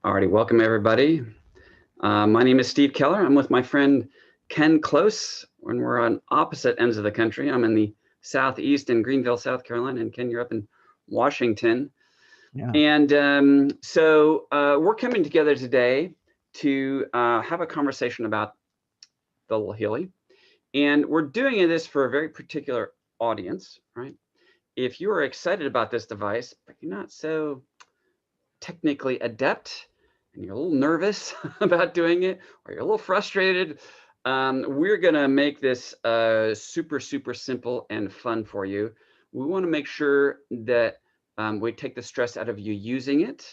Alrighty, welcome everybody. My name is Steve Keller. I'm with my friend Ken Close, and we're on opposite ends of the country. I'm in the southeast in Greenville, South Carolina, and Ken, you're up in Washington. Yeah. And so we're coming together today to have a conversation about the little Healy. And we're doing this for a very particular audience, right? If you are excited about this device, but you're not so technically adept, and you're a little nervous about doing it, or you're a little frustrated, we're gonna make this super simple and fun for you. We want to make sure that we take the stress out of you using it,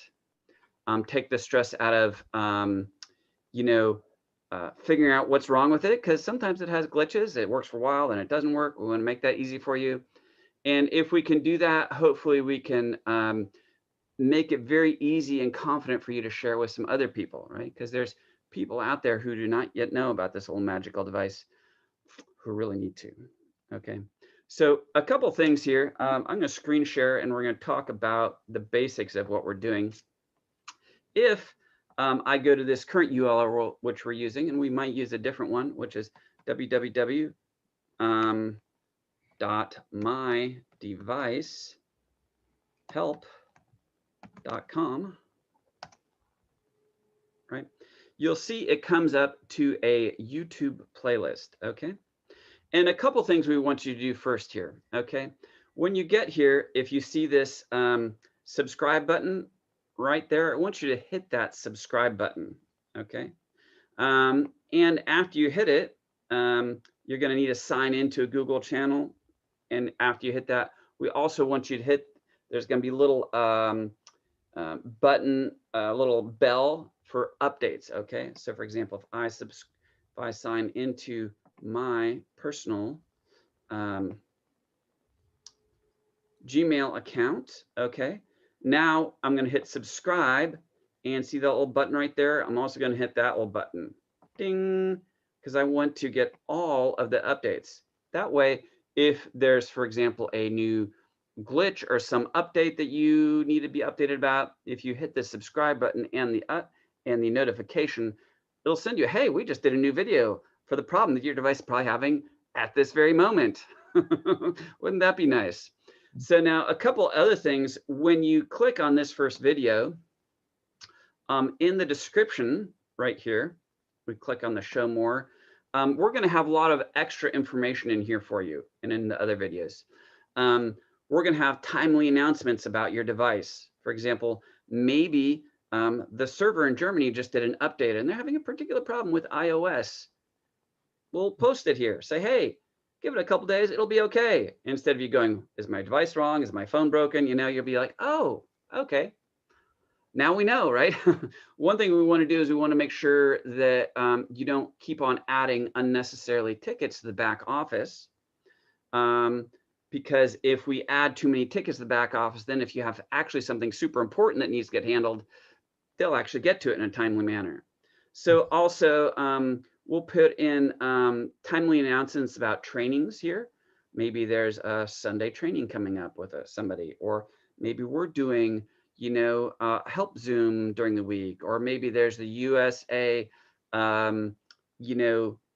take the stress out of figuring out what's wrong with it, because sometimes it has glitches. It works for a while, then it doesn't work. We want to make that easy for you, and if we can do that, hopefully we can make it very easy and confident for you to share with some other people, right? Because there's people out there who do not yet know about this little magical device who really need to. Okay, so a couple things here. I'm going to screen share and we're going to talk about the basics of what we're doing. If I go to this current URL which we're using, and we might use a different one, which is www.mydevicehelp.com, right? You'll see it comes up to a YouTube playlist, okay? And a couple things we want you to do first here, okay? When you get here, if you see this subscribe button right there, I want you to hit that subscribe button, okay? And after you hit it, you're gonna need to sign into a Google channel. And after you hit that, we also want you to hit, there's gonna be a little button, a little bell for updates, okay? So for example, if I sign into my personal Gmail account, okay? Now I'm gonna hit subscribe and see that little button right there. I'm also gonna hit that little button, ding, because I want to get all of the updates. That way, if there's, for example, a new glitch or some update that you need to be updated about, if you hit the subscribe button and the notification, it'll send you, hey, we just did a new video for the problem that your device is probably having at this very moment. Wouldn't that be nice? So now a couple other things. When you click on this first video, in the description right here, we click on the show more. We're going to have a lot of extra information in here for you and in the other videos. We're going to have timely announcements about your device. For example, maybe the server in Germany just did an update and they're having a particular problem with iOS. We'll post it here. Say, hey, give it a couple days, it'll be okay. Instead of you going, is my device wrong? Is my phone broken? You know, you'll be like, oh, okay. Now we know, right? One thing we want to do is we want to make sure that you don't keep on adding unnecessarily tickets to the back office. Because if we add too many tickets to the back office, then if you have actually something super important that needs to get handled, they'll actually get to it in a timely manner. So also, we'll put in timely announcements about trainings here. Maybe there's a Sunday training coming up with somebody, or maybe we're doing, help Zoom during the week, or maybe there's the USA,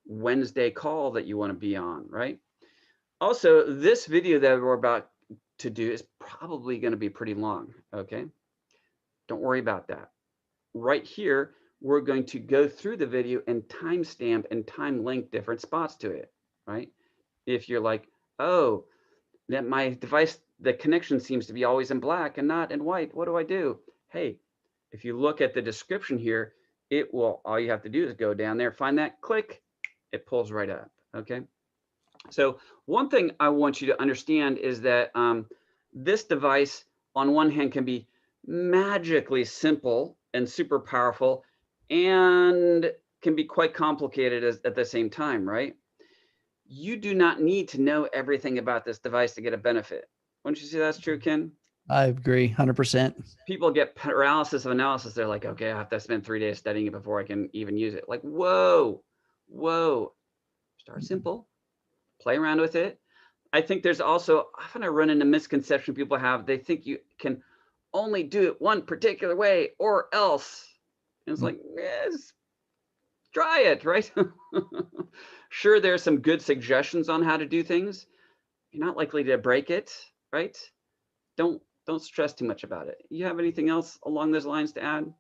Wednesday call that you want to be on, right? Also, this video that we're about to do is probably going to be pretty long, okay? Don't worry about that. Right here, we're going to go through the video and timestamp and time link different spots to it, right? If you're like, oh, that my device, the connection seems to be always in black and not in white, what do I do? Hey, if you look at the description here, it will, all you have to do is go down there, find that, click, it pulls right up, okay? So one thing I want you to understand is that this device, on one hand, can be magically simple and super powerful, and can be quite complicated at the same time, right? You do not need to know everything about this device to get a benefit. Wouldn't you say that's true, Ken? I agree, 100%. People get paralysis of analysis. They're like, okay, I have to spend 3 days studying it before I can even use it. Like, whoa. Start simple. Play around with it. I think there's also often I run into misconception people have. They think you can only do it one particular way, or else And it's like, yes, try it, right? Sure, there's some good suggestions on how to do things. You're not likely to break it, right? Don't stress too much about it. You have anything else along those lines to add?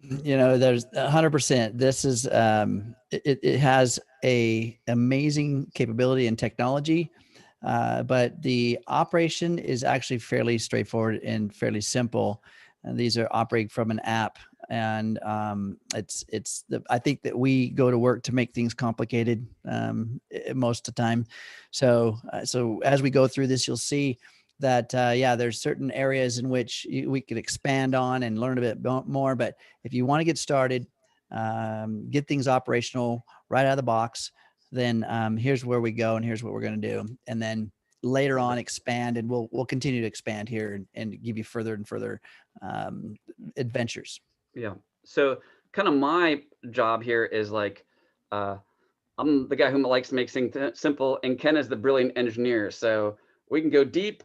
There's 100%. This is, it has a amazing capability and technology, but the operation is actually fairly straightforward and fairly simple. And these are operating from an app. And I think that we go to work to make things complicated most of the time. So as we go through this, you'll see that yeah, there's certain areas in which we could expand on and learn a bit more. But if you want to get started, get things operational right out of the box, then here's where we go and here's what we're going to do. And then later on expand, and we'll continue to expand here and give you further and further adventures. Yeah. So kind of my job here is like, I'm the guy who likes to make things simple, and Ken is the brilliant engineer. So we can go deep,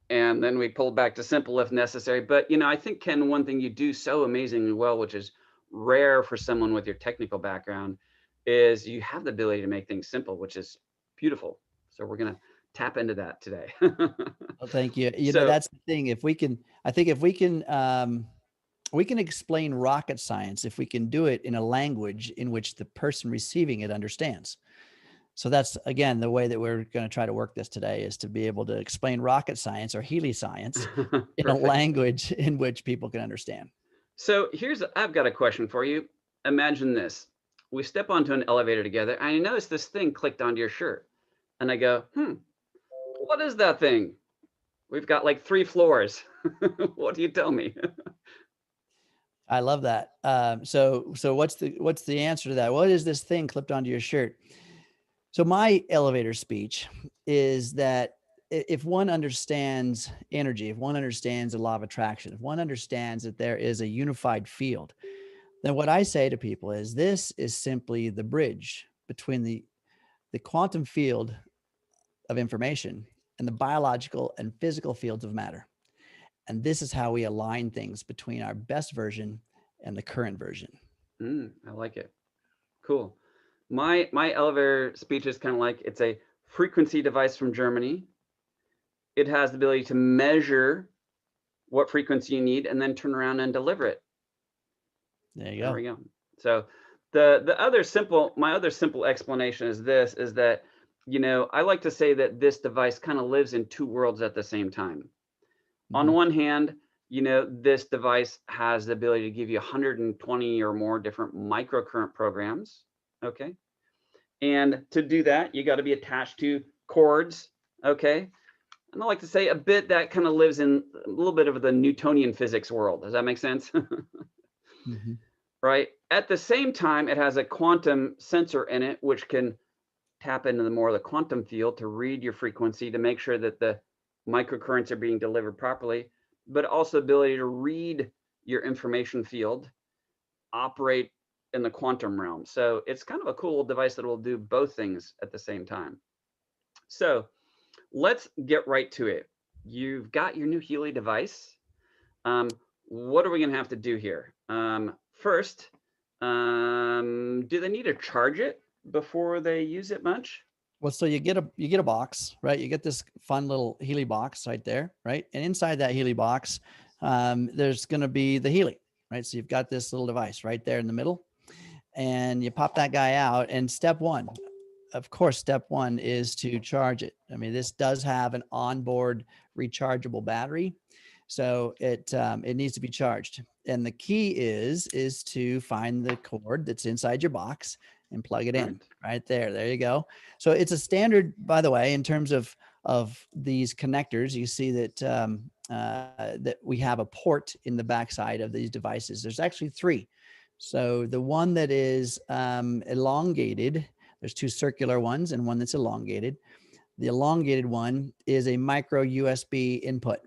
and then we pull back to simple if necessary. But I think, Ken, one thing you do so amazingly well, which is rare for someone with your technical background, is you have the ability to make things simple, which is beautiful. So we're gonna tap into that today. Well, thank you. So That's the thing. I think if we can explain rocket science if we can do it in a language in which the person receiving it understands. So that's, again, the way that we're going to try to work this today, is to be able to explain rocket science or Healy science in a perfect. language in which people can understand. So I've got a question for you. Imagine this. We step onto an elevator together, and I notice this thing clicked onto your shirt. And I go, what is that thing? We've got like 3 floors. What do you tell me? I love that. So what's the answer to that? What is this thing clipped onto your shirt? So my elevator speech is that if one understands energy, if one understands the law of attraction, if one understands that there is a unified field, then what I say to people is this is simply the bridge between the quantum field of information and the biological and physical fields of matter. And this is how we align things between our best version and the current version. I like it. Cool. My elevator speech is kind of like, it's a frequency device from Germany. It has the ability to measure what frequency you need and then turn around and deliver it. There you There go. we go. So my other simple explanation is this, is that, I like to say that this device kind of lives in 2 worlds at the same time. On one hand, this device has the ability to give you 120 or more different microcurrent programs. Okay. And to do that, you got to be attached to cords. Okay. And I like to say a bit that kind of lives in a little bit of the Newtonian physics world. Does that make sense? Mm-hmm. Right. At the same time, it has a quantum sensor in it, which can tap into the more of the quantum field to read your frequency to make sure that the microcurrents are being delivered properly, but also ability to read your information field, operate in the quantum realm. So it's kind of a cool device that will do both things at the same time. So let's get right to it. You've got your new Healy device. What are we going to have to do here? First, do they need to charge it before they use it much? Well, so you get a box, right? You get this fun little Healy box right there, right? And inside that Healy box, there's going to be the Healy, right? So you've got this little device right there in the middle, and you pop that guy out. And step one is to charge it. I mean, this does have an onboard rechargeable battery, so it needs to be charged. And the key is to find the cord that's inside your box and plug it in right there. There you go. So it's a standard, by the way, in terms of these connectors. You see that that we have a port in the backside of these devices. There's actually 3. So the one that is elongated, there's 2 circular ones and one that's elongated. The elongated one is a micro USB input.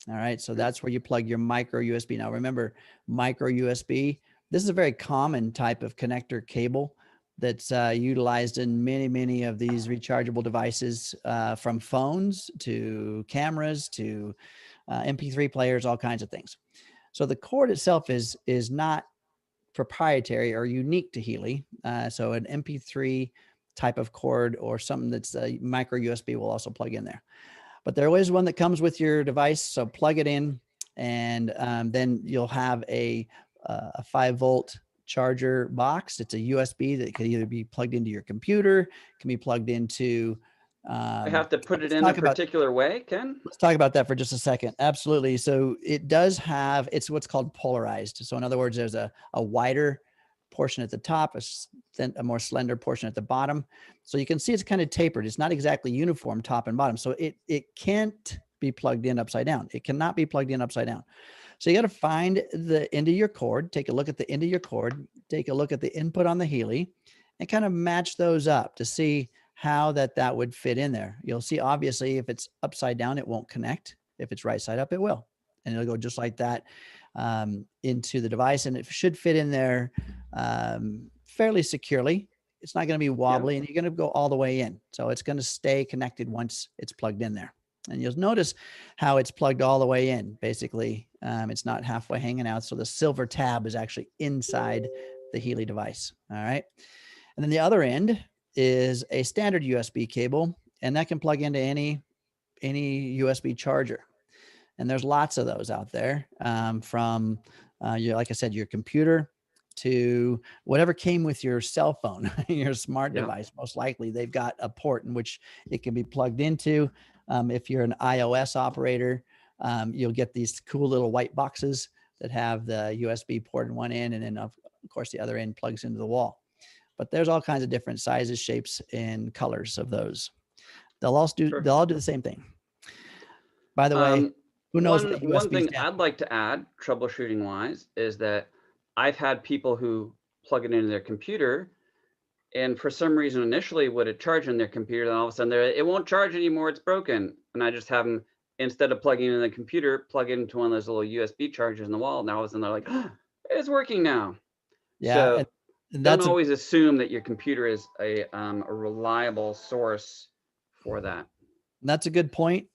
All right. So that's where you plug your micro USB. Now remember, micro USB, this is a very common type of connector cable that's utilized in many of these rechargeable devices, from phones to cameras to MP3 players, all kinds of things. So the cord itself is not proprietary or unique to Healy. So an MP3 type of cord or something that's a micro USB will also plug in there. But there is one that comes with your device. So plug it in, and then you'll have a 5-volt charger box. It's a USB that can either be plugged into your computer, can be plugged into. I have to put it let's in a talk about particular way, Ken? let's talk about that for just a second. Absolutely. So it does have, it's what's called polarized. So in other words, there's a wider portion at the top, a more slender portion at the bottom. So you can see it's kind of tapered. It's not exactly uniform top and bottom. So it can't be plugged in upside down. It cannot be plugged in upside down. So you got to find the end of your cord, take a look at the end of your cord, take a look at the input on the Healy, and kind of match those up to see how that would fit in there. You'll see, obviously, if it's upside down, it won't connect. If it's right side up, it will. And it'll go just like that into the device. And it should fit in there fairly securely. It's not going to be wobbly, and you're going to go all the way in. So it's going to stay connected once it's plugged in there. And you'll notice how it's plugged all the way in. Basically, it's not halfway hanging out. So the silver tab is actually inside the Healy device. All right. And then the other end is a standard USB cable, and that can plug into any USB charger. And there's lots of those out there, from like I said, your computer to whatever came with your cell phone, your smart device. Most likely they've got a port in which it can be plugged into. If you're an iOS operator, you'll get these cool little white boxes that have the USB port in one end, and then of course the other end plugs into the wall. But there's all kinds of different sizes, shapes, and colors of those. They'll all do the same thing. By the way, who knows what USB one thing stands I'd like to add, troubleshooting wise, is that I've had people who plug it into their computer, and for some reason initially would it charge in their computer, then all of a sudden it won't charge anymore, it's broken. And I just have them, instead of plugging it in the computer, plug it into one of those little USB chargers in the wall. And all of a sudden they're like, oh, it's working now. Yeah. So and don't always assume that your computer is a reliable source for that. That's a good point,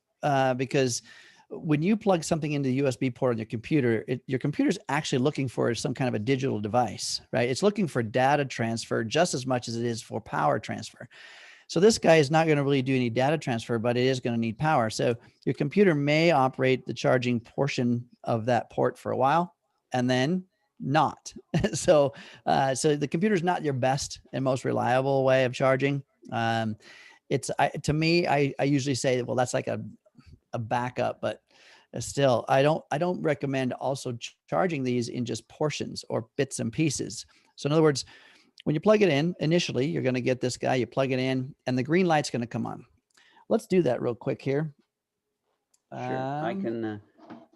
because when you plug something into the USB port on your computer, your computer's actually looking for some kind of a digital device, right? It's looking for data transfer just as much as it is for power transfer. So this guy is not going to really do any data transfer, but it is going to need power. So your computer may operate the charging portion of that port for a while and then not. So the computer is not your best and most reliable way of charging. To me, I usually say, well, that's like a backup, but still, I don't recommend also charging these in just portions or bits and pieces. So in other words, when you plug it in, initially, you're going to get this guy, you plug it in, and the green light's going to come on. Let's do that real quick here. Sure. I can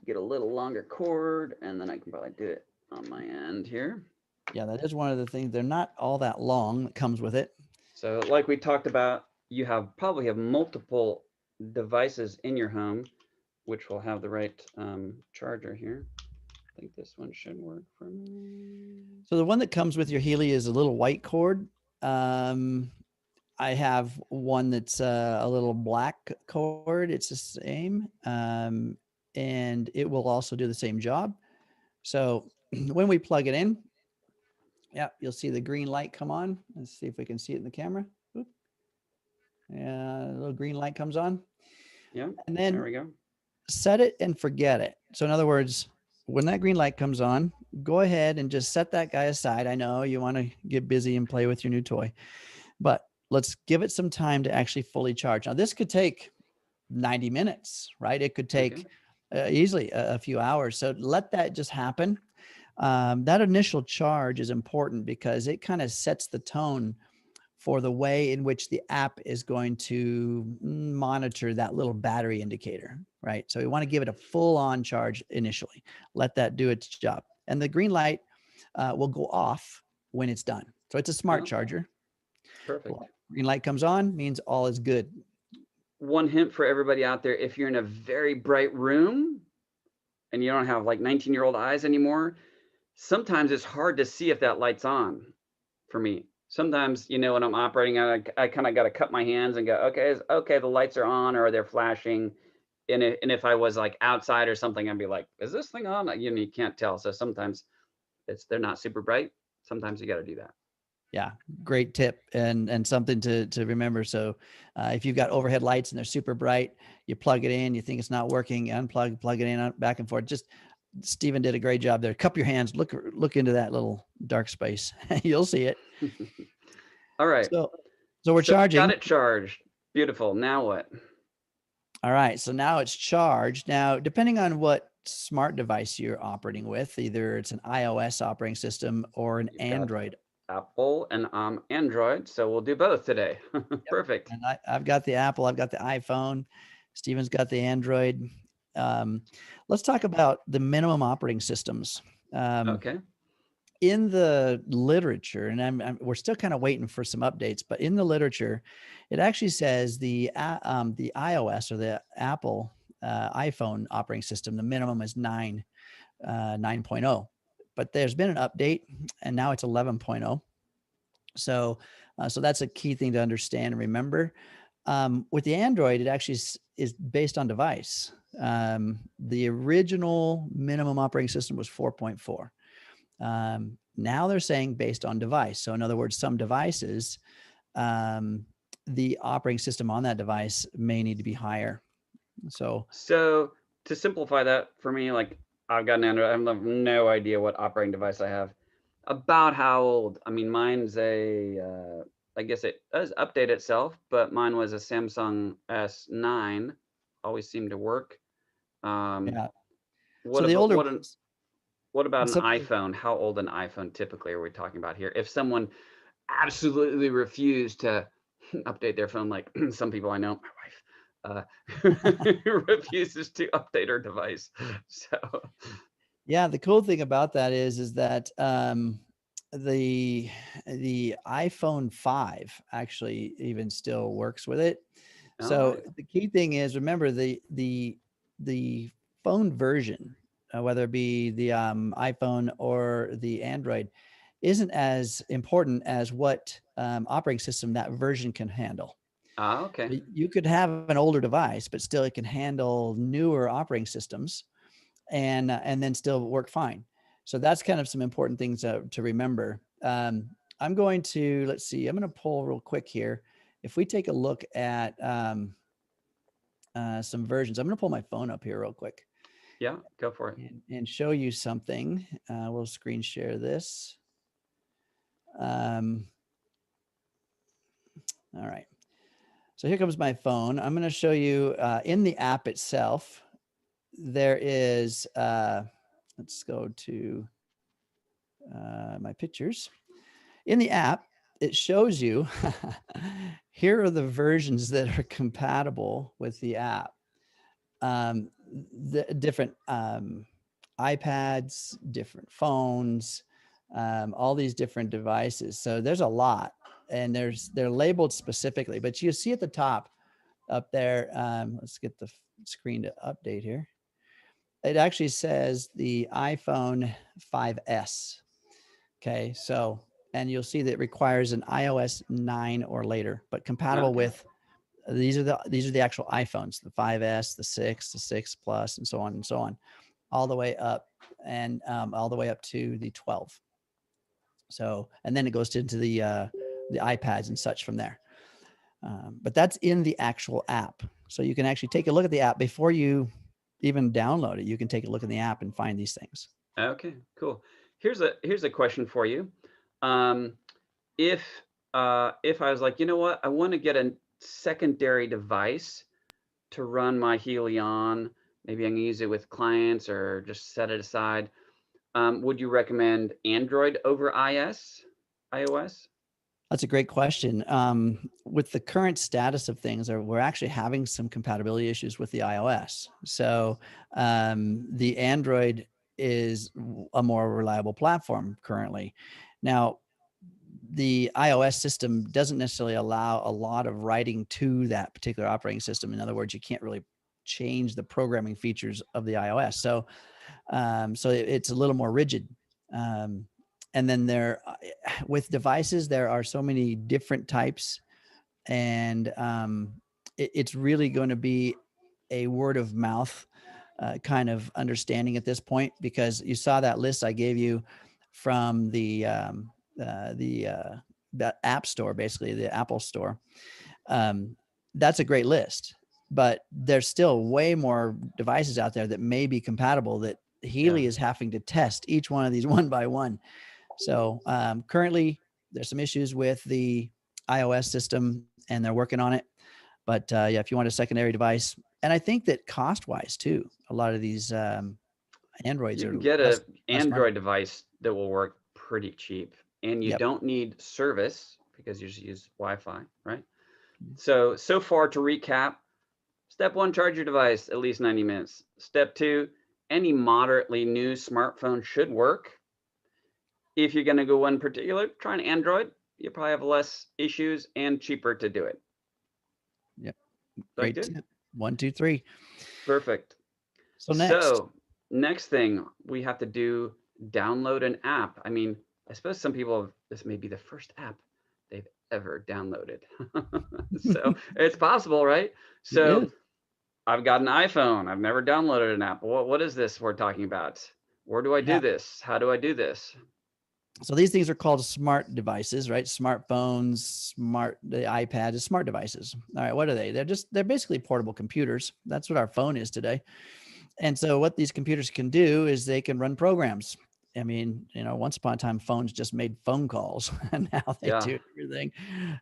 get a little longer cord, and then I can probably do it on my end here. Yeah, that is one of the things. They're not all that long that comes with it. So like we talked about, you probably have multiple devices in your home, which will have the right charger here. I think this one should work for me. So the one that comes with your Healy is a little white cord. I have one that's a little black cord. It's the same, and it will also do the same job. So when we plug it in, yeah, you'll see the green light come on. Let's see if we can see it in the camera. Oop. Yeah, a little green light comes on. Yeah, and then there we go. Set it and forget it. So in other words, when that green light comes on, go ahead and just set that guy aside. I know you want to get busy and play with your new toy, but let's give it some time to actually fully charge. Now, this could take 90 minutes, right? It could take easily a few hours. So let that just happen. That initial charge is important because it kind of sets the tone for the way in which the app is going to monitor that little battery indicator, right? So we want to give it a full on charge initially, let that do its job. And the green light will go off when it's done. So it's a smart charger. Perfect. Green light comes on, means all is good. One hint for everybody out there, if you're in a very bright room and you don't have like 19-year-old eyes anymore, sometimes it's hard to see if that light's on for me. Sometimes, when I'm operating, I kind of got to cut my hands and go, okay, the lights are on or they're flashing. And if I was like outside or something, I'd be like, is this thing on? You can't tell. So sometimes they're not super bright. Sometimes you got to do that. Yeah, great tip and something to remember. So if you've got overhead lights and they're super bright, you plug it in, you think it's not working, you unplug, plug it in, back and forth. Just Stephen did a great job there. Cup your hands, look into that little dark space. You'll see it. All right. So we're charging. Got it charged. Beautiful. Now what? All right. So now it's charged. Now, depending on what smart device you're operating with, either it's an iOS operating system or an Android. Apple and Android. So we'll do both today. Perfect. And I've got the Apple, I've got the iPhone. Steven's got the Android. Let's talk about the minimum operating systems. Okay. In the literature, and we're still kind of waiting for some updates, but in the literature, it actually says the iOS or the Apple iPhone operating system, the minimum is 9.0, but there's been an update and now it's 11.0. So that's a key thing to understand and remember. With the Android, it actually is based on device. The original minimum operating system was 4.4. Now they're saying based on device. So in other words, some devices, the operating system on that device may need to be higher. So to simplify that for me, like I've got an Android, I have no idea what operating device I have. About how old? I mean, mine's I guess it does update itself, but mine was a Samsung S9. Always seemed to work. yeah. What So the about older what about an iPhone? How old an iPhone typically are we talking about here? If someone absolutely refused to update their phone, like some people I know, my wife, refuses to update her device. So yeah, the cool thing about that is that the iPhone 5 actually even still works with it. So the key thing is, remember the phone version, whether it be the iPhone or the Android, isn't as important as what operating system that version can handle. okay. You could have an older device, but still it can handle newer operating systems and then still work fine. So that's kind of some important things to remember. I'm going to, let's see, I'm going to pull real quick here. If we take a look at some versions, I'm going to pull my phone up here real quick. Yeah, go for it. And show you something. We'll screen share this. All right. So here comes my phone. I'm going to show you in the app itself, there is, let's go to my pictures. In the app, it shows you, here are the versions that are compatible with the app. The different iPads, different phones, all these different devices. So there's a lot, and they're labeled specifically, but you see at the top up there, let's get the screen to update here. It actually says the iPhone 5S. Okay, so, and you'll see that it requires an iOS 9 or later, but compatible with, these are the actual iPhones, the 5S, the 6, the 6 Plus, and so on, all the way up, and all the way up to the 12. So, and then it goes into the iPads and such from there. But that's in the actual app. So you can actually take a look at the app before you even download it. You can take a look in the app and find these things. Okay, cool. Here's a question for you. If I was like, you know what, I want to get a secondary device to run my Healy on, maybe I can use it with clients or just set it aside. Would you recommend Android over iOS? That's a great question. With the current status of things, we're actually having some compatibility issues with the iOS. So the Android is a more reliable platform currently. Now, the iOS system doesn't necessarily allow a lot of writing to that particular operating system. In other words, you can't really change the programming features of the iOS. So, so it's a little more rigid. And then with devices, there are so many different types, and it's really going to be a word of mouth kind of understanding at this point, because you saw that list I gave you from the App Store, basically the Apple Store, that's a great list. But there's still way more devices out there that may be compatible that Healy is having to test each one of these one by one. So currently, there's some issues with the iOS system, and they're working on it. But yeah, if you want a secondary device, and I think that cost-wise too, a lot of these Androids You are can get less an money. Android device that will work pretty cheap, and you Yep. don't need service because you just use Wi-Fi, right? So far to recap, step one, charge your device at least 90 minutes. Step two, any moderately new smartphone should work. If you're going to go one particular, try an Android. You probably have less issues and cheaper to do it. Yep. Great. Great tip. 1, 2, 3. Perfect. So next thing we have to do, download an app. I mean, I suppose some people, this may be the first app they've ever downloaded. So it's possible, right? So I've got an iPhone. I've never downloaded an app. What is this we're talking about? Where do I do this? How do I do this? So these things are called smart devices, right? Smartphones, the iPad is smart devices. All right, what are they? They're basically portable computers. That's what our phone is today. And so what these computers can do is they can run programs. I mean, once upon a time, phones just made phone calls, and now they do everything.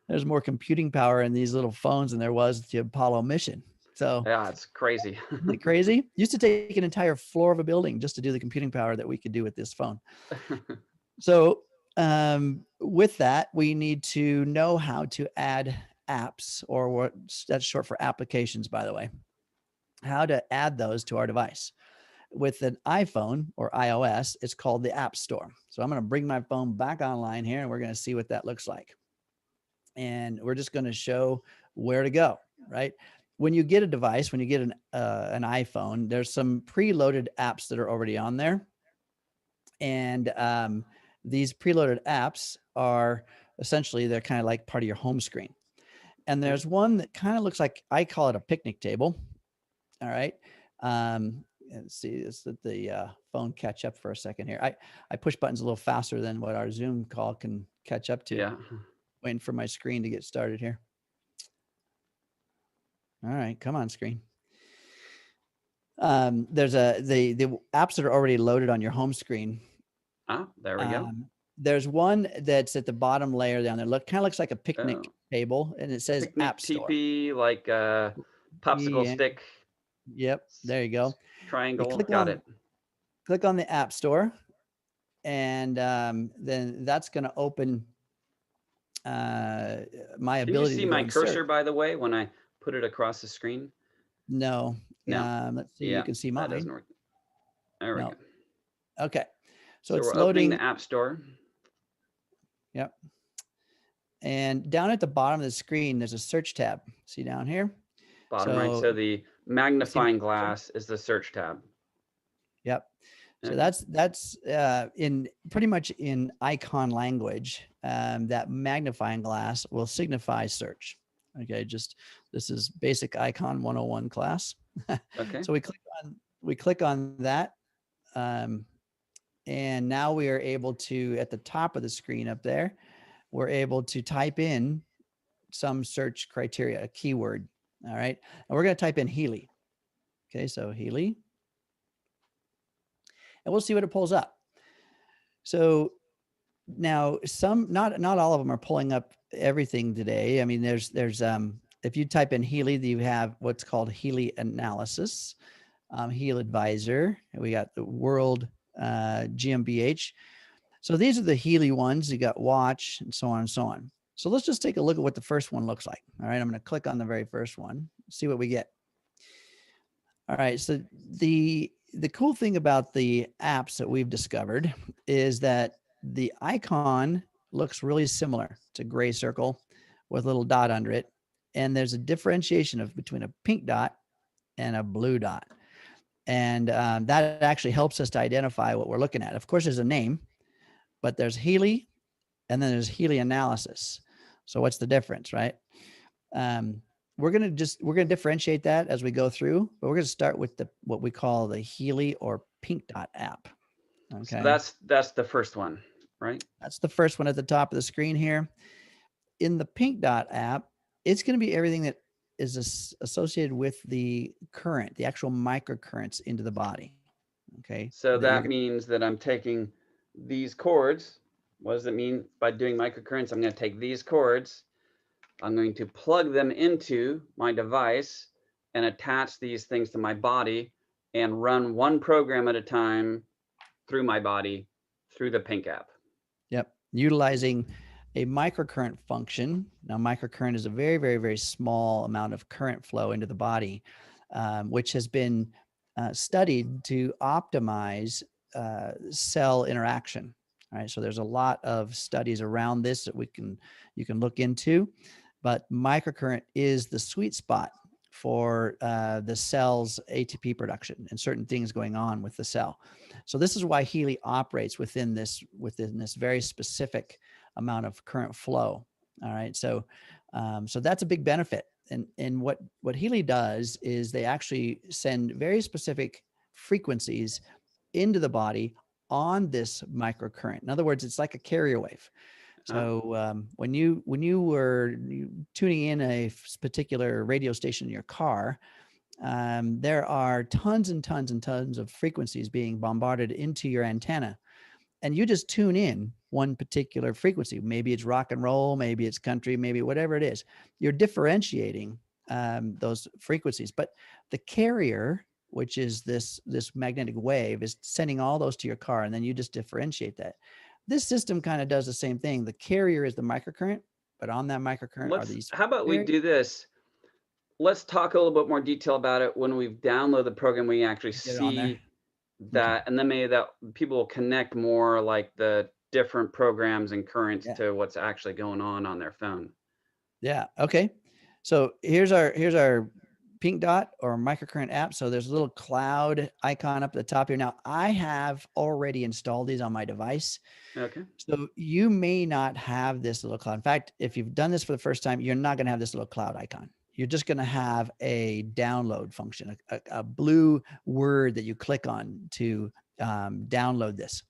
There's more computing power in these little phones than there was the Apollo mission. So yeah, it's crazy. Isn't it crazy? Used to take an entire floor of a building just to do the computing power that we could do with this phone. So with that, we need to know how to add apps, or that's short for applications, by the way, how to add those to our device. With an iPhone or iOS, it's called the App Store. So I'm going to bring my phone back online here, and we're going to see what that looks like. And we're just going to show where to go, right? When you get a device, when you get an iPhone, there's some preloaded apps that are already on there. And these preloaded apps are essentially, they're kind of like part of your home screen. And there's one that kind of looks like, I call it a picnic table. All right. Let's see, let's let the phone catch up for a second here. I push buttons a little faster than what our Zoom call can catch up to. Yeah. Waiting for my screen to get started here. All right, come on, screen. There's the apps that are already loaded on your home screen. There we go. There's one that's at the bottom layer down there. Kind of looks like a picnic table, and it says picnic App Store. Teepee, like a popsicle stick. Yep, there you go. Triangle. You Got it. Click on the App Store, and then that's going to open my ability. Can you see my cursor, by the way, when I put it across the screen? No. Let's see. You can see mine. That doesn't work. There we go. Okay. So it's we're loading opening the App Store. Yep. And down at the bottom of the screen, there's a search tab. See down here? Bottom right. So the magnifying glass is the search tab. Yep. So that's in pretty much in icon language. That magnifying glass will signify search. Okay, this is basic icon 101 class. Okay. So we click on that, and now we are able to, at the top of the screen up there, we're able to type in some search criteria, a keyword. All right, and we're going to type in Healy. Okay, so Healy. And we'll see what it pulls up. So now not all of them are pulling up everything today. I mean, there's if you type in Healy, you have what's called Healy Analysis, Healy Advisor, and we got the World GmbH. So these are the Healy ones. You got Watch and so on and so on. So let's just take a look at what the first one looks like. All right, I'm going to click on the very first one, see what we get. All right, so the cool thing about the apps that we've discovered is that the icon looks really similar. It's a gray circle with a little dot under it. And there's a differentiation between a pink dot and a blue dot. And that actually helps us to identify what we're looking at. Of course, there's a name, but there's Healy, and then there's Healy Analysis. So what's the difference, right? We're going to differentiate that as we go through, but we're going to start with what we call the Healy or pink dot app. So Okay. that's the first one, right? That's the first one at the top of the screen here. In the Pink Dot app, it's going to be everything that is associated with the current, the actual microcurrents into the body. Okay. So That you're that means that I'm taking these cords. What does it mean by doing microcurrents? I'm going to take these cords, I'm going to plug them into my device and attach these things to my body and run one program at a time through my body through the Pink app. Yep. Utilizing a microcurrent function. Now, microcurrent is a very, very, very small amount of current flow into the body, which has been studied to optimize cell interaction. All right. So there's a lot of studies around this that you can look into, but microcurrent is the sweet spot for the cell's ATP production and certain things going on with the cell. So this is why Healy operates within this very specific amount of current flow. All right, so so that's a big benefit. And what Healy does is they actually send very specific frequencies into the body on this microcurrent. In other words, it's like a carrier wave. So when you were tuning in a particular radio station in your car, there are tons and tons and tons of frequencies being bombarded into your antenna, and you just tune in one particular frequency. Maybe it's rock and roll, maybe it's country, maybe whatever it is. You're differentiating those frequencies, but the carrier, which is this magnetic wave, is sending all those to your car, and then you just differentiate that. This system kind of does the same thing. The carrier is the microcurrent, but on that microcurrent are these. How about we do this? Let's talk a little bit more detail about it when we've downloaded the program. We actually see that, and then maybe that people will connect more like the different programs and currents to what's actually going on their phone. Yeah. Okay. So here's our Pink Dot or microcurrent app. So there's a little cloud icon up at the top here. Now I have already installed these on my device. Okay. So you may not have this little cloud. In fact, if you've done this for the first time, you're not going to have this little cloud icon. You're just going to have a download function, a blue word that you click on to download this.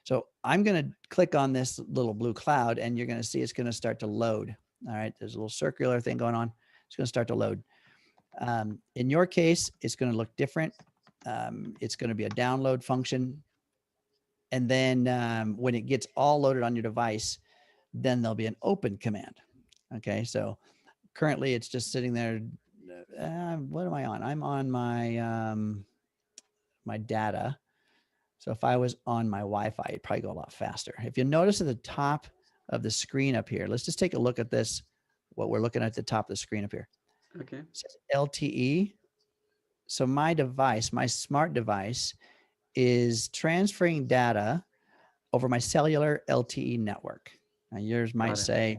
So I'm going to click on this little blue cloud, and you're going to see it's going to start to load. All right. There's a little circular thing going on. It's going to start to load. In your case, it's going to look different. It's going to be a download function. And then when it gets all loaded on your device, then there'll be an open command. Okay. So currently it's just sitting there. What am I on? I'm on my, my data. So if I was on my Wi-Fi, it'd probably go a lot faster. If you notice at the top of the screen up here, let's just take a look at this. What we're looking at the top of the screen up here. Okay. It says LTE. So my device, my smart device, is transferring data over my cellular LTE network. Now yours might say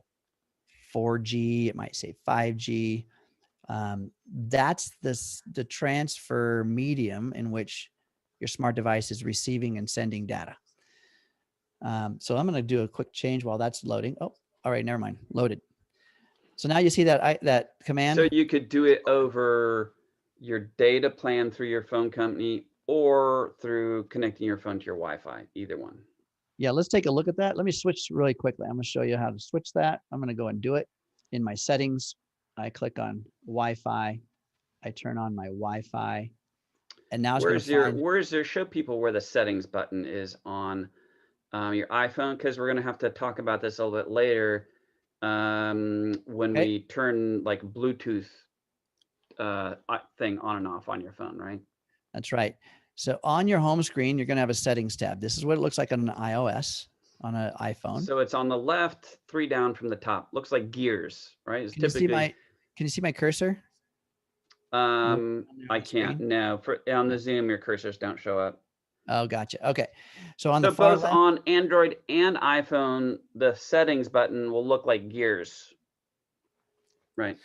4G, it might say 5G. That's the transfer medium in which your smart device is receiving and sending data. So I'm going to do a quick change while that's loading. Oh, all right, never mind, loaded. So now you see that command. So you could do it over your data plan through your phone company or through connecting your phone to your Wi-Fi, either one. Yeah, let's take a look at that. Let me switch really quickly. I'm going to show you how to switch that. I'm going to go and do it in my settings. I click on Wi-Fi. I turn on my Wi-Fi. And now where's your show people where the settings button is on your iPhone? Because we're going to have to talk about this a little bit later when we turn like Bluetooth thing on and off on your phone, right? That's right. So on your home screen, you're going to have a settings tab. This is what it looks like on an iOS, on an iPhone. So it's on the left, 3 down from the top. Looks like gears, right? It's can you see my cursor? I can't. No, on the Zoom, your cursors don't show up. Oh, gotcha. Okay. So on the far both left, on Android and iPhone, the settings button will look like gears. Right.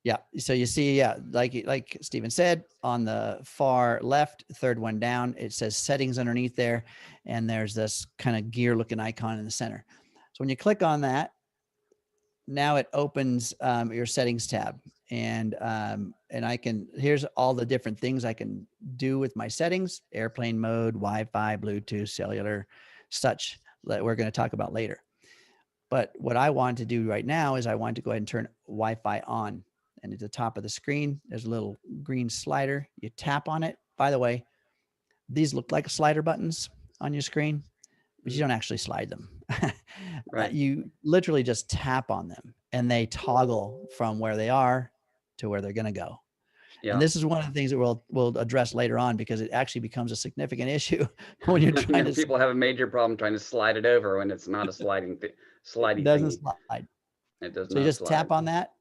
Yeah. So you see, like Stephen said, on the far left, third one down, it says settings underneath there. And there's this kind of gear looking icon in the center. So when you click on that, now it opens your settings tab. And and here's all the different things I can do with my settings: airplane mode, Wi-Fi, Bluetooth, cellular, such that we're going to talk about later. But what I want to do right now is I want to go ahead and turn Wi-Fi on. And at the top of the screen, there's a little green slider. You tap on it. By the way, these look like slider buttons on your screen, but you don't actually slide them. Right. You literally just tap on them and they toggle from where they are to where they're going to go. Yeah. And this is one of the things that we'll address later on, because it actually becomes a significant issue when you're trying to. People have a major problem trying to slide it over when it's not a sliding slidey It doesn't thingy. slide. It does So not you just slide. tap on that.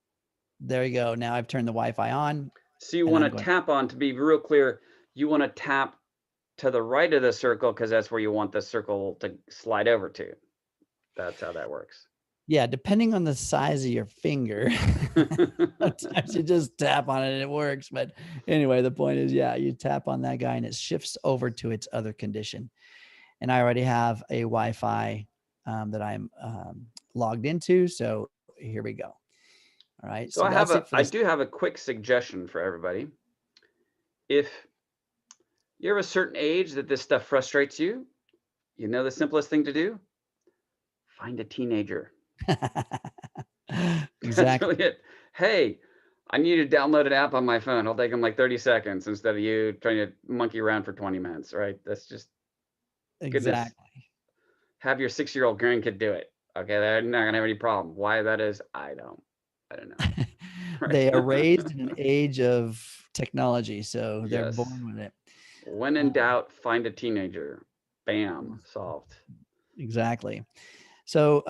There you go. Now I've turned the Wi-Fi on. So you want to tap on, to be real clear, you want to tap to the right of the circle because that's where you want the circle to slide over to. That's how that works. Yeah, depending on the size of your finger, sometimes you just tap on it and it works. But anyway, the point is, yeah, you tap on that guy and it shifts over to its other condition. And I already have a Wi-Fi that I'm logged into. So here we go. All right. So I do have a quick suggestion for everybody. If you're of a certain age that this stuff frustrates you, you know the simplest thing to do? Find a teenager. Exactly. That's really it. Hey, I need to download an app on my phone. It'll take them like 30 seconds instead of you trying to monkey around for 20 minutes, right? That's just goodness. Exactly. Have your 6-year-old grandkid do it. Okay, they're not gonna have any problem. Why that is, I don't know. Right? They are raised in an age of technology, so they're Yes. born with it. When in doubt, find a teenager. Bam, solved. Exactly. So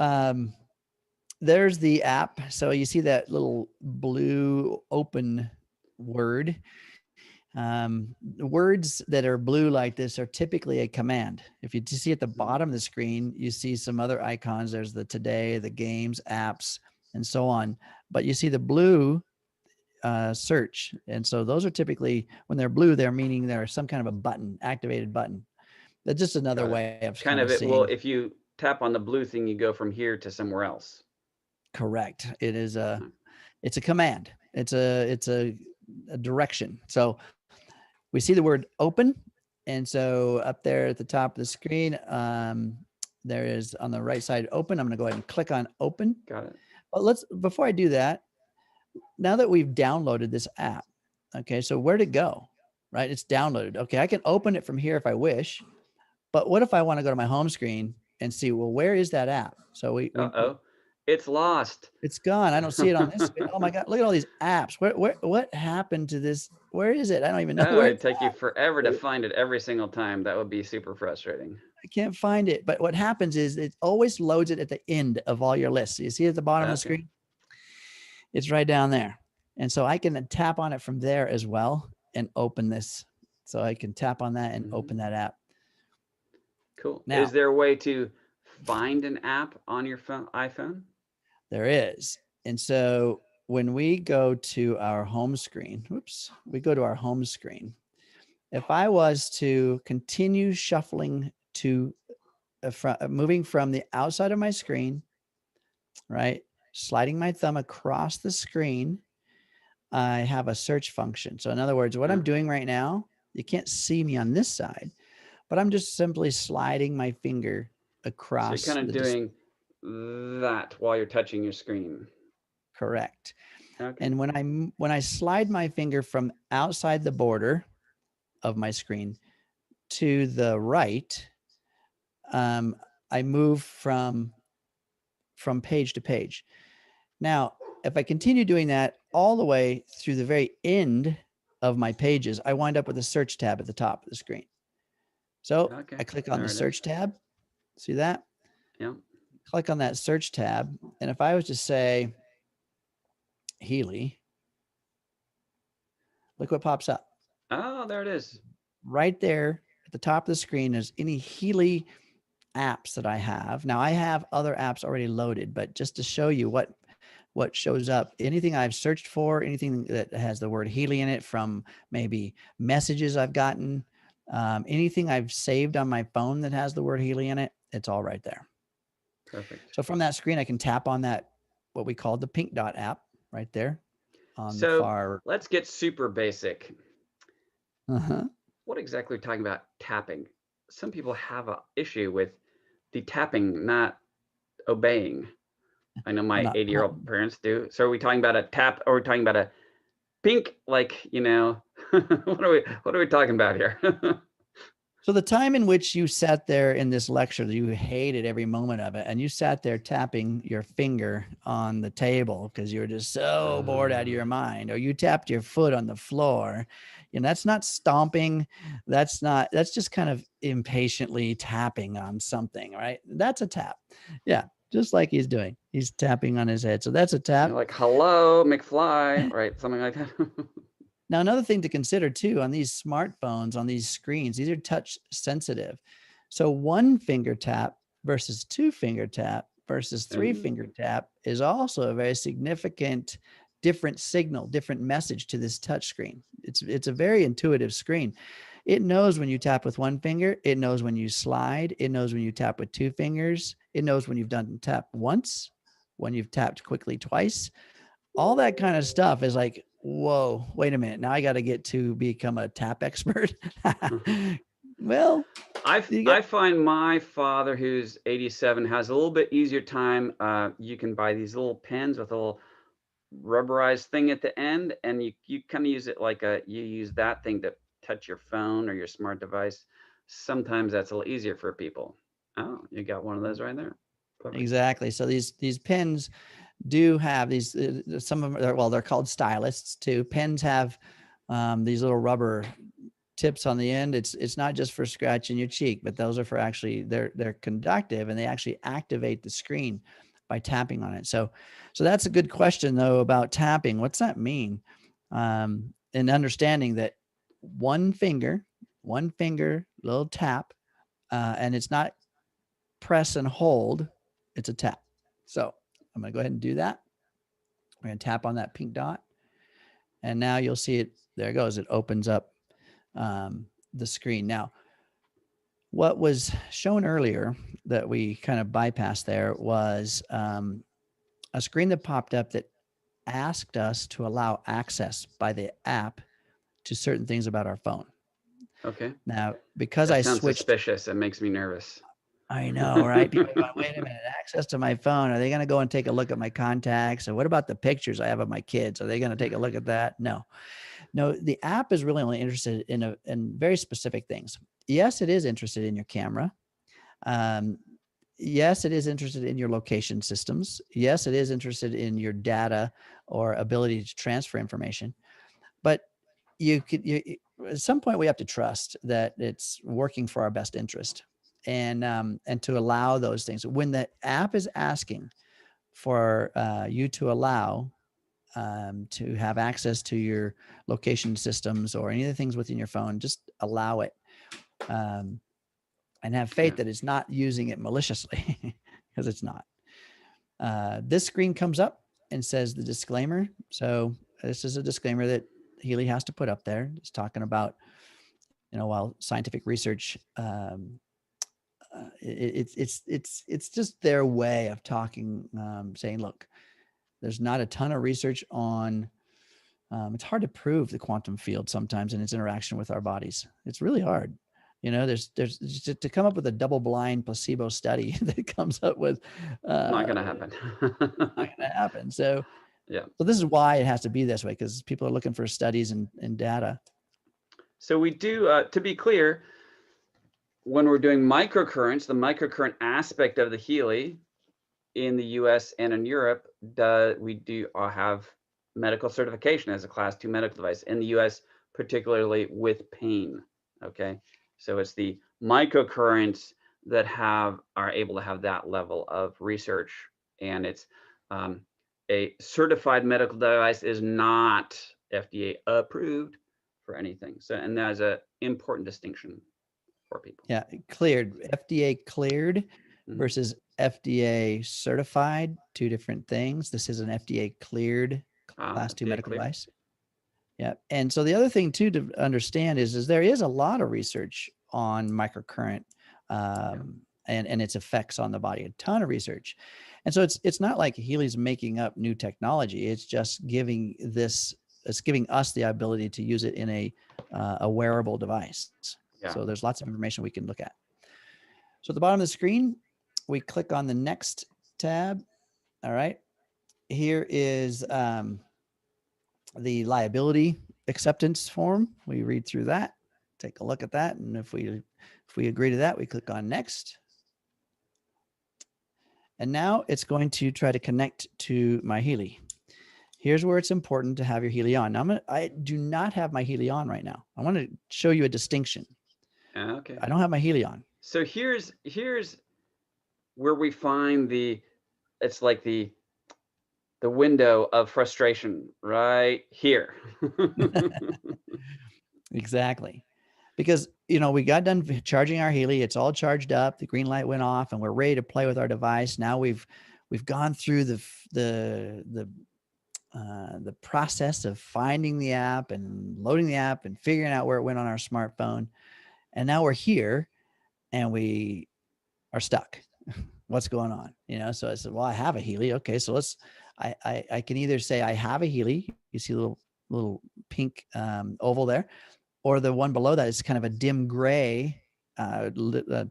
there's the app. So you see that little blue open word. Words that are blue like this are typically a command. If you see at the bottom of the screen, you see some other icons. There's the today, the games, apps, and so on. But you see the blue search. And so those are typically, when they're blue, they're meaning there's some kind of a button, activated button. That's just another way of kind of it. Well, if you tap on the blue thing, you go from here to somewhere else. Correct. It is it's a command. It's a direction. So we see the word open. And so up there at the top of the screen, there is on the right side open. I'm going to go ahead and click on open. Got it. But before I do that, now that we've downloaded this app, okay, so where'd it go? Right? It's downloaded. Okay, I can open it from here if I wish. But what if I want to go to my home screen and see, well, where is that app? So it's lost. It's gone. I don't see it on this. Oh my God. Look at all these apps. What happened to this? Where is it? I don't even know. Oh, it'd take you forever to find it every single time. That would be super frustrating. I can't find it. But what happens is it always loads it at the end of all your lists. So you see at the bottom of the screen? It's right down there. And so I can tap on it from there as well and open this. So I can tap on that and open that app. Cool. Now, is there a way to find an app on your iPhone? There is. And so when we go to our home screen, we go to our home screen. If I was to continue shuffling to moving from the outside of my screen, right, sliding my thumb across the screen, I have a search function. So in other words, what I'm doing right now, you can't see me on this side, but I'm just simply sliding my finger across. So you're kind of doing that while you're touching your screen. Correct. Okay. And when I slide my finger from outside the border of my screen to the right, I move from page to page. Now, if I continue doing that all the way through the very end of my pages, I wind up with a search tab at the top of the screen. So I click on the search tab. See that? Yeah. Click on that search tab. And if I was to say Healy, look what pops up. Oh, there it is. Right there at the top of the screen is any Healy apps that I have. Now I have other apps already loaded, but just to show you what shows up, anything I've searched for, anything that has the word Healy in it, from maybe messages I've gotten, anything I've saved on my phone that has the word Healy in it, it's all right there. Perfect. So from that screen, I can tap on that, what we call the pink dot app right there. on the So far. let's get super basic. Uh-huh. What exactly are we talking about tapping? Some people have an issue with the tapping not obeying. I know Well, my not 80-year-old parents do. So are we talking about a tap or are we talking about a pink, like, what are we talking about here? So the time in which you sat there in this lecture, you hated every moment of it, and you sat there tapping your finger on the table because you were just so bored out of your mind, or you tapped your foot on the floor, that's not stomping. That's just kind of impatiently tapping on something, right? That's a tap. Yeah, just like he's doing. He's tapping on his head. So that's a tap. Like, hello, McFly, right? Something like that. Now, another thing to consider too, on these smartphones, on these screens, these are touch sensitive. So one finger tap versus two finger tap versus three finger tap is also a very significant different signal, different message to this touch screen. It's a very intuitive screen. It knows when you tap with one finger, it knows when you slide, it knows when you tap with two fingers, it knows when you've done tap once, when you've tapped quickly twice. All that kind of stuff is like, whoa, wait a minute. Now I got to get to become a tap expert. Well, I find my father, who's 87, has a little bit easier time. You can buy these little pens with a little rubberized thing at the end, and you kind of use it like you use that thing to touch your phone or your smart device. Sometimes that's a little easier for people. Oh, you got one of those right there. Perfect. Exactly. So these pens do have these, some of them, they're called stylists too. Pens have these little rubber tips on the end. It's not just for scratching your cheek, but those are for actually, they're conductive, and they actually activate the screen by tapping on it. So that's a good question though about tapping. What's that mean? And understanding that one finger, little tap, and it's not press and hold, it's a tap. So I'm going to go ahead and do that. We're going to tap on that pink dot, and now you'll see it. There it goes. It opens up the screen. Now, what was shown earlier that we kind of bypassed there was a screen that popped up that asked us to allow access by the app to certain things about our phone. Okay. Now, because that I sounds switched, suspicious. It makes me nervous. I know, right? People are going, wait a minute, access to my phone. Are they going to go and take a look at my contacts? And what about the pictures I have of my kids? Are they going to take a look at that? No, the app is really only interested in very specific things. Yes, it is interested in your camera. Yes, it is interested in your location systems. Yes, it is interested in your data or ability to transfer information. But at some point we have to trust that it's working for our best interest, and to allow those things. When the app is asking for you to allow to have access to your location systems or any of the things within your phone, just allow it, and have faith that it's not using it maliciously, because it's not. This screen comes up and says the disclaimer. So this is a disclaimer that Healy has to put up there. It's talking about, while scientific research, it's just their way of talking, saying, look, there's not a ton of research on, it's hard to prove the quantum field sometimes in its interaction with our bodies. It's really hard. There's to come up with a double-blind placebo study that comes up with not going to happen. not going to happen. So yeah. So this is why it has to be this way, because people are looking for studies and data. So we do, to be clear, when we're doing microcurrents, the microcurrent aspect of the Healy in the US and in Europe, we do have medical certification as a class 2 medical device in the US, particularly with pain. Okay. So it's the microcurrents that are able to have that level of research, and it's a certified medical device is not FDA approved for anything. So, and that is an important distinction for people. Yeah, cleared, FDA cleared versus FDA certified, two different things. This is an FDA cleared class 2 medical device. Yeah. And so the other thing too to understand is there is a lot of research on microcurrent and its effects on the body, a ton of research. And so it's not like Healy's making up new technology. It's just giving us the ability to use it in a wearable device. Yeah. So there's lots of information we can look at. So at the bottom of the screen, we click on the next tab. All right. Here is the liability acceptance form. We read through that, take a look at that. And if we agree to that, we click on next. And now it's going to try to connect to my Healy. Here's where it's important to have your Healy on. Now I do not have my Healy on right now. I want to show you a distinction. Okay. I don't have my Healy on. So here's where we find it's like the window of frustration right here. Exactly. Because, we got done charging our Healy. It's all charged up. The green light went off and we're ready to play with our device. Now we've gone through the process of finding the app and loading the app and figuring out where it went on our smartphone. And now we're here and we are stuck. What's going on? So I said, well, I have a Healy. Okay. So I can either say I have a Healy. You see a little pink oval there, or the one below that is kind of a dim gray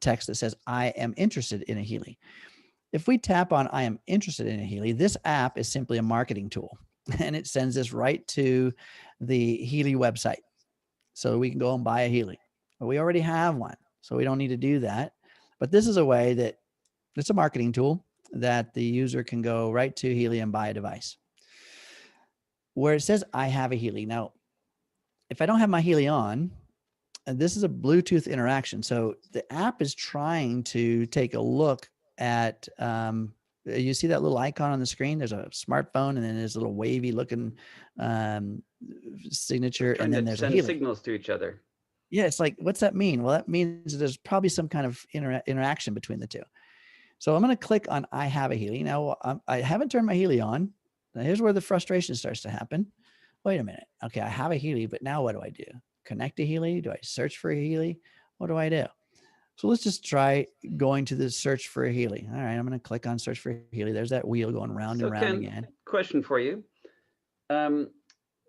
text that says, I am interested in a Healy. If we tap on I am interested in a Healy, this app is simply a marketing tool and it sends us right to the Healy website. So we can go and buy a Healy. But we already have one, so we don't need to do that. But this is a way that it's a marketing tool that the user can go right to Healy and buy a device. Where it says I have a Healy. Now, if I don't have my Healy on, and this is a Bluetooth interaction. So the app is trying to take a look at, you see that little icon on the screen? There's a smartphone and then there's a little wavy looking signature. And then there's a Healy. Signals to each other. Yeah. It's like, what's that mean? Well, that means there's probably some kind of interaction between the two. So I'm going to click on I have a Healy. Now I haven't turned my Healy on. Now here's where the frustration starts to happen. Wait a minute. Okay. I have a Healy, but now what do I do? Connect to Healy? Do I search for a Healy? What do I do? So let's just try going to the search for a Healy. All right. I'm going to click on search for a Healy. There's that wheel going round and round again. Question for you.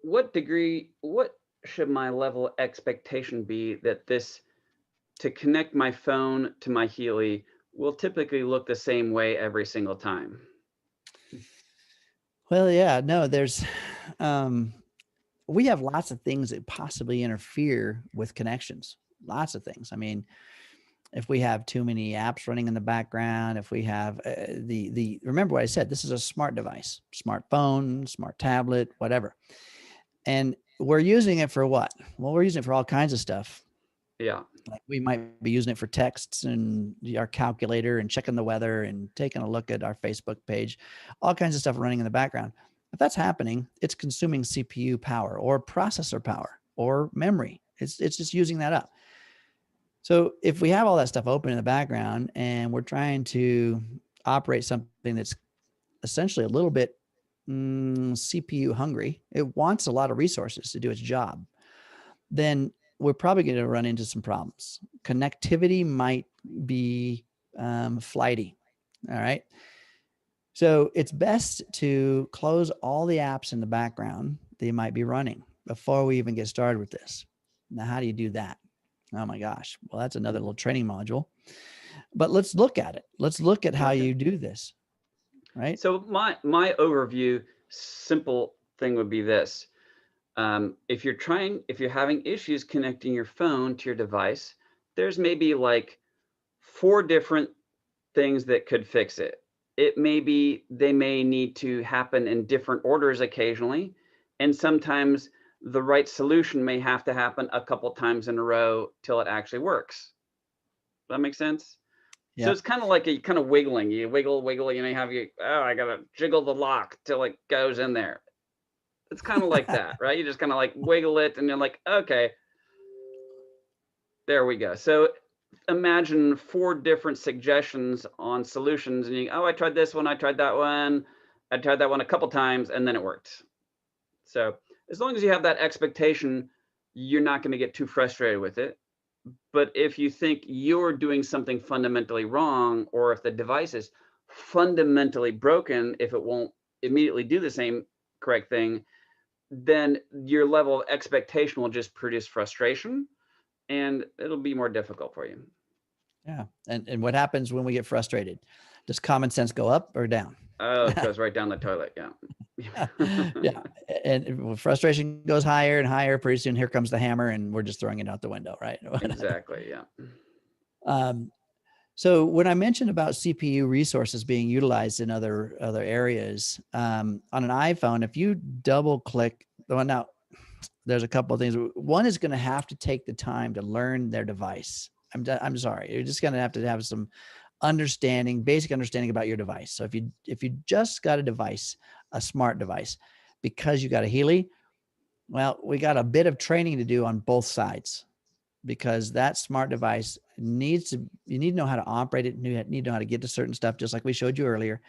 What should my level of expectation be that to connect my phone to my Healy will typically look the same way every single time? Well, yeah, no, there's, we have lots of things that possibly interfere with connections. Lots of things. I mean, if we have too many apps running in the background, if we have remember what I said, this is a smart device, smartphone, smart tablet, whatever. And we're using it for what? Well, we're using it for all kinds of stuff. Yeah. Like we might be using it for texts and our calculator and checking the weather and taking a look at our Facebook page, all kinds of stuff running in the background. If that's happening, it's consuming CPU power or processor power or memory. It's just using that up. So if we have all that stuff open in the background and we're trying to operate something that's essentially a little bit CPU hungry, it wants a lot of resources to do its job, then we're probably going to run into some problems. Connectivity might be flighty. All right. So it's best to close all the apps in the background that you might be running before we even get started with this. Now, how do you do that? Oh my gosh. Well, that's another little training module, but let's look at it. Let's look at how you do this. Right. So my overview, simple thing would be this. If you're having issues connecting your phone to your device, there's maybe like 4 different things that could fix it. It may be they may need to happen in different orders occasionally, and sometimes the right solution may have to happen a couple times in a row till it actually works. Does that make sense? Yep. So it's kind of like wiggling. You wiggle, I gotta jiggle the lock till it goes in there. It's kind of like that, right? You just kind of like wiggle it and you're like, okay, there we go. So imagine 4 different suggestions on solutions and I tried this one, I tried that one, I tried that one a couple times and then it worked. So as long as you have that expectation, you're not going to get too frustrated with it. But if you think you're doing something fundamentally wrong, or if the device is fundamentally broken, if it won't immediately do the same correct thing, then your level of expectation will just produce frustration, and it'll be more difficult for you. Yeah. And what happens when we get frustrated? Does common sense go up or down? Oh, it goes right down the toilet. Yeah. Yeah. And when frustration goes higher and higher, pretty soon here comes the hammer and we're just throwing it out the window, right? Exactly. Yeah. Um, so when I mentioned about CPU resources being utilized in other areas, on an iPhone, if you double click, well, now there's a couple of things. One is going to have to take the time to learn their device. I'm sorry. You're just going to have some understanding, basic understanding about your device. So if you just got a device, a smart device, because you got a Healy, well, we got a bit of training to do on both sides, because that smart device you need to know how to operate it. You need to know how to get to certain stuff, just like we showed you earlier,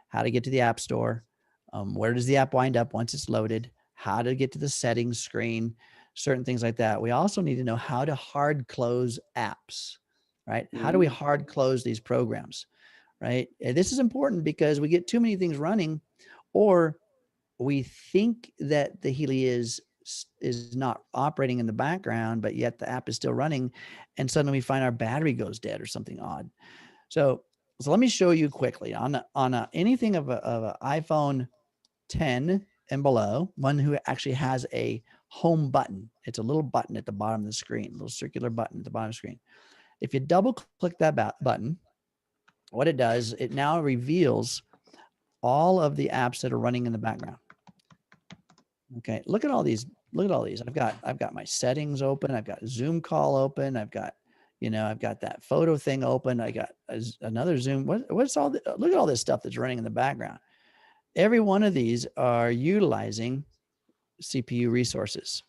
how to get to the app store, where does the app wind up once it's loaded, how to get to the settings screen, certain things like that. We also need to know how to hard close apps, right? How do we hard close these programs, right? And this is important because we get too many things running, or we think that the Healy is not operating in the background, but yet the app is still running, and suddenly we find our battery goes dead or something odd. So let me show you quickly on anything of a iPhone 10 and below, one who actually has a home button. It's a little button at the bottom of the screen, a little circular button at the bottom of the screen. If you double click that button, what it does, it now reveals all of the apps that are running in the background. Okay, look at all these. Look at all these. I've got my settings open. I've got Zoom call open. I've got, I've got that photo thing open. I got another Zoom. What's all look at all this stuff that's running in the background. Every one of these are utilizing CPU resources.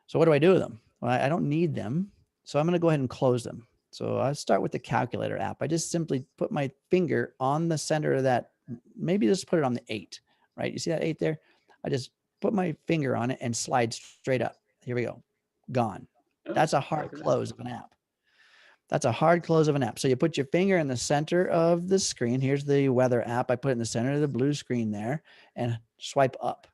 So what do I do with them? Well, I don't need them. So I'm going to go ahead and close them. So I start with the calculator app. I just simply put my finger on the center of that. Maybe just put it on the 8, right? You see that 8 there? I just put my finger on it and slide straight up. Here we go. Gone. That's a hard close of an app. That's a hard close of an app. So you put your finger in the center of the screen. Here's the weather app. I put it in the center of the blue screen there and swipe up.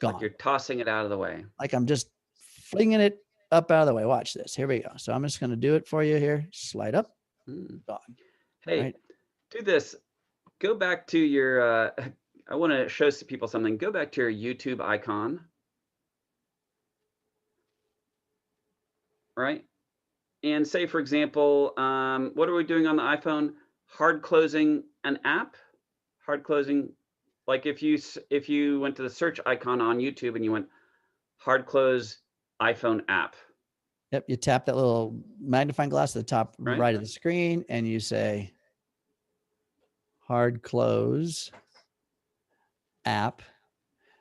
Gone. Like you're tossing it out of the way. Like I'm just flinging it up out of the way. Watch this. Here we go. So I'm just going to do it for you here. Slide up. Gone. Hey, right. Do this. Go back to your, I want to show some people something. Go back to your YouTube icon. Right? And say, for example, what are we doing on the iPhone? Hard closing an app. Hard closing, like if you went to the search icon on YouTube and you went hard close iPhone app. Yep, you tap that little magnifying glass at the top right of the screen, and you say hard close app.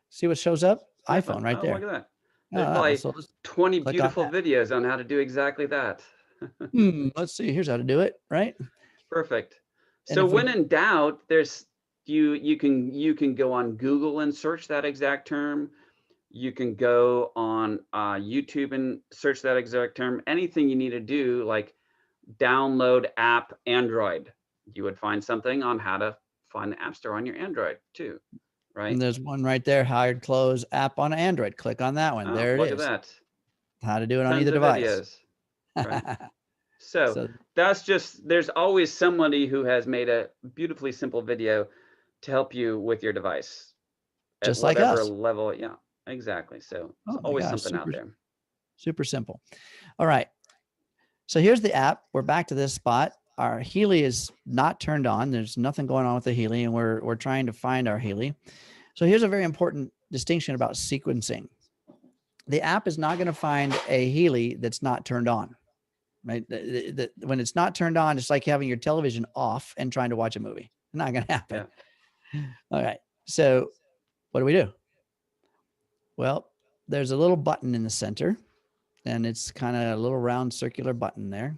See what shows up? iPhone right there. Look at that. There's probably so 20 beautiful videos on how to do exactly that. Let's see. Here's how to do it. Right. Perfect. So when in doubt, there's you can go on Google and search that exact term. You can go on YouTube and search that exact term. Anything you need to do, like download app Android, you would find something on how to find the App Store on your Android too. Right. And there's one right there, hard close app on Android. Click on that one. There it is. Look at that. How to do it on either device. Videos. Right. So that's just, there's always somebody who has made a beautifully simple video to help you with your device. Just like us. Level. Yeah, exactly. So there's always something out there. Super simple. All right. So here's the app. We're back to this spot. Our Healy is not turned on. There's nothing going on with the Healy, and we're trying to find our Healy. So here's a very important distinction about sequencing. The app is not going to find a Healy that's not turned on, right? When it's not turned on, it's like having your television off and trying to watch a movie. Not going to happen. Yeah. All right. So what do? Well, there's a little button in the center, and it's kind of a little round circular button there.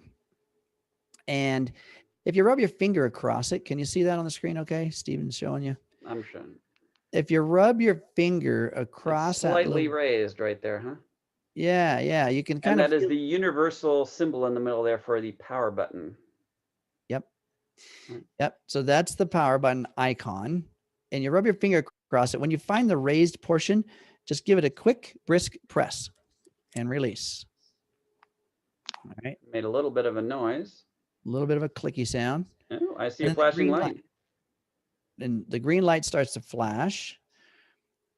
And if you rub your finger across it, can you see that on the screen? Okay. Steven's showing you. I'm showing. If you rub your finger across it's slightly raised right there, huh? Yeah. You can And kind of that is feel. the universal symbol in the middle there for the power button. Yep. Right. Yep. So that's the power button icon. And you rub your finger across it. When you find the raised portion, just give it a quick, brisk press and release. All right. Made a little bit of a noise. A little bit of a clicky sound. Oh, I see And a then the flashing green light. light. And the green light starts to flash.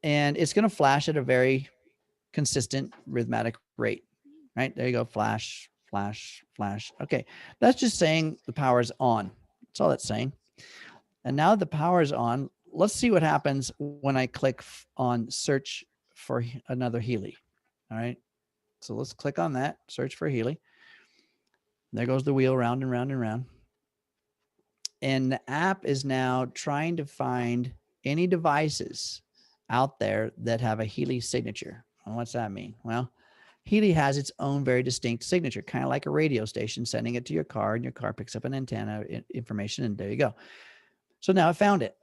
And it's going to flash at a very consistent rhythmic rate. Right? There you go. Flash, flash, flash. Okay. That's just saying the power is on. That's all that's saying. And now the power is on. Let's see what happens when I click on search for another Healy. All right. So let's click on that, search for Healy. There goes the wheel round and round and round. And the app is now trying to find any devices out there that have a Healy signature. Well, what's that mean? Well, Healy has its own very distinct signature, kind of like a radio station sending it to your car, and your car picks up an antenna information, and there you go. So now I found it.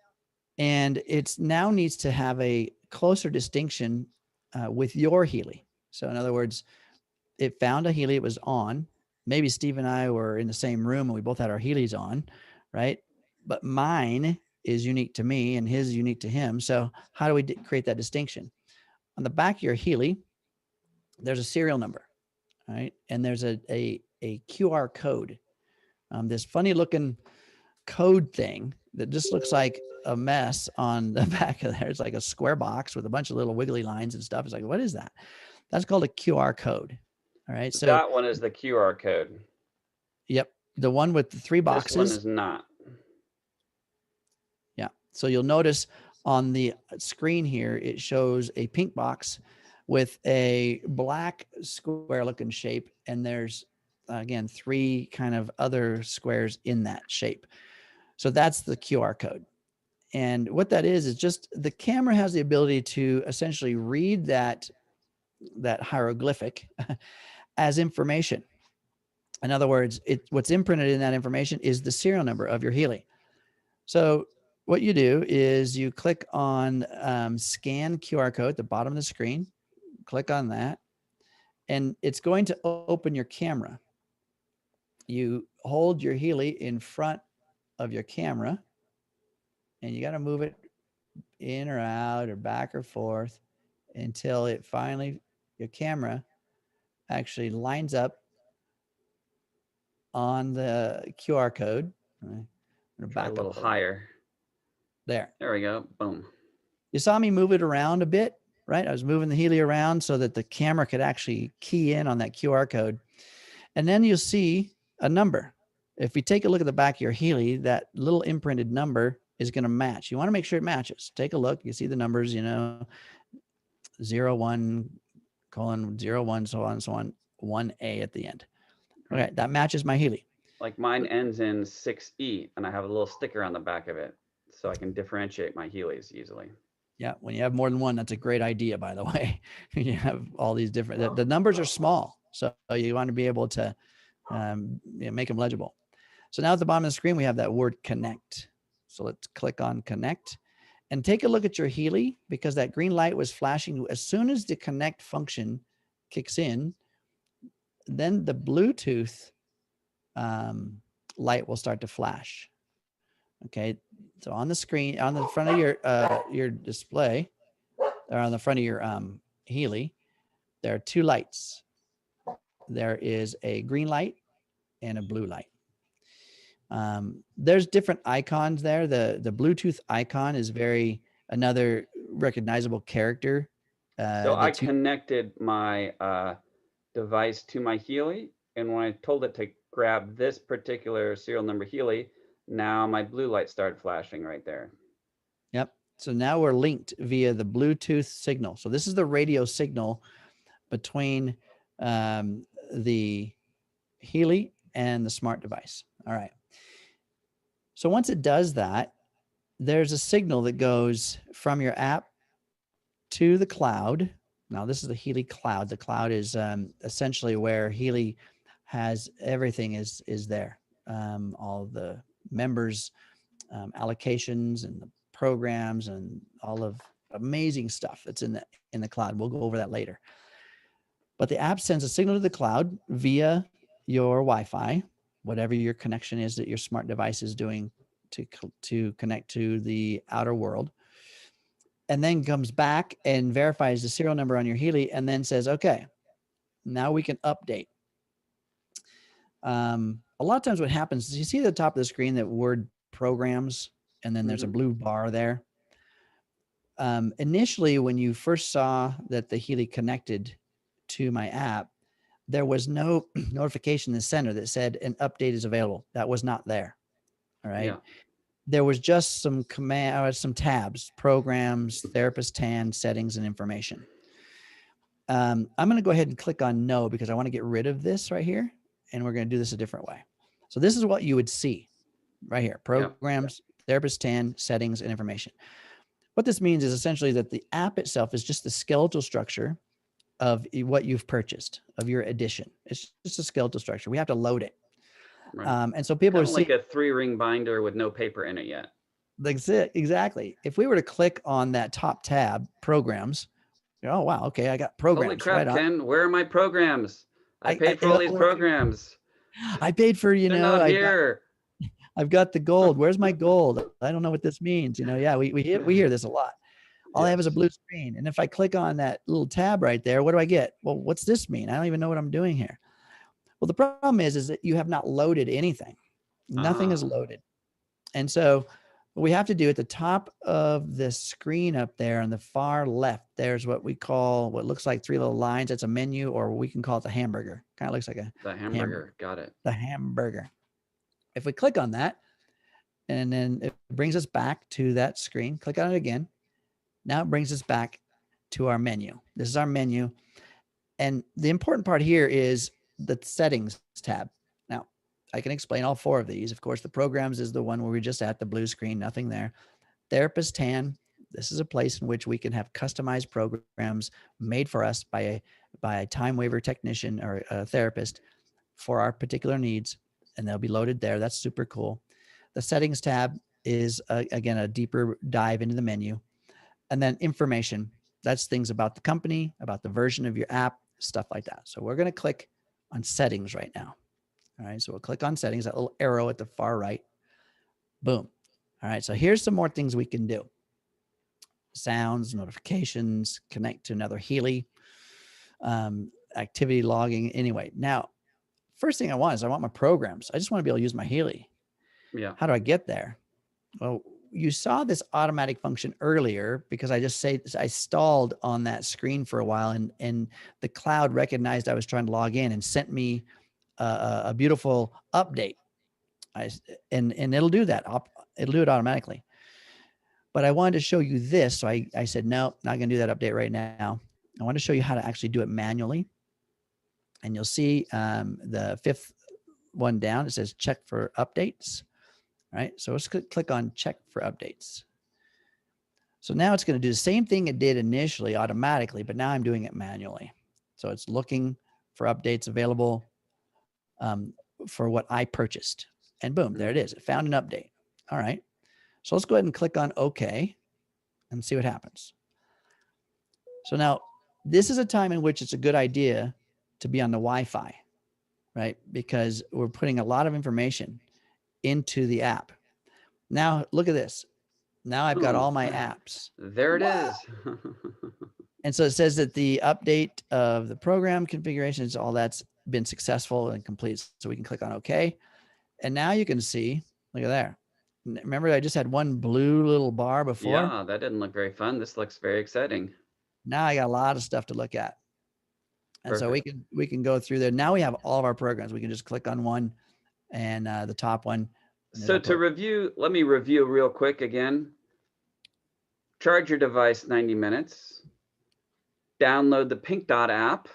And it's now needs to have a closer distinction with your Healy. So in other words, it found a Healy, it was on. Maybe Steve and I were in the same room and we both had our Healys on, right? But mine is unique to me and his is unique to him. So how do we create that distinction? On the back of your Healy, there's a serial number, right? And there's a QR code. This funny looking code thing that just looks like a mess on the back of there. It's like a square box with a bunch of little wiggly lines and stuff. It's like, what is that? That's called a QR code. All right. So that one is the QR code. Yep. The one with the 3 boxes. This one is not. Yeah. So you'll notice on the screen here, it shows a pink box with a black square looking shape. And there's, again, 3 kind of other squares in that shape. So that's the QR code. And what that is just the camera has the ability to essentially read that hieroglyphic as information. In other words, what's imprinted in that information is the serial number of your Healy. So what you do is you click on scan QR code at the bottom of the screen, click on that, and it's going to open your camera. You hold your Healy in front of your camera, and you got to move it in or out or back or forth until it finally, your camera actually lines up on the QR code. Try a little higher. There. There we go. Boom. You saw me move it around a bit, right? I was moving the Healy around so that the camera could actually key in on that QR code. And then you'll see a number. If you take a look at the back of your Healy, that little imprinted number is going to match. You want to make sure it matches. Take a look. You see the numbers, 01:01, so on and so on, 1A at the end. Okay, that matches my Healy. Like mine ends in 6E, and I have a little sticker on the back of it, so I can differentiate my Healys easily. Yeah, when you have more than one, that's a great idea, by the way. You have all these different, the numbers are small, so you want to be able to make them legible. So now at the bottom of the screen, we have that word connect. So let's click on connect and take a look at your Healy, because that green light was flashing. As soon as the connect function kicks in, then the Bluetooth light will start to flash. Okay, so on the screen, on the front of your display, or on the front of your Healy, there are 2 lights. There is a green light and a blue light. There's different icons there. The Bluetooth icon is another recognizable character. So I connected my device to my Healy, and when I told it to grab this particular serial number Healy, now my blue light started flashing right there. Yep. So now we're linked via the Bluetooth signal. So this is the radio signal between the Healy and the smart device. All right. So once it does that, there's a signal that goes from your app to the cloud. Now this is the Healy cloud. The cloud is essentially where Healy has everything is there. All the members' allocations and the programs and all of amazing stuff that's in the cloud. We'll go over that later. but the app sends a signal to the cloud via your Wi-Fi, whatever your connection is that your smart device is doing to connect to the outer world, and then comes back and verifies the serial number on your Healy and then says, okay, now we can update. A lot of times what happens is you see at the top of the screen that word programs, and then there's a blue bar there. Initially, when you first saw that the Healy connected to my app, there was no notification in the center that said an update is available. That was not there. All right. Yeah. There was just some some tabs, programs, therapist TAN, settings, and information. I'm going to go ahead and click on no because I want to get rid of this right here. And we're going to do this a different way. So this is what you would see right here. Programs, therapist TAN, settings, and information. What this means is essentially that the app itself is just the skeletal structure of what you've purchased, of your edition. It's just a skeletal structure. We have to load it. Right. And so people are like a 3-ring binder with no paper in it yet. That's it. Exactly. If we were to click on that top tab, programs, oh, wow. Okay. I got programs. Holy crap, right Ken, where are my programs? I paid for all these programs. I paid for, They're not here. I've got the gold. Where's my gold? I don't know what this means. Yeah, we hear this a lot. All I have is a blue screen. And if I click on that little tab right there, what do I get? Well, what's this mean? I don't even know what I'm doing here. Well, the problem is that you have not loaded anything. Nothing is loaded. And so what we have to do at the top of the screen up there on the far left, there's what we call, what looks like 3 little lines. That's a menu, or we can call it the hamburger. Kind of looks like the hamburger. Got it. The hamburger. If we click on that, and then it brings us back to that screen, click on it again. Now it brings us back to our menu. This is our menu. And the important part here is the settings tab. Now, I can explain all 4 of these. Of course, the programs is the one where we're just at the blue screen, nothing there. Therapist TAN, this is a place in which we can have customized programs made for us by a time waiver technician or a therapist for our particular needs, and they'll be loaded there. That's super cool. The settings tab is, again, a deeper dive into the menu. And then information, that's things about the company, about the version of your app, stuff like that. So we're going to click on settings right now. All right. So we'll click on settings, that little arrow at the far right. Boom. All right. So here's some more things we can do. Sounds, notifications, connect to another Healy, activity logging. Anyway, now, first thing I want my programs. I just want to be able to use my Healy. Yeah. How do I get there? Well, you saw this automatic function earlier because I stalled on that screen for a while, and the cloud recognized I was trying to log in and sent me a beautiful update. And it'll do that. It'll do it automatically. But I wanted to show you this. So I said, no, not going to do that update right now. I want to show you how to actually do it manually. And you'll see the 5th one down. It says check for updates. All right. So let's click on check for updates. So now it's going to do the same thing it did initially automatically, but now I'm doing it manually. So it's looking for updates available for what I purchased. And boom, there it is. It found an update. All right. So let's go ahead and click on OK and see what happens. So now this is a time in which it's a good idea to be on the Wi-Fi, right? Because we're putting a lot of information into the app. Now look at this. Now I've got all my apps. There it is. And so it says that the update of the program configurations, all that's been successful and complete. So we can click on OK. And now you can see, look at there. Remember I just had one blue little bar before? Yeah, that didn't look very fun. This looks very exciting. Now I got a lot of stuff to look at. And so we can go through there. Now we have all of our programs. We can just click on one, and the top one. So to review, let me review real quick again. Charge your device 90 minutes. Download the Pink Dot app.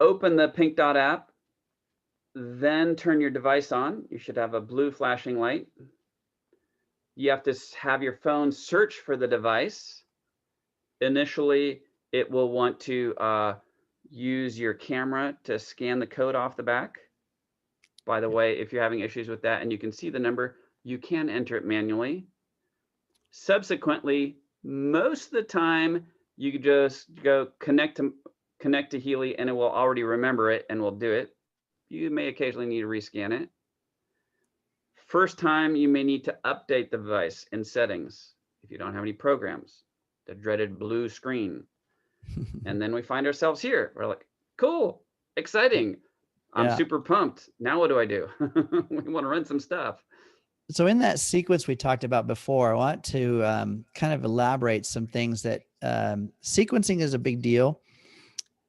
Open the Pink Dot app. Then turn your device on. You should have a blue flashing light. You have to have your phone search for the device. Initially, it will want to use your camera to scan the code off the back. By the way, if you're having issues with that and you can see the number, you can enter it manually. Subsequently, most of the time, You could just go connect to Healy, and it will already remember it and will do it. You may occasionally need to rescan it. First time, you may need to update the device in settings if you don't have any programs, the dreaded blue screen. And then we find ourselves here. We're like, cool, exciting. I'm Yeah. super pumped. Now what do I do? We want to run some stuff. So in that sequence we talked about before, I want to kind of elaborate some things that sequencing is a big deal.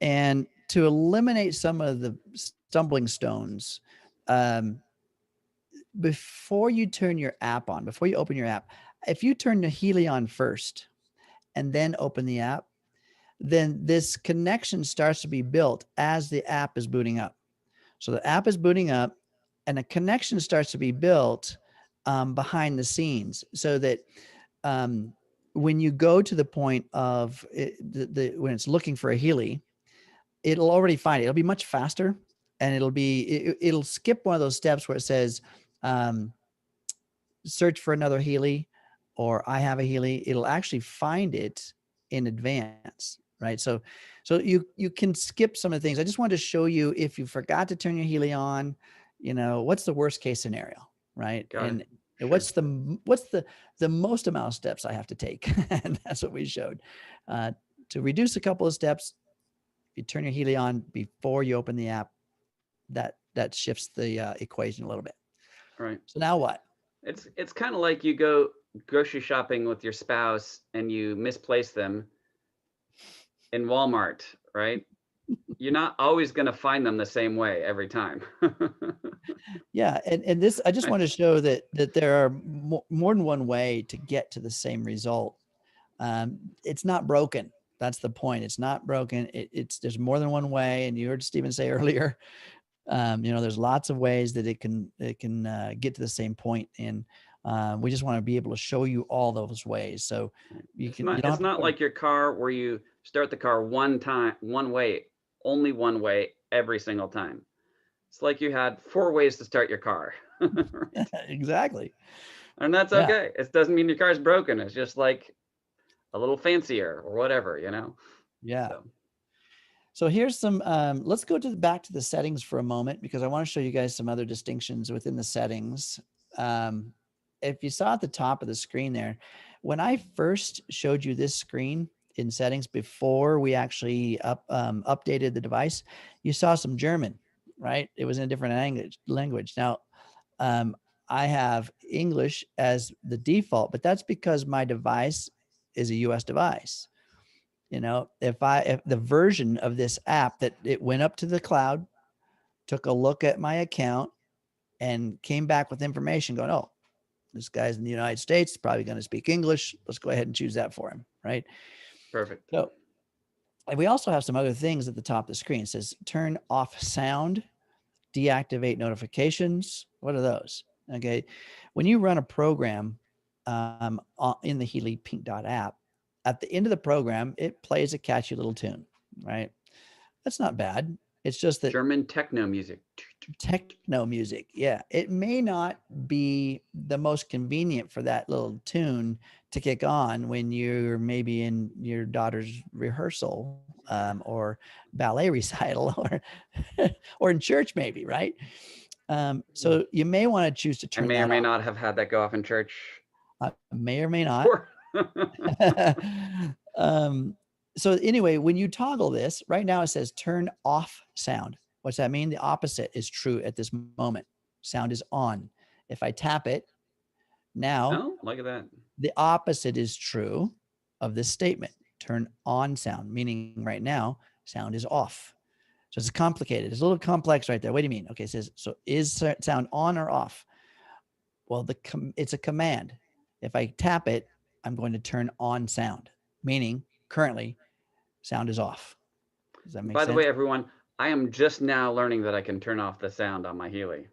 And to eliminate some of the stumbling stones, before you turn your app on, before you open your app, if you turn the Healy on first and then open the app, then this connection starts to be built as the app is booting up. So the app is booting up and a connection starts to be built behind the scenes, so that when you go to the point of when it's looking for a Healy, it'll already find it. It'll be much faster, and it'll skip one of those steps where it says search for another Healy or I have a Healy. It'll actually find it in advance, right? So you can skip some of the things. I just wanted to show you, if you forgot to turn your Healy on, what's the worst case scenario, right? And Sure. what's the most amount of steps I have to take? And that's what we showed. To reduce a couple of steps, if you turn your Healy on before you open the app, that shifts the equation a little bit. Right. So now what? It's kind of like you go grocery shopping with your spouse and you misplace them in Walmart, right? You're not always going to find them the same way every time. Yeah, and this, I just want to show that there are more than one way to get to the same result. It's not broken. That's the point. It's not broken. There's more than one way. And you heard Stephen say earlier, there's lots of ways that it can get to the same point. And we just want to be able to show you all those ways. So it's not like your car where you start the car one way, only one way every single time. It's like you had 4 ways to start your car. Right? Exactly. And that's okay. It doesn't mean your car's broken. It's just like a little fancier or whatever, Yeah. So here's some, let's go back to the settings for a moment, because I want to show you guys some other distinctions within the settings. If you saw at the top of the screen there, when I first showed you this screen in settings before we actually updated the device, you saw some German, right? It was in a different language. Now, I have English as the default, but that's because my device is a US device. If the version of this app that it went up to the cloud, took a look at my account and came back with information going, oh, this guy's in the United States, probably going to speak English. Let's go ahead and choose that for him. Right. Perfect. So, and we also have some other things at the top of the screen. It says turn off sound, deactivate notifications. What are those? Okay. When you run a program in the Healy Pink Dot app, at the end of the program, it plays a catchy little tune, right? That's not bad. It's just that German techno music. Techno music. Yeah. It may not be the most convenient for that little tune to kick on when you're maybe in your daughter's rehearsal or ballet recital or in church maybe, right? So you may want to choose to turn that off. I may or may not have had that go off in church. May or may not. So anyway, when you toggle this, right now it says turn off sound. What's that mean? The opposite is true at this moment. Sound is on. If I tap it now, look at that. The opposite is true of this statement. Turn on sound, meaning right now sound is off. So it's complicated. It's a little complex right there. What do you mean? Okay, it says, so is sound on or off? Well, it's a command. If I tap it, I'm going to turn on sound, meaning currently sound is off. Does that make sense? By the way, everyone, I am just now learning that I can turn off the sound on my Healy.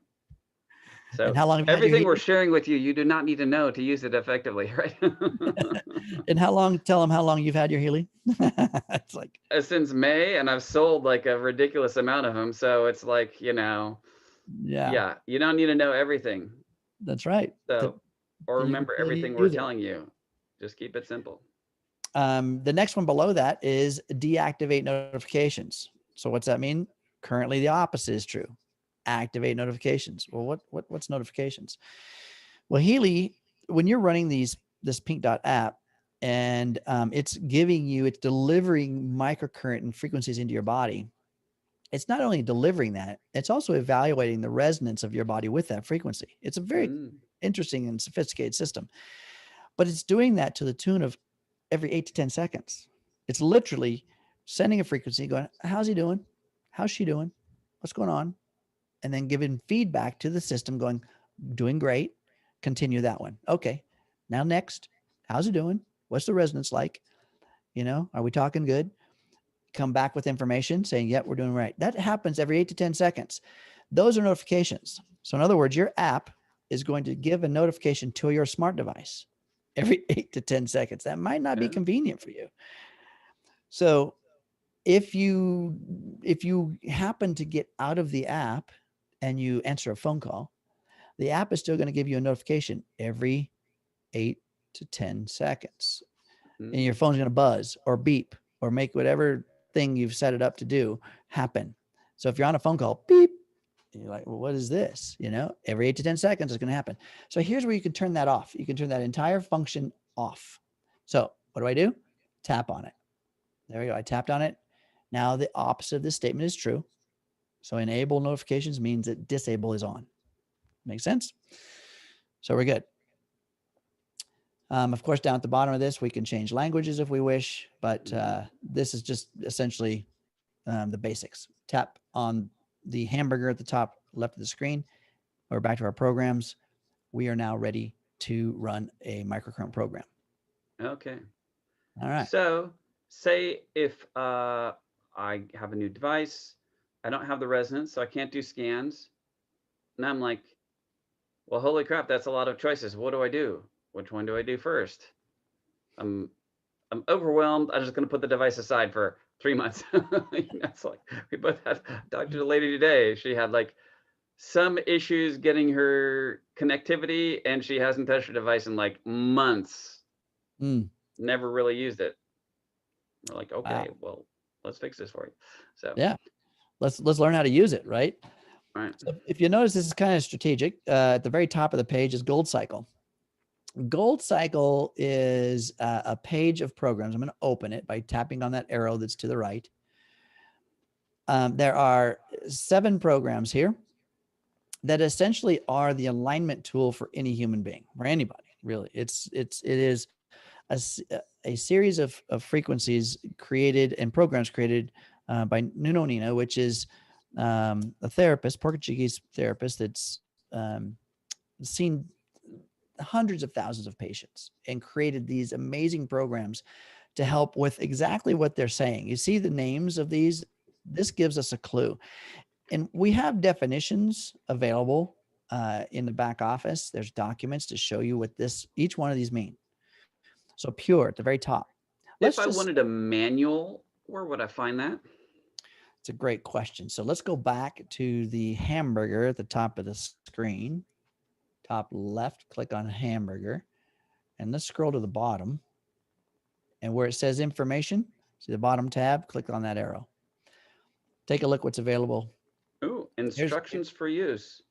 So and how long have you everything we're sharing with you, you do not need to know to use it effectively, right? And tell them how long you've had your Healy. It's like since May, and I've sold like a ridiculous amount of them. So it's like, yeah, you don't need to know everything. That's right. So, or remember everything we're telling you. Just keep it simple. The next one below that is deactivate notifications. So what's that mean? Currently the opposite is true. Activate notifications. Well, what's notifications? Well, Healy, when you're running this Pink Dot app and it's delivering microcurrent and frequencies into your body, it's not only delivering that, it's also evaluating the resonance of your body with that frequency. It's a very interesting and sophisticated system, but it's doing that to the tune of every 8 to 10 seconds. It's literally sending a frequency going, how's he doing? How's she doing? What's going on? And then giving feedback to the system going, doing great. Continue that one. Okay. Now next, how's it doing? What's the resonance like? Are we talking good? Come back with information saying, yep, we're doing right. That happens every 8 to 10 seconds. Those are notifications. So in other words, your app is going to give a notification to your smart device every 8 to 10 seconds. That might not be convenient for you. So if you happen to get out of the app and you answer a phone call, the app is still going to give you a notification every 8 to 10 seconds. And your phone's going to buzz or beep or make whatever thing you've set it up to do happen. So if you're on a phone call, beep, and you're like, well, what is this? Every 8 to 10 seconds is going to happen. So here's where you can turn that off. You can turn that entire function off. So what do? Tap on it. There we go. I tapped on it. Now the opposite of this statement is true. So enable notifications means that disable is on. Makes sense? So we're good. Of course, down at the bottom of this, we can change languages if we wish, but this is just essentially the basics. Tap on the hamburger at the top left of the screen. We're back to our programs. We are now ready to run a microcurrent program. Okay. All right. So say if I have a new device, I don't have the resonance, so I can't do scans. And I'm like, well, holy crap, that's a lot of choices. What do I do? Which one do I do first? I'm overwhelmed. I'm just going to put the device aside for 3 months. That's like, we both had talked to a lady today. She had like some issues getting her connectivity, and she hasn't touched her device in like months. Never really used it. We're like, okay, well, let's fix this for you. So yeah, let's learn how to use it, right? Right. So if you notice, this is kind of strategic. At the very top of the page is Gold Cycle. Gold Cycle is a page of programs. I'm going to open it by tapping on that arrow that's to the right. There are 7 programs here that essentially are the alignment tool for any human being or anybody, really. It is a series of frequencies created and programs created by Nuno Nina, which is a therapist, Portuguese therapist that's seen hundreds of thousands of patients and created these amazing programs to help with exactly what they're saying. You see the names of these, this gives us a clue. And we have definitions available in the back office. There's documents to show you what each one of these mean. So pure at the very top. If I wanted a manual, where would I find that? It's a great question. So let's go back to the hamburger at the top of the screen. Top left, click on hamburger, and let's scroll to the bottom. And where it says information, see the bottom tab, click on that arrow. Take a look what's available. Ooh, instructions for use.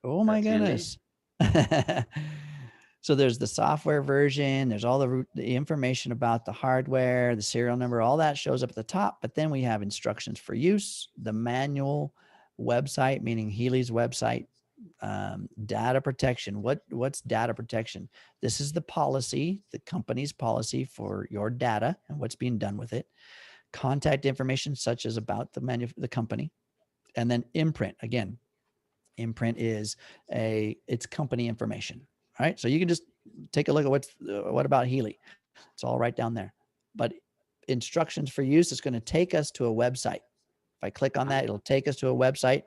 Oh my goodness. So there's the software version, there's all the information about the hardware, the serial number, all that shows up at the top. But then we have instructions for use, the manual, website, meaning Healy's website, data protection. What's data protection? This is the policy, the company's policy for your data and what's being done with it. Contact information such as about the company, and then imprint. Again, imprint is it's company information. All right, so you can just take a look at what about Healy. It's all right down there. But instructions for use is going to take us to a website. If I click on that, it'll take us to a website.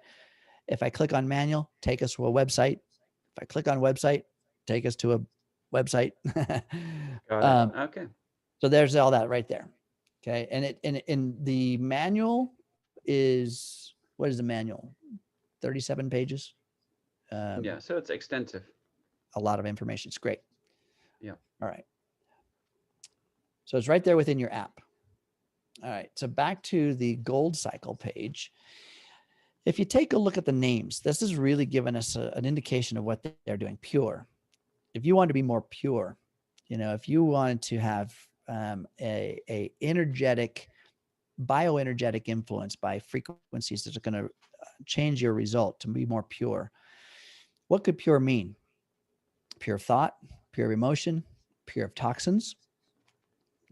If I click on manual, take us to a website. If I click on website, take us to a website. Got it. Okay. So there's all that right there. Okay, and the manual is, what is the manual? 37 pages. Yeah, so it's extensive. A lot of information. It's great. Yeah. All right. So it's right there within your app. All right. So back to the Gold Cycle page. If you take a look at the names, this is really giving us an indication of what they're doing. Pure. If you want to be more pure, if you wanted to have a energetic, bioenergetic influence by frequencies that are going to change your result to be more pure. What could pure mean? Pure thought, pure emotion, pure of toxins.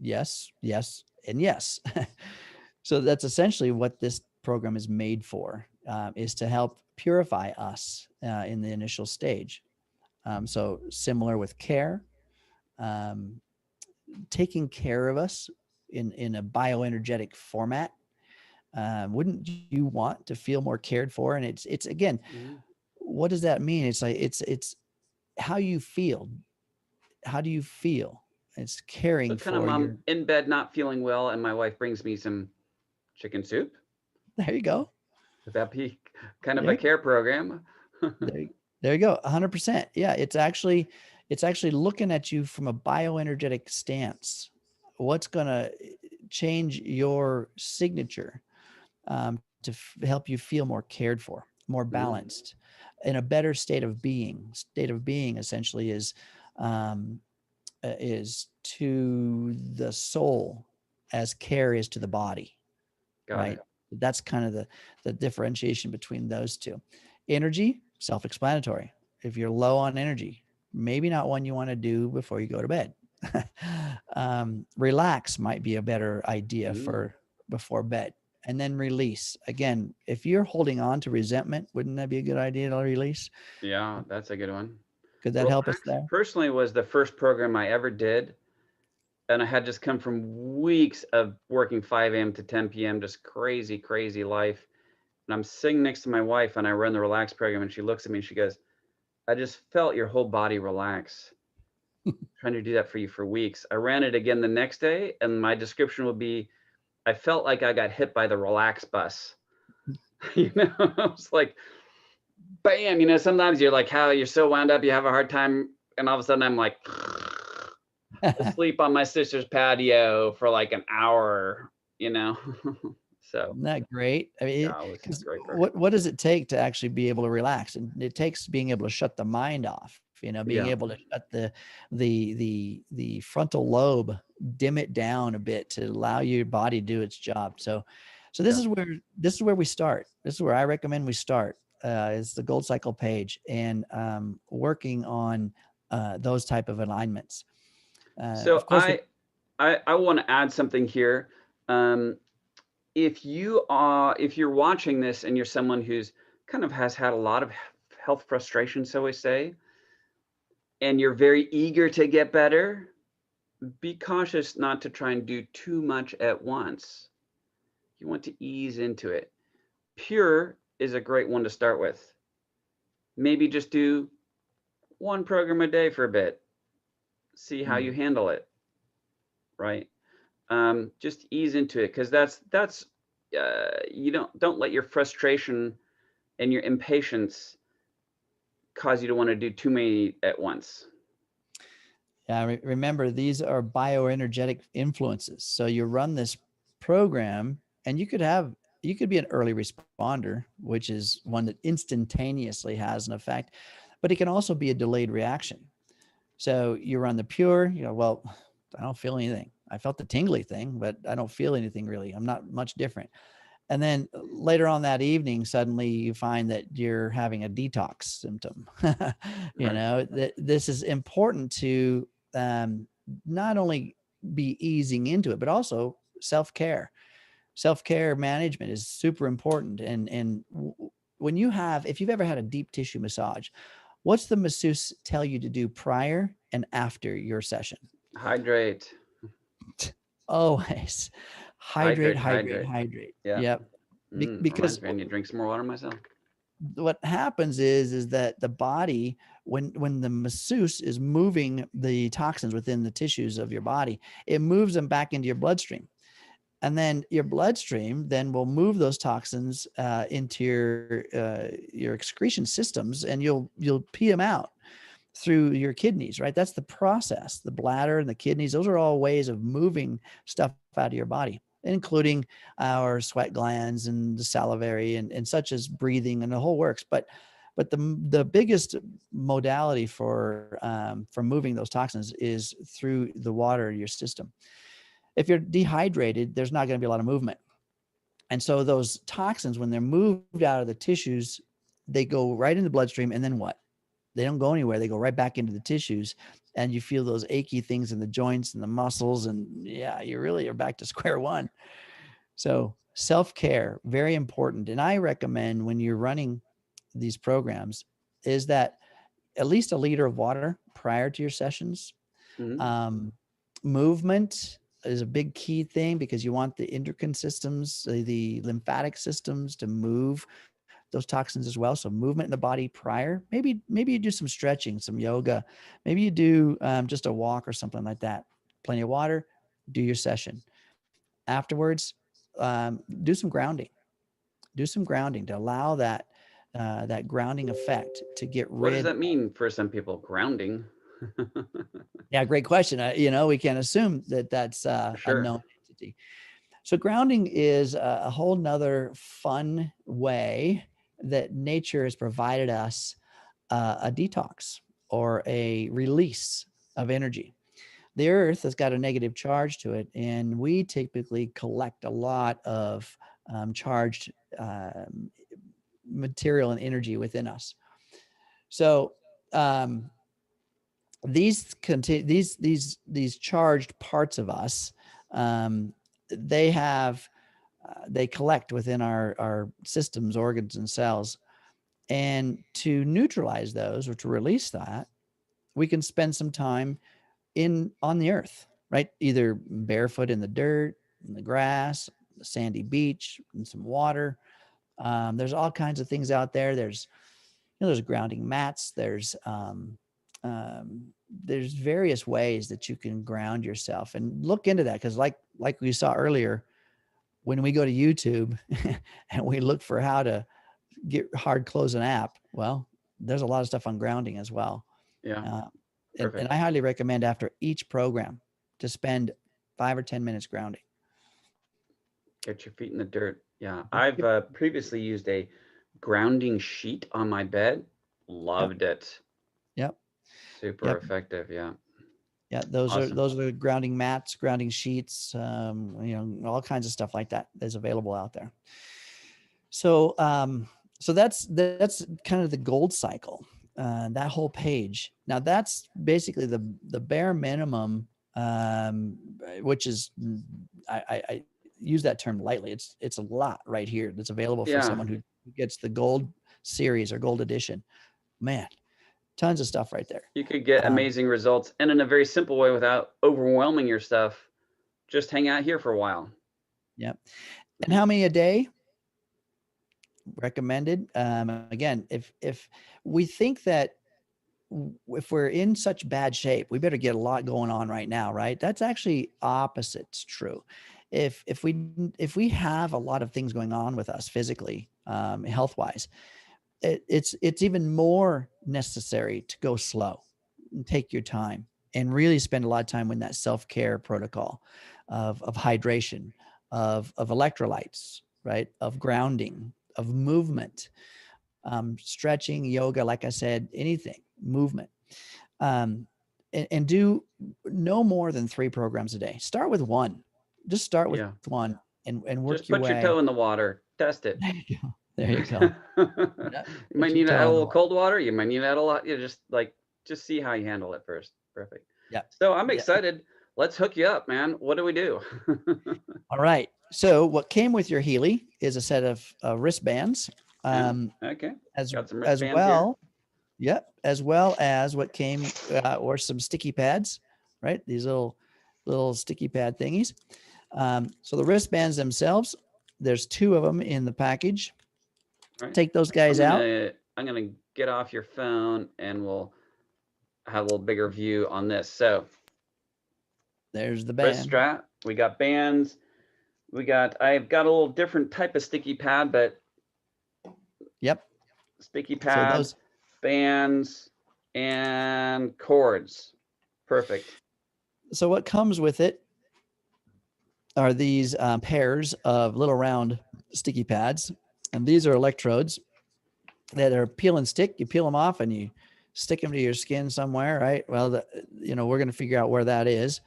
Yes, yes, and yes. So that's essentially what this program is made for, is to help purify us in the initial stage. So similar with care, taking care of us in a bioenergetic format. Wouldn't you want to feel more cared for? And it's again, what does that mean? It's like, it's how you feel. How do you feel? It's caring So kind of for your, I'm in bed not feeling well, and my wife brings me some chicken soup. there you go. Would that be kind of a There, care program? there you go. 100%. Yeah. It's actually looking at you from a bioenergetic stance. What's going to change your signature to help you feel more cared for, more balanced, in a better state of being. State of being essentially is to the soul as care is to the body. Got Right. it. That's kind of the differentiation between those two. Energy, self-explanatory. If you're low on energy, maybe not one you want to do before you go to bed. Relax might be a better idea for before bed. And then release. Again, if you're holding on to resentment, wouldn't that be a good idea to release? Yeah, that's a good one. Could that help us there? Personally, was the first program I ever did. And I had just come from weeks of working 5 a.m. to 10 p.m., just crazy, crazy life. And I'm sitting next to my wife and I run the relax program, and she looks at me and she goes, I just felt your whole body relax. Trying to do that for you for weeks. I ran it again the next day, and my description will be, I felt like I got hit by the relax bus. It's like, bam, sometimes you're like, how you're so wound up, you have a hard time. And all of a sudden I'm like, asleep on my sister's patio for like an hour, So isn't that great? I mean, yeah, it was because great. what does it take to actually be able to relax? And it takes being able to shut the mind off, being able to shut the frontal lobe, dim it down a bit to allow your body to do its job. So this is where we start. This is where I recommend we start. Is the Gold Cycle page, and working on those type of alignments. So of course, I want to add something here. If you're watching this and you're someone who's kind of has had a lot of health frustration, so we say, and you're very eager to get better, be cautious not to try and do too much at once. You want to ease into it. Pure is a great one to start with. Maybe just do one program a day for a bit. See how you handle it, right? Just ease into it, because that's you don't let your frustration and your impatience cause you to want to do too many at once. Yeah, remember, these are bioenergetic influences. So you run this program, and you could be an early responder, which is one that instantaneously has an effect, but it can also be a delayed reaction. So you run the pure, well, I don't feel anything. I felt the tingly thing, but I don't feel anything really. I'm not much different. And then later on that evening, suddenly you find that you're having a detox symptom. This is important to not only be easing into it, but also self-care. Self-care management is super important. And if you've ever had a deep tissue massage, what's the masseuse tell you to do prior and after your session? Hydrate. Always hydrate. Yeah. Yep. Because Reminds me, I need to drink some more water myself. what happens is that the body, when the masseuse is moving the toxins within the tissues of your body, it moves them back into your bloodstream. And then your bloodstream then will move those toxins into your excretion systems, and you'll pee them out. through your kidneys, right? That's the process. The bladder and the kidneys, those are all ways of moving stuff out of your body, including our sweat glands and the salivary and such as breathing and the whole works. But the biggest modality for moving those toxins is through the water in your system. If you're dehydrated, there's not going to be a lot of movement. And so those toxins, when they're moved out of the tissues, they go right in the bloodstream. And then what? They don't go anywhere. They go right back into the tissues, and you feel those achy things in the joints and the muscles. And yeah, you really are back to square one. So self-care, very important. And I recommend when you're running these programs is that at least a liter of water prior to your sessions. Mm-hmm. Movement is a big key thing because you want the endocrine systems, the lymphatic systems to move those toxins as well. So movement in the body prior, maybe you do some stretching, some yoga, maybe you do just a walk or something like that. Plenty of water, do your session. Afterwards, do some grounding. Do some grounding to allow that that grounding effect to get What does rid. that mean for some people? Grounding. Yeah, great question. We can assume that that's a Sure. known entity. So grounding is a whole nother fun way that nature has provided us a detox or a release of energy. The earth has got a negative charge to it, and we typically collect a lot of charged material and energy within us. So these charged parts of us, they have they collect within our systems, organs, and cells. And to neutralize those or to release that, we can spend some time on the earth, right? Either barefoot in the dirt, in the grass, the sandy beach, and some water. There's all kinds of things out there. There's grounding mats. There's various ways that you can ground yourself, and look into that, because like we saw earlier, when we go to YouTube and we look for how to get hard close an app, well, there's a lot of stuff on grounding as well. Yeah. And Perfect. I highly recommend after each program to spend 5 or 10 minutes grounding. Get your feet in the dirt. Yeah. I've previously used a grounding sheet on my bed. Yep. Loved it. Yep. Super Yep. effective. Yeah. Yeah. Those Awesome. are the grounding mats, grounding sheets, all kinds of stuff like that is available out there. So, so that's kind of the gold cycle, that whole page. Now that's basically the bare minimum, which is, I use that term lightly. It's a lot right here that's available for Yeah. someone who gets the gold series or gold edition. Man, tons of stuff right there. You could get amazing results, and in a very simple way without overwhelming your stuff. Just hang out here for a while. Yep. And how many a day? Recommended. Again, if we think that if we're in such bad shape, we better get a lot going on right now, right? That's actually opposite's true. If we have a lot of things going on with us physically, health wise, it's even more necessary to go slow and take your time and really spend a lot of time in that self-care protocol of hydration, of electrolytes, right? Of grounding, of movement, stretching, yoga, like I said, anything, movement. And do no more than 3 programs a day. Start with one. Just start with Yeah. one and work Just your put your way. toe in the water. Test it. There you go. There you go. Yeah, You put might your need to add toe a in the little water. cold water. You might need to add a lot. You just see how you handle it first. Perfect. Yeah. So I'm Yeah. excited. Let's hook you up, man. What do we do? All right. So what came with your Healy is a set of wristbands, Yeah. Okay. as Got some as wristbands here. well. Yep, as well as what came or some sticky pads, right? These little sticky pad thingies. So the wristbands themselves, there's 2 of them in the package. All right. Take those guys out. I'm gonna get off your phone and we'll have a little bigger view on this. So There's the wrist band. strap. We got bands. I've got a little different type of sticky pad, but Yep. sticky So pad, those, bands. and cords. Perfect. So what comes with it are these pairs of little round sticky pads. And these are electrodes that are peel and stick. You peel them off and you stick them to your skin somewhere, right? Well, we're going to figure out where that is,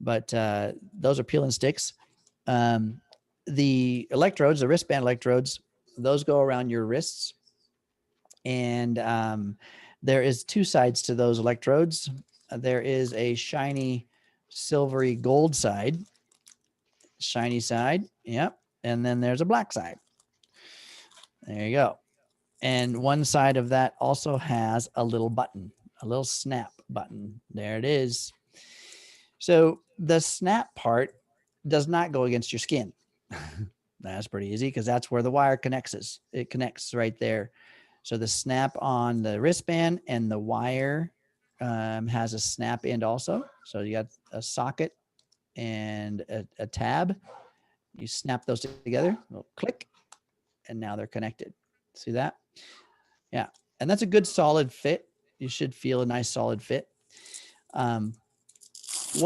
but those are peel and sticks. The electrodes, the wristband electrodes, those go around your wrists. And there is two sides to those electrodes. There is a shiny, silvery gold side, shiny side. Yep. And then there's a black side. There you go. And one side of that also has a little button, a little snap button. There it is. So the snap part does not go against your skin. That's pretty easy because that's where the wire connects. It connects right there. So the snap on the wristband and the wire has a snap end also. So you got a socket and a tab. You snap those together, click, and now they're connected. See that? Yeah. And that's a good solid fit. You should feel a nice solid fit. One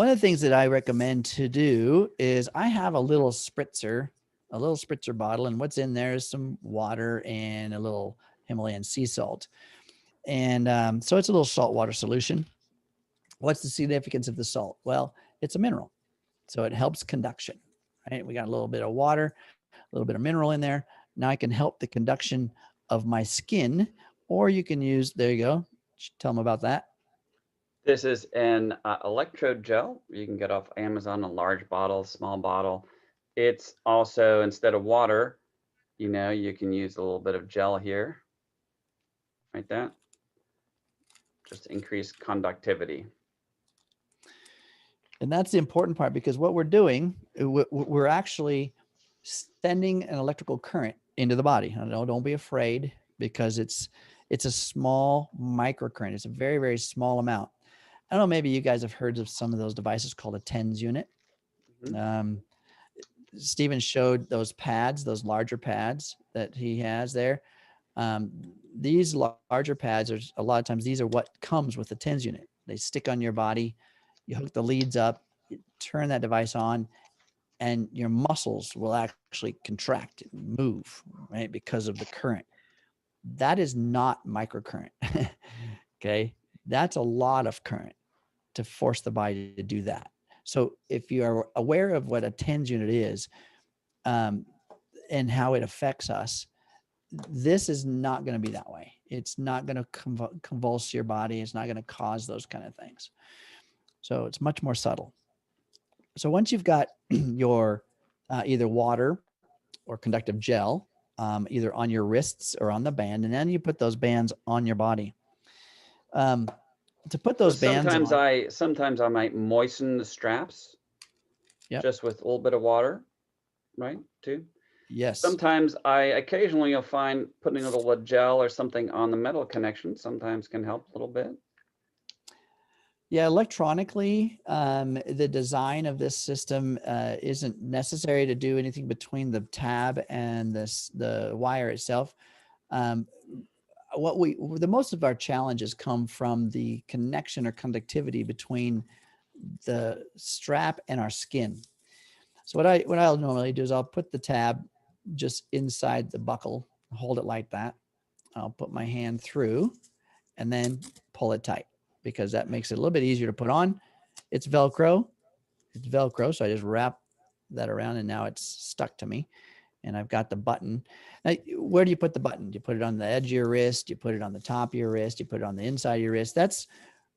of the things that I recommend to do is I have a little spritzer bottle, and what's in there is some water and a little Himalayan sea salt. And so it's a little saltwater solution. What's the significance of the salt? Well, it's a mineral, so it helps conduction, right? We got a little bit of water, a little bit of mineral in there. Now I can help the conduction of my skin, or you can use, there you go. Tell them about that. This is an electrode gel. You can get off Amazon, a large bottle, small bottle. It's also, instead of water, you can use a little bit of gel here, like that. Just increase conductivity. And that's the important part, because what we're doing, we're actually sending an electrical current into the body. No, don't be afraid, because it's a small microcurrent. It's a very, very small amount. I don't know, maybe you guys have heard of some of those devices called a TENS unit. Mm-hmm. Stephen showed those pads, those larger pads that he has there. These larger pads are, a lot of times, these are what comes with the TENS unit. They stick on your body. You hook the leads up, you turn that device on, and your muscles will actually contract and move, right? Because of the current. That is not microcurrent. Okay. That's a lot of current to force the body to do that. So if you are aware of what a TENS unit is, and how it affects us, this is not going to be that way. It's not going to convulse your body. It's not going to cause those kind of things. So it's much more subtle. So once you've got your either water or conductive gel, either on your wrists or on the band, and then you put those bands on your body. To put those bands on, sometimes I might moisten the straps, just with a little bit of water, right? Too. Yes. Sometimes occasionally you'll find putting a little gel or something on the metal connection sometimes can help a little bit. Yeah, electronically, the design of this system isn't necessary to do anything between the tab and the wire itself. The most of our challenges come from the connection or conductivity between the strap and our skin. So what I'll normally do is I'll put the tab just inside the buckle, hold it like that. I'll put my hand through and then pull it tight, because that makes it a little bit easier to put on. It's Velcro. So I just wrap that around, and now it's stuck to me. And I've got the button. Now, where do you put the button? Do you put it on the edge of your wrist? Do you put it on the top of your wrist? Do you put it on the inside of your wrist? That's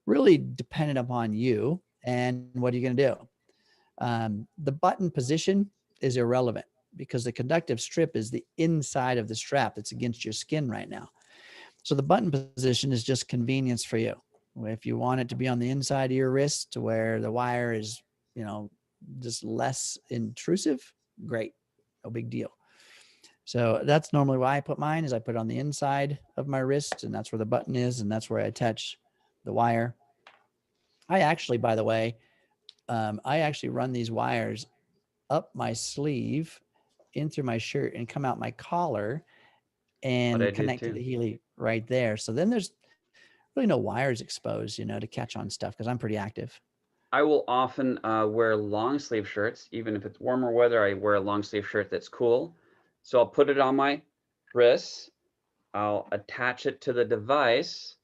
really dependent upon you and what are you going to do. The button position is irrelevant, because the conductive strip is the inside of the strap that's against your skin right now. So the button position is just convenience for you. If you want it to be on the inside of your wrist to where the wire is, just less intrusive, great, no big deal. So that's normally why I put mine, is I put it on the inside of my wrist, and that's where the button is, and that's where I attach the wire. I actually, by the way, I actually run these wires up my sleeve, in through my shirt, and come out my collar, and connect to the Healy right there. So then there's really no wires exposed, you know, to catch on stuff because I'm pretty active. I will often wear long sleeve shirts. Even if it's warmer weather, I wear a long sleeve shirt that's cool. So I'll put it on my wrists. I'll attach it to the device,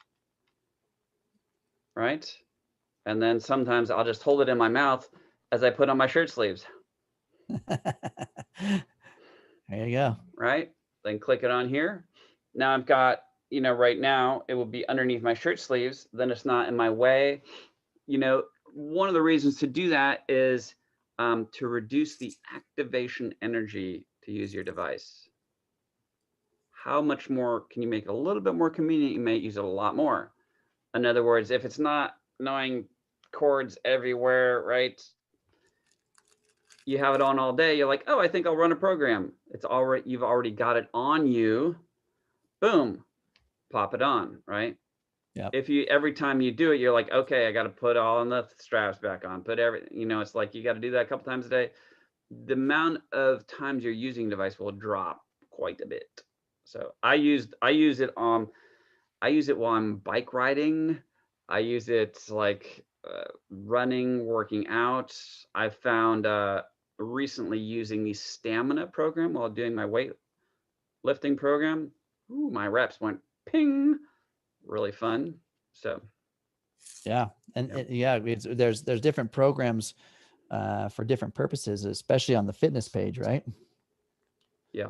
right? And then sometimes I'll just hold it in my mouth as I put on my shirt sleeves. There you go. Right? Then click it on here. Now I've got, you know, right now it will be underneath my shirt sleeves. Then it's not in my way. You know, one of the reasons to do that is to reduce the activation energy to use your device. How much more can you make it a little bit more convenient? You may use it a lot more. In other words, if it's not knowing cords everywhere, right? You have it on all day. You're like, oh, I think I'll run a program. It's already, you've already got it on you. Boom, pop it on, right? Yep. If you, every time you do it, you're like, okay, I got to put all the straps back on, put everything, you know, it's like you got to do that a couple times a day. The amount of times you're using the device will drop quite a bit. So I use it while I'm bike riding. I use it like running, working out. I found recently using the stamina program while doing my weight lifting program. Ooh, my reps went ping. Really fun. So yeah, and there's different programs for different purposes, especially on the fitness page, right? yeah,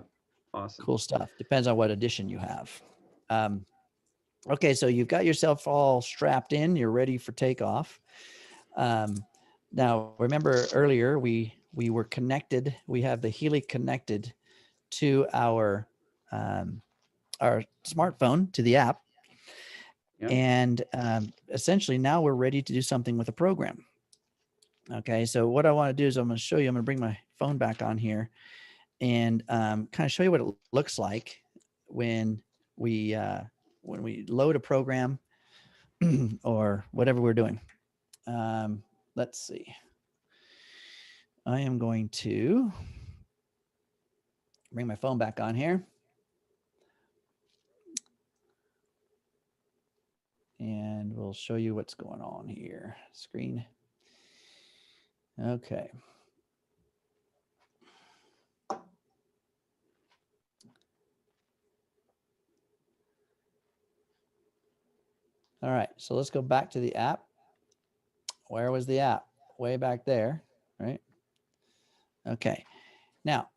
awesome. Cool stuff. Depends on what edition you have. Okay, so you've got yourself all strapped in. You're ready for takeoff. Now, remember earlier we were connected. We have the Healy connected to our smartphone, to the app. Yeah. And essentially now we're ready to do something with a program. Okay, so what I want to do is I'm going to show you, I'm going to bring my phone back on here and kind of show you what it looks like when we load a program or whatever we're doing. Let's see. I am going to bring my phone back on here. And we'll show you what's going on here. Screen. Okay. All right, so let's go back to the app. Where was the app? Way back there, right? Okay. Now,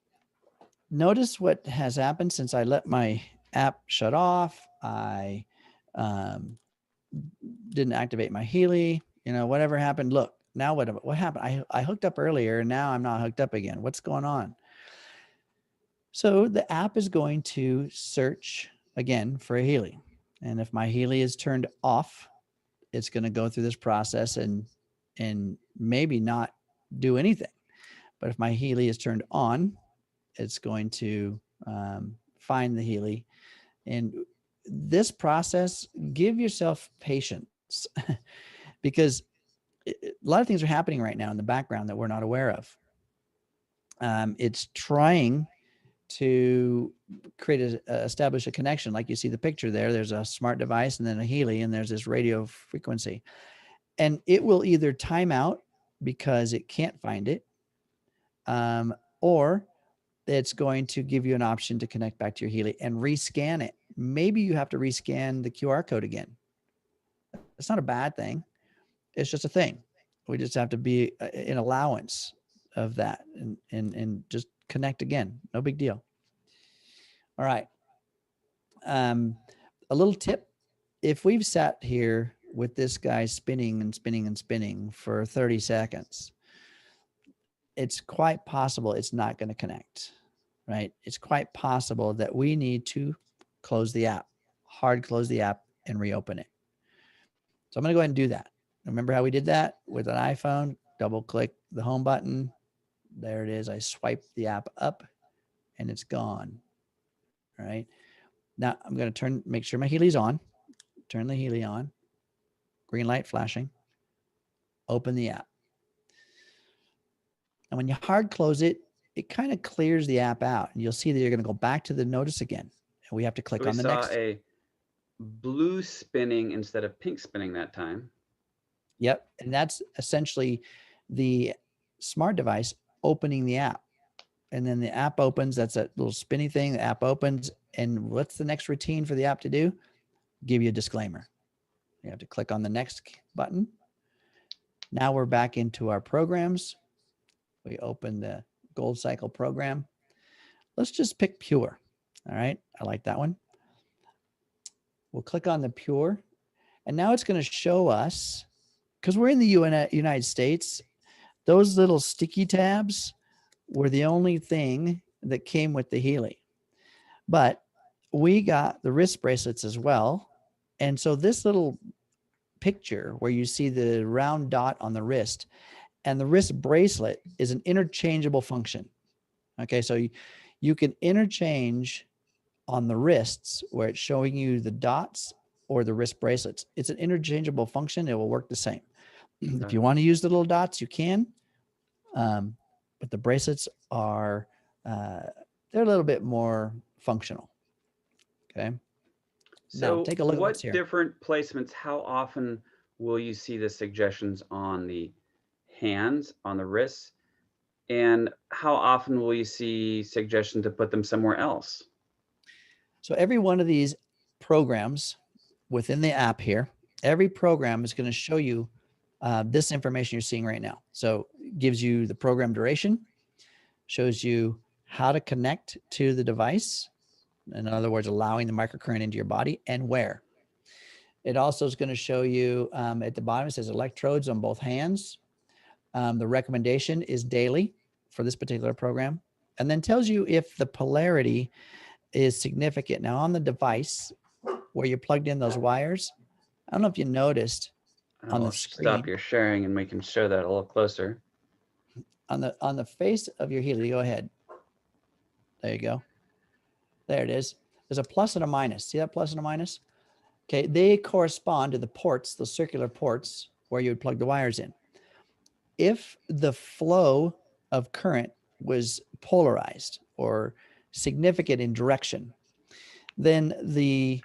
notice what has happened since I let my app shut off. I didn't activate my Healy, you know, whatever happened. Look, now what happened? I hooked up earlier and now I'm not hooked up again. What's going on? So the app is going to search again for a Healy. And if my Healy is turned off, it's going to go through this process and maybe not do anything. But if my Healy is turned on, it's going to find the Healy. And this process, give yourself patience because a lot of things are happening right now in the background that we're not aware of. It's trying to establish a connection. Like you see the picture there, there's a smart device and then a Healy, and there's this radio frequency. And it will either time out because it can't find it, or it's going to give you an option to connect back to your Healy and rescan it. Maybe you have to rescan the QR code again. It's not a bad thing. It's just a thing. We just have to be in allowance of that and just connect again. No big deal. All right. A little tip. If we've sat here with this guy spinning and spinning and spinning for 30 seconds, it's quite possible it's not going to connect, right? It's quite possible that we need to close the app, hard close the app and reopen it. So I'm going to go ahead and do that. Remember how we did that with an iPhone? Double click the home button. There it is. I swipe the app up and it's gone. All right. Now I'm going to make sure my Healy's on. Turn the Healy on. Green light flashing. Open the app. And when you hard close it, it kind of clears the app out. And you'll see that you're going to go back to the notice again. And we have to click on the next. blue spinning instead of pink spinning that time. Yep. And that's essentially the smart device opening the app. And then the app opens. That's that little spinny thing. The app opens. And what's the next routine for the app to do? Give you a disclaimer. You have to click on the next button. Now we're back into our programs. We open the Gold Cycle program. Let's just pick Pure. All right. I like that one. We'll click on the Pure. And now it's going to show us, because we're in the United States, those little sticky tabs were the only thing that came with the Healy. But we got the wrist bracelets as well. And so this little picture where you see the round dot on the wrist and the wrist bracelet is an interchangeable function. Okay, so you can interchange on the wrists where it's showing you the dots or the wrist bracelets. It's an interchangeable function. It will work the same. If you want to use the little dots, you can. But the bracelets are, they're a little bit more functional. Okay. So now take a look at what what's here. different placements, how often will you see the suggestions on the hands, on the wrists? And how often will you see suggestion to put them somewhere else? So every one of these programs within the app here, every program is going to show you this information you're seeing right now. So it gives you the program duration, shows you how to connect to the device. In other words, allowing the microcurrent into your body and where. It also is going to show you at the bottom, it says electrodes on both hands. The recommendation is daily for this particular program, and then tells you if the polarity is significant. Now on the device where you plugged in those wires, I don't know if you noticed on the screen. Stop your sharing and we can show that a little closer. On the face of your Healy, go ahead. There you go. There it is. There's a plus and a minus. See that plus and a minus? Okay, they correspond to the ports, the circular ports where you would plug the wires in. If the flow of current was polarized or significant in direction, then the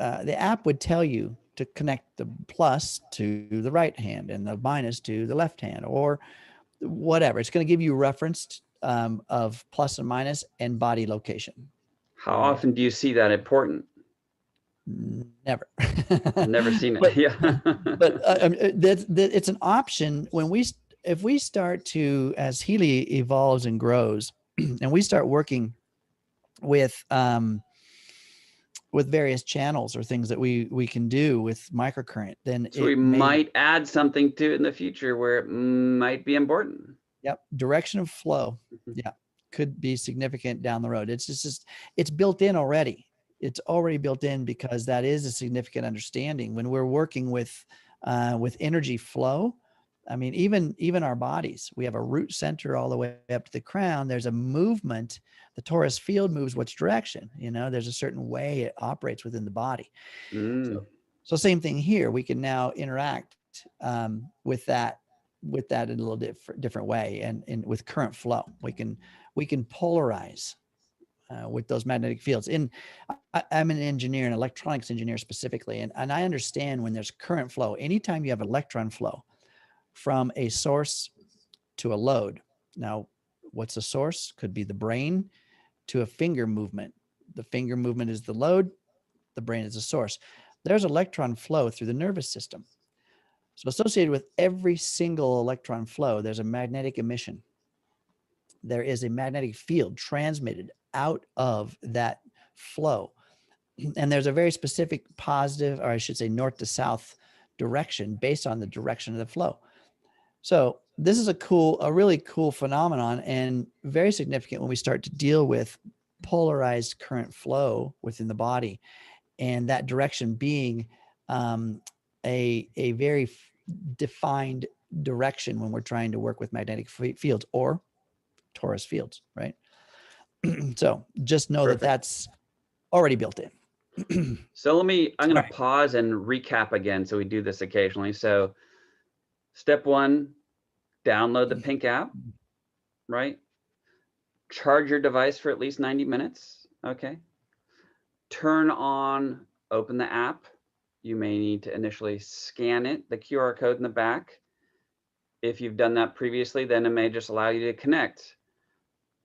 app would tell you to connect the plus to the right hand and the minus to the left hand, or whatever. It's going to give you reference of plus and minus and body location. How often do you see that important? Never. I've never seen it. But, yeah. but it's an option when if we start to, as Healy evolves and grows, and we start working with various channels or things that we can do with microcurrent, then so we might add something to it in the future where it might be important. Yep, direction of flow. Yeah, could be significant down the road. It's just it's built in already. It's already built in because that is a significant understanding when we're working with energy flow. I mean, even our bodies, we have a root center all the way up to the crown. There's a movement. The torus field moves which direction, there's a certain way it operates within the body. So same thing here. We can now interact with that in a little different way. And with current flow, we can polarize with those magnetic fields. I'm an engineer, an electronics engineer specifically, and I understand when there's current flow, anytime you have electron flow from a source to a load. Now, what's the source? Could be the brain to a finger movement. The finger movement is the load. The brain is the source. There's electron flow through the nervous system. So associated with every single electron flow, there's a magnetic emission. There is a magnetic field transmitted out of that flow. And there's a very specific positive, or I should say north to south direction based on the direction of the flow. So this is a really cool phenomenon and very significant when we start to deal with polarized current flow within the body, and that direction being a very defined direction when we're trying to work with magnetic fields or torus fields, right? So just know that that's already built in. So I'm going to pause and recap again. So we do this occasionally. So step one, download the pink app, right? Charge your device for at least 90 minutes. Okay. Turn on open the app. You may need to initially scan it, the QR code in the back. If you've done that previously, then it may just allow you to connect.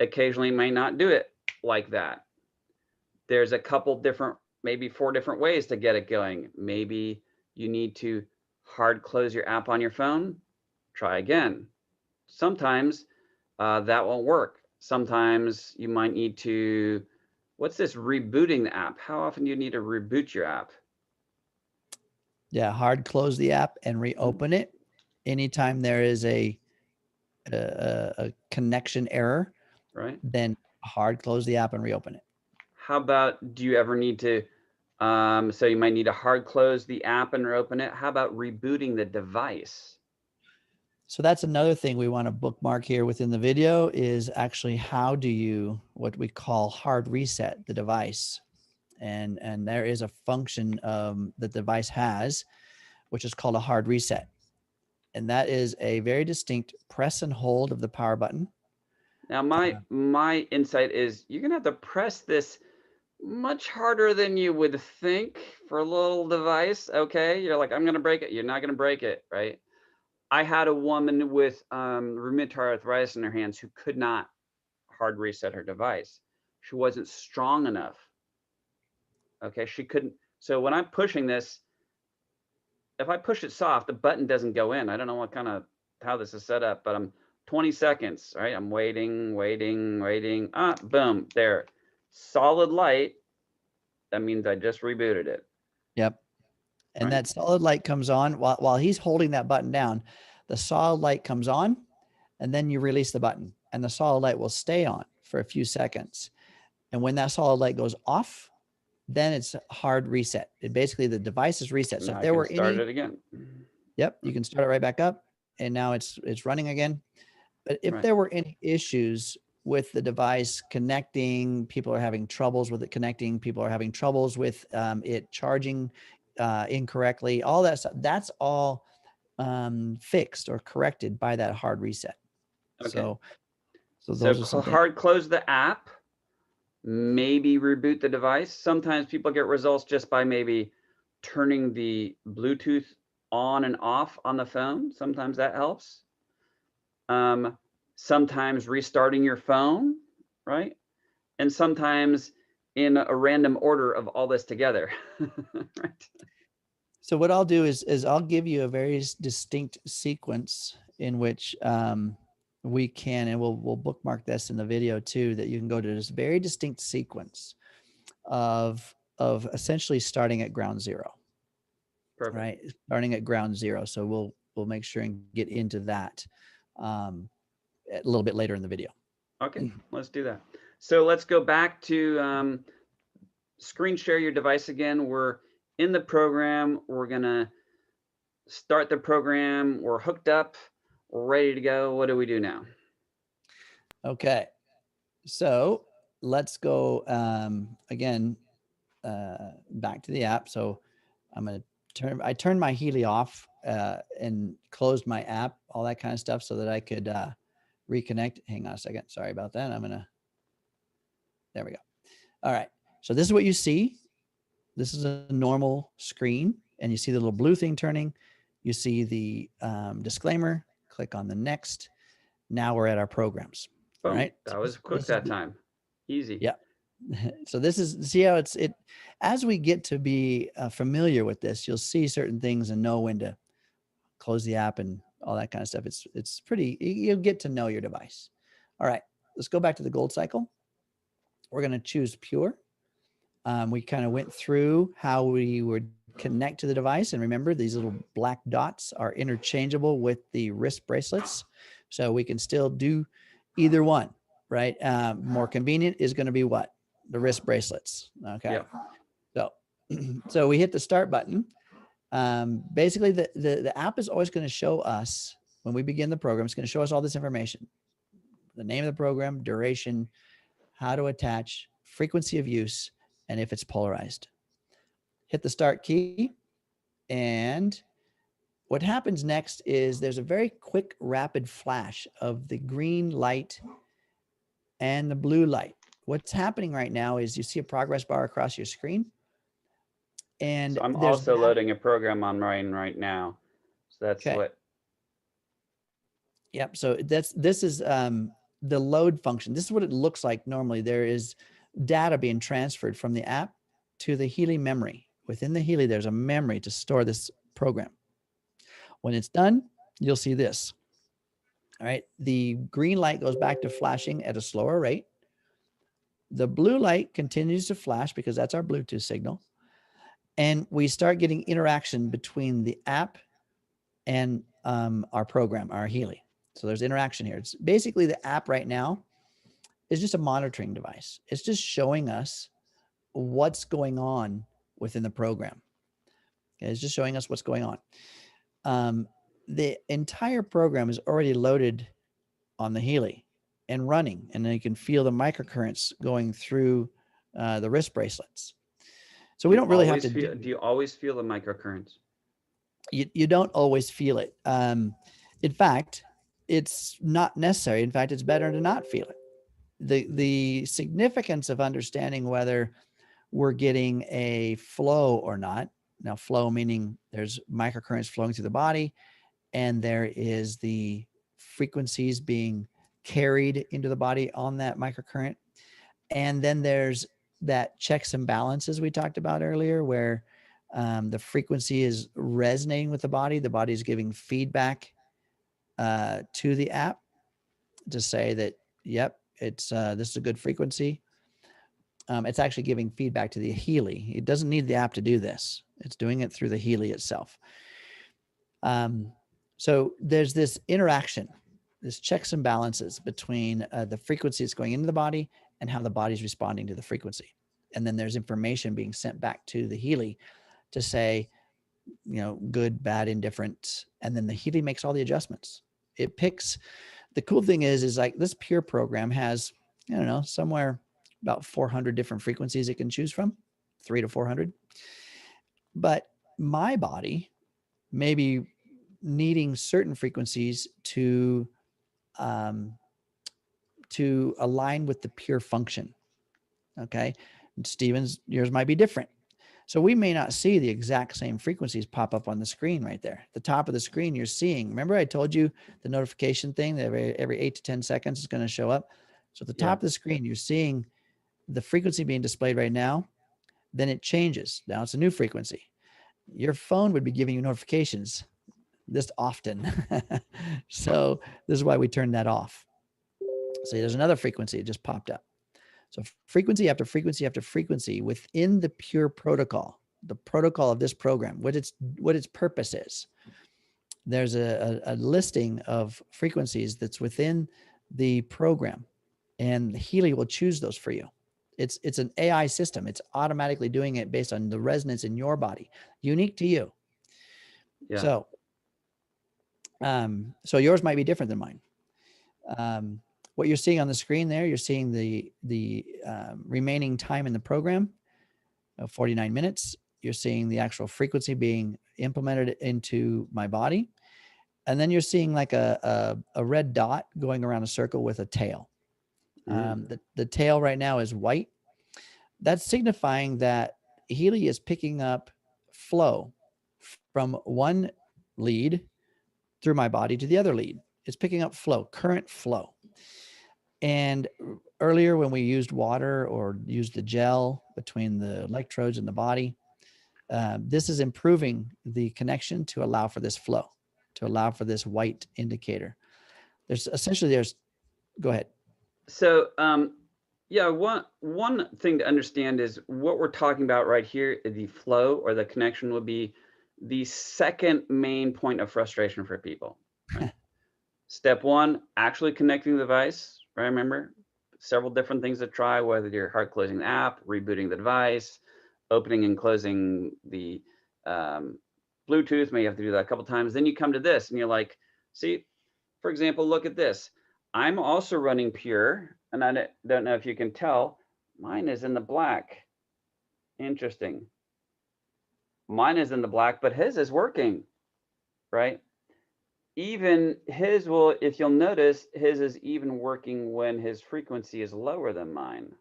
Occasionally, it may not do it like that. There's a couple different, maybe 4 different ways to get it going. Maybe you need to hard close your app on your phone. Try again. Sometimes that won't work. Sometimes you might need to, what's this, rebooting the app? How often do you need to reboot your app? Yeah, hard close the app and reopen it. Anytime there is a connection error, Right. then hard close the app and reopen it. How about, do you ever need to, so you might need to hard close the app and reopen it. How about rebooting the device? So that's another thing we want to bookmark here within the video is actually how do you, what we call hard reset the device. And there is a function that the device has, which is called a hard reset. And that is a very distinct press and hold of the power button. Now, my insight is you're going to have to press this much harder than you would think for a little device. Okay. You're like, I'm going to break it. You're not going to break it. Right. I had a woman with rheumatoid arthritis in her hands who could not hard reset her device. She wasn't strong enough. Okay. She couldn't. So when I'm pushing this, if I push it soft, the button doesn't go in. I don't know what kind of, how this is set up, but I'm 20 seconds, right? I'm waiting. Boom, there. Solid light. That means I just rebooted it. Yep. And right? that solid light comes on while he's holding that button down. The solid light comes on, and then you release the button, and the solid light will stay on for a few seconds. And when that solid light goes off, then it's hard reset. It basically, the device is reset. So Now if there were start any, it again. Yep, you can start it right back up, and now it's running again. But if there were any issues with the device connecting, people are having troubles with it connecting, people are having troubles with it charging incorrectly, all that stuff, that's all fixed or corrected by that hard reset. Okay. So those are some things. Hard close the app, maybe reboot the device. Sometimes people get results just by maybe turning the Bluetooth on and off on the phone. Sometimes that helps. Sometimes restarting your phone, right? And sometimes in a random order of all this together, right? So what I'll do is I'll give you a very distinct sequence in which we can, and we'll bookmark this in the video too, that you can go to this very distinct sequence of essentially starting at ground zero. Perfect. Right, starting at ground zero. So we'll make sure and get into that a little bit later in the video. Okay, let's do that. So let's go back to screen share your device again. We're in the program. We're gonna start the program. We're hooked up. We're ready to go. What do we do now? Okay, so let's go again back to the app. So I'm gonna turn my Healy off and closed my app, all that kind of stuff, so that I could reconnect. Hang on a second. Sorry about that. There we go. All right. So this is what you see. This is a normal screen, and you see the little blue thing turning. You see the disclaimer. Click on the next. Now we're at our programs. All right. That was quick that time. Easy. Yeah. So this is, see how as we get to be familiar with this, you'll see certain things and know when to close the app and all that kind of stuff. It's pretty, you'll get to know your device. All right, let's go back to the gold cycle. We're going to choose pure. We kind of went through how we would connect to the device. And remember, these little black dots are interchangeable with the wrist bracelets. So we can still do either one, right? More convenient is going to be what? The wrist bracelets. Okay. Yep. So we hit the start button. Basically the app is always going to show us, when we begin the program, it's going to show us all this information: the name of the program, duration, how to attach, frequency of use, and if it's polarized. Hit the start key. And what happens next is there's a very quick, rapid flash of the green light and the blue light. What's happening right now is you see a progress bar across your screen. And So I'm there's also that. loading a program on mine right now. So that's Okay. what. Yep. So this is the load function. This is what it looks like normally. There is data being transferred from the app to the Healy memory. Within the Healy, there's a memory to store this program. When it's done, you'll see this. All right. The green light goes back to flashing at a slower rate. The blue light continues to flash because that's our Bluetooth signal. And we start getting interaction between the app and our program, our Healy. So there's interaction here. It's basically the app right now is just a monitoring device. It's just showing us what's going on within the program. Okay, it's just showing us what's going on. The entire program is already loaded on the Healy and running, and then you can feel the microcurrents going through the wrist bracelets. So we don't really have to do you always feel the microcurrents? You don't always feel it. In fact, it's not necessary. In fact, it's better to not feel it. The significance of understanding whether we're getting a flow or not. Now, flow meaning there's microcurrents flowing through the body, and there is the frequencies being carried into the body on that microcurrent. And then there's that checks and balances we talked about earlier, where the frequency is resonating with the body. The body is giving feedback to the app to say that, yep, it's this is a good frequency. It's actually giving feedback to the Healy. It doesn't need the app to do this. It's doing it through the Healy itself. So there's this interaction, this checks and balances between the frequency that's going into the body and how the body's responding to the frequency. And then there's information being sent back to the Healy to say, you know, good, bad, indifferent. And then the Healy makes all the adjustments. It picks, the cool thing is like this Pure program has, I don't know, somewhere about 400 different frequencies it can choose from, 300 to 400. But my body may be needing certain frequencies to align with the Pure function. Okay. And Steven's, yours might be different. So we may not see the exact same frequencies pop up on the screen right there. The top of the screen you're seeing. Remember I told you the notification thing that every 8 to 10 seconds is going to show up. So at the top of the screen, you're seeing the frequency being displayed right now. Then it changes. Now it's a new frequency. Your phone would be giving you notifications this often. So this is why we turned that off. So there's another frequency that just popped up. So frequency after frequency after frequency within the Pure protocol, the protocol of this program, what its purpose is. There's a listing of frequencies that's within the program, and Healy will choose those for you. It's an AI system. It's automatically doing it based on the resonance in your body, unique to you. Yeah. So yours might be different than mine. What you're seeing on the screen there, you're seeing the remaining time in the program of 49 minutes. You're seeing the actual frequency being implemented into my body. And then you're seeing like a red dot going around a circle with a tail. The tail right now is white. That's signifying that Healy is picking up flow from one lead through my body to the other lead. It's picking up flow, current flow. And earlier when we used water or used the gel between the electrodes and the body, this is improving the connection to allow for this flow, to allow for this white indicator. Go ahead. So, yeah, one thing to understand is what we're talking about right here, the flow or the connection will be the second main point of frustration for people. Right? Step one, actually connecting the device, right? Remember, several different things to try, whether you're hard closing the app, rebooting the device, opening and closing the Bluetooth. May have to do that a couple times. Then you come to this and you're like, see, for example, look at this. I'm also running Pure, and I don't know if you can tell, mine is in the black. Interesting. Mine is in the black, but his is working, right? Even his will, if you'll notice, his is even working when his frequency is lower than mine,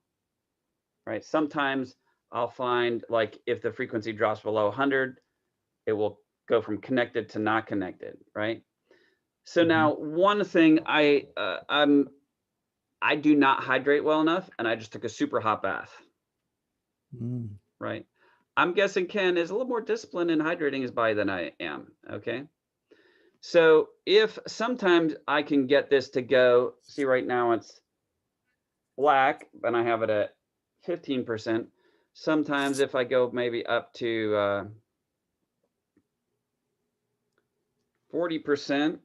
right? Sometimes I'll find like if the frequency drops below 100, it will go from connected to not connected, right? So now one thing I do not hydrate well enough, and I just took a super hot bath, right? I'm guessing Ken is a little more disciplined in hydrating his body than I am, okay? So if sometimes I can get this to go, see right now it's black, and I have it at 15%. Sometimes if I go maybe up to 40%,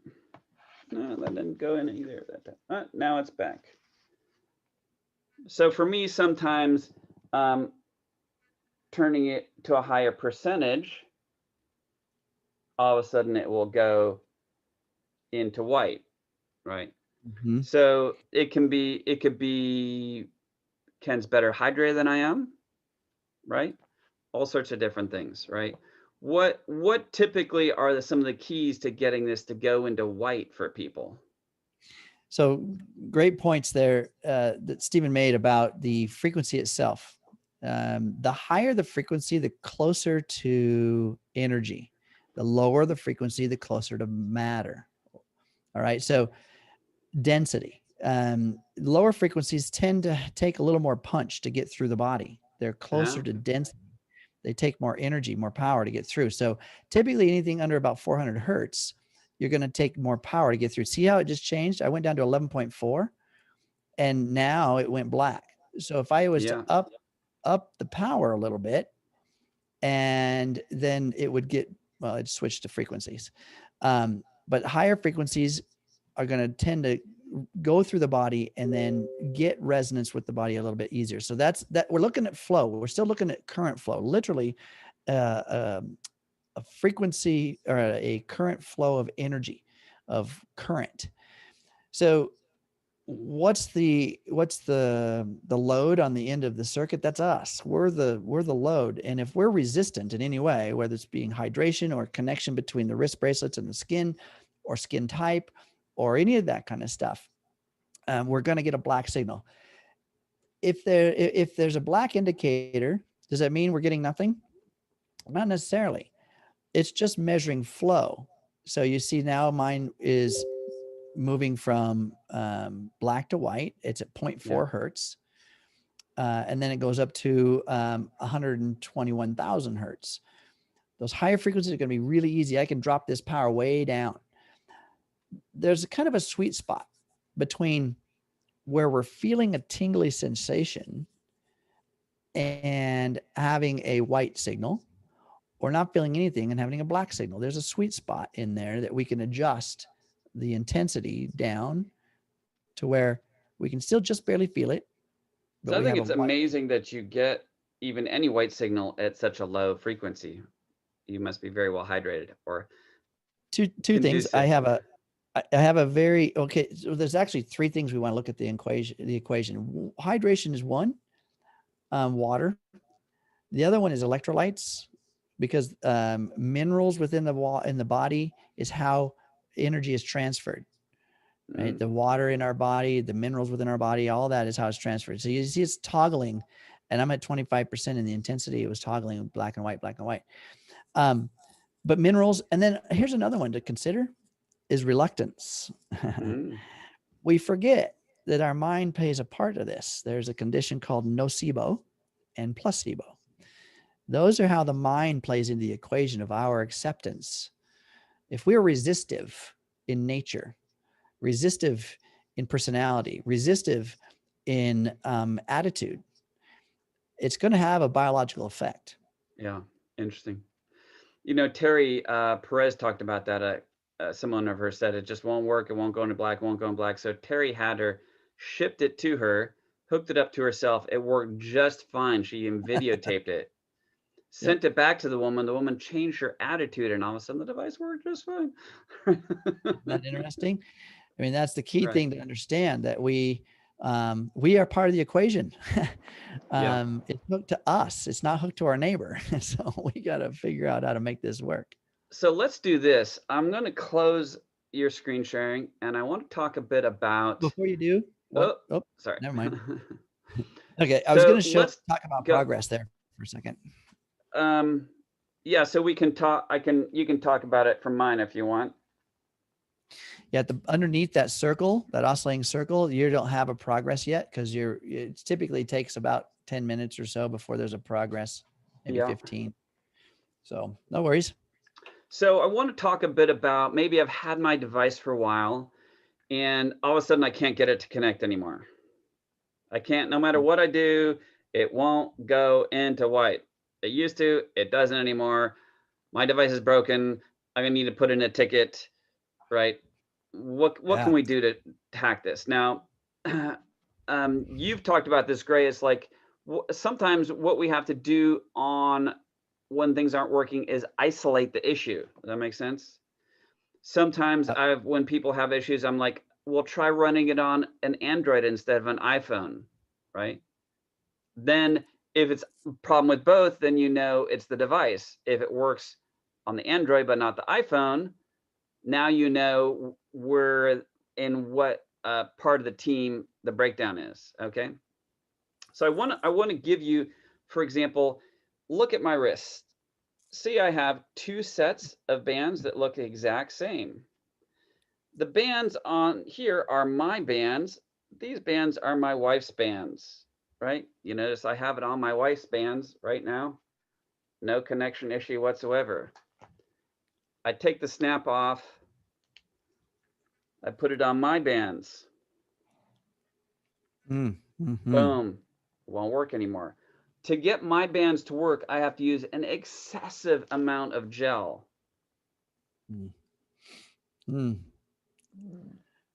no, that didn't go in either that time. Now it's back. So for me, sometimes turning it to a higher percentage, all of a sudden it will go into white, right? So it could be Ken's better hydrated than I am, right? All sorts of different things, right? What typically are some of the keys to getting this to go into white for people? So great points there that Stephen made about the frequency itself. The higher the frequency, the closer to energy. The lower the frequency, the closer to matter. All right. So density. Lower frequencies tend to take a little more punch to get through the body. They're closer to density. They take more energy, more power to get through. So typically anything under about 400 hertz, you're going to take more power to get through. See how it just changed? I went down to 11.4 and now it went black. So if I was to up the power a little bit, and then it would get, well, it switched to frequencies. But higher frequencies are going to tend to go through the body and then get resonance with the body a little bit easier. So that's that. We're looking at flow. We're still looking at current flow, literally a frequency or a current flow of energy, of current. So what's the load on the end of the circuit? That's us. We're the load. And if we're resistant in any way, whether it's being hydration or connection between the wrist bracelets and the skin, or skin type, or any of that kind of stuff, we're going to get a black signal. If there's a black indicator, does that mean we're getting nothing? Not necessarily. It's just measuring flow. So you see now mine is moving from black to white. It's at 0.4 hertz. And then it goes up to 121,000 hertz. Those higher frequencies are going to be really easy. I can drop this power way down. There's a kind of a sweet spot between where we're feeling a tingly sensation and having a white signal, or not feeling anything and having a black signal. There's a sweet spot in there that we can adjust the intensity down to where we can still just barely feel it. So I think it's amazing that you get even any white signal at such a low frequency. You must be very well hydrated. Or two things. I have a very, okay, so there's actually three things we want to look at the equation. Hydration is one, water. The other one is electrolytes, because minerals within the body is how energy is transferred. Right? The water in our body, the minerals within our body, all that is how it's transferred. So you see it's toggling, and I'm at 25% in the intensity. It was toggling black and white, black and white. But minerals, and then here's another one to consider, is reluctance. We forget that our mind plays a part of this. There's a condition called nocebo and placebo. Those are how the mind plays into the equation of our acceptance. If we're resistive in nature, resistive in personality, resistive in attitude, it's going to have a biological effect. Yeah, interesting. You know, Terry Perez talked about that. Someone of her said it just won't work. It won't go into black, won't go in black. So Terry had her, shipped it to her, hooked it up to herself. It worked just fine. She even videotaped it, sent it back to the woman. The woman changed her attitude, and all of a sudden the device worked just fine. Isn't that interesting? I mean, that's the key thing to understand, that we are part of the equation. It's hooked to us. It's not hooked to our neighbor. So we got to figure out how to make this work. So let's do this. I'm going to close your screen sharing, and I want to talk a bit about. Before you do, oh, sorry. Never mind. Okay, I was going to talk about progress there. for a second. Yeah, so we can talk, you can talk about it from mine if you want. Yeah, underneath that circle, that oscillating circle, you don't have a progress yet because it typically takes about 10 minutes or so before there's a progress, maybe Yeah. 15. So no worries. So I want to talk a bit about, maybe I've had my device for a while and all of a sudden I can't get it to connect anymore. I can't, no matter what I do, it won't go into white. It used to, it doesn't anymore. My device is broken. I'm gonna need to put in a ticket, right? What can Yeah. we do to hack this? Now, you've talked about this, Gray. It's like sometimes what we have to do on when things aren't working is isolate the issue. Does that make sense? Sometimes when people have issues, I'm like, well, try running it on an Android instead of an iPhone, right? Then if it's a problem with both, then you know it's the device. If it works on the Android but not the iPhone, now you know where in what part of the team the breakdown is. Okay, so I want to give you, for example, look at my wrist. See, I have two sets of bands that look the exact same. The bands on here are my bands. These bands are my wife's bands, right? You notice I have it on my wife's bands right now. No connection issue whatsoever. I take the snap off. I put it on my bands. Boom. Won't work anymore. To get my bands to work, I have to use an excessive amount of gel.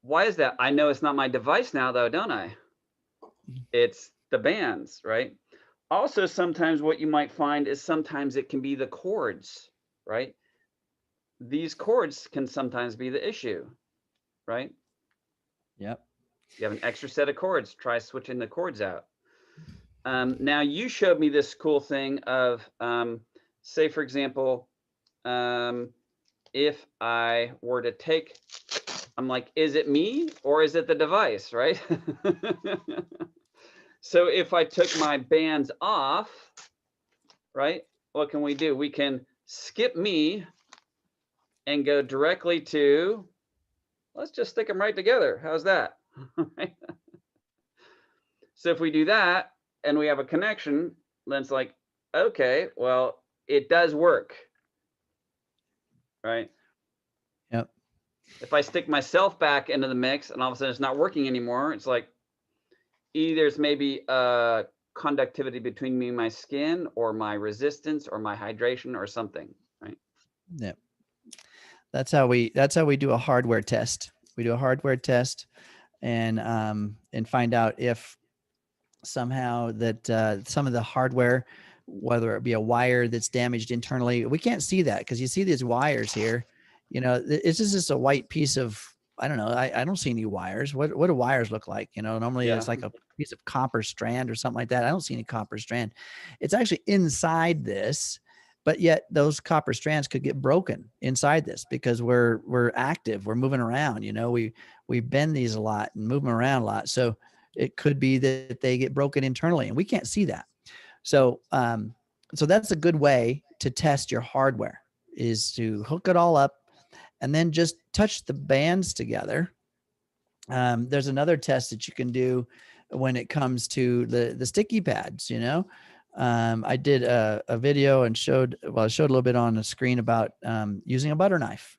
Why is that? I know it's not my device now, though, don't I? It's the bands, right? Also, sometimes what you might find is sometimes it can be the cords, right? These cords can sometimes be the issue, right? Yep. You have an extra set of cords. Try switching the cords out. Now, you showed me this cool thing of, say, for example, if I were to take, I'm like, is it me or is it the device, right? So if I took my bands off, right, what can we do? We can skip me and go directly to, let's just stick them right together. How's that? So if we do that and we have a connection, then it's like, okay, well, it does work, right? Yep. If I stick myself back into the mix and all of a sudden it's not working anymore, it's like either it's maybe a conductivity between me and my skin or my resistance or my hydration or something, right? Yep. That's how we do a hardware test. We do a hardware test and find out if somehow that some of the hardware, whether it be a wire that's damaged internally, we can't see that because you see these wires here. You know, it's just a white piece of, I don't know. I don't see any wires. What do wires look like? You know, normally it's like a piece of copper strand or something like that. I don't see any copper strand. It's actually inside this, but yet those copper strands could get broken inside this because we're active. We're moving around. You know, we bend these a lot and move them around a lot. So it could be that they get broken internally and we can't see that. So, so that's a good way to test your hardware, is to hook it all up and then just touch the bands together. There's another test that you can do when it comes to the sticky pads. You know, I did a video and I showed a little bit on the screen about using a butter knife.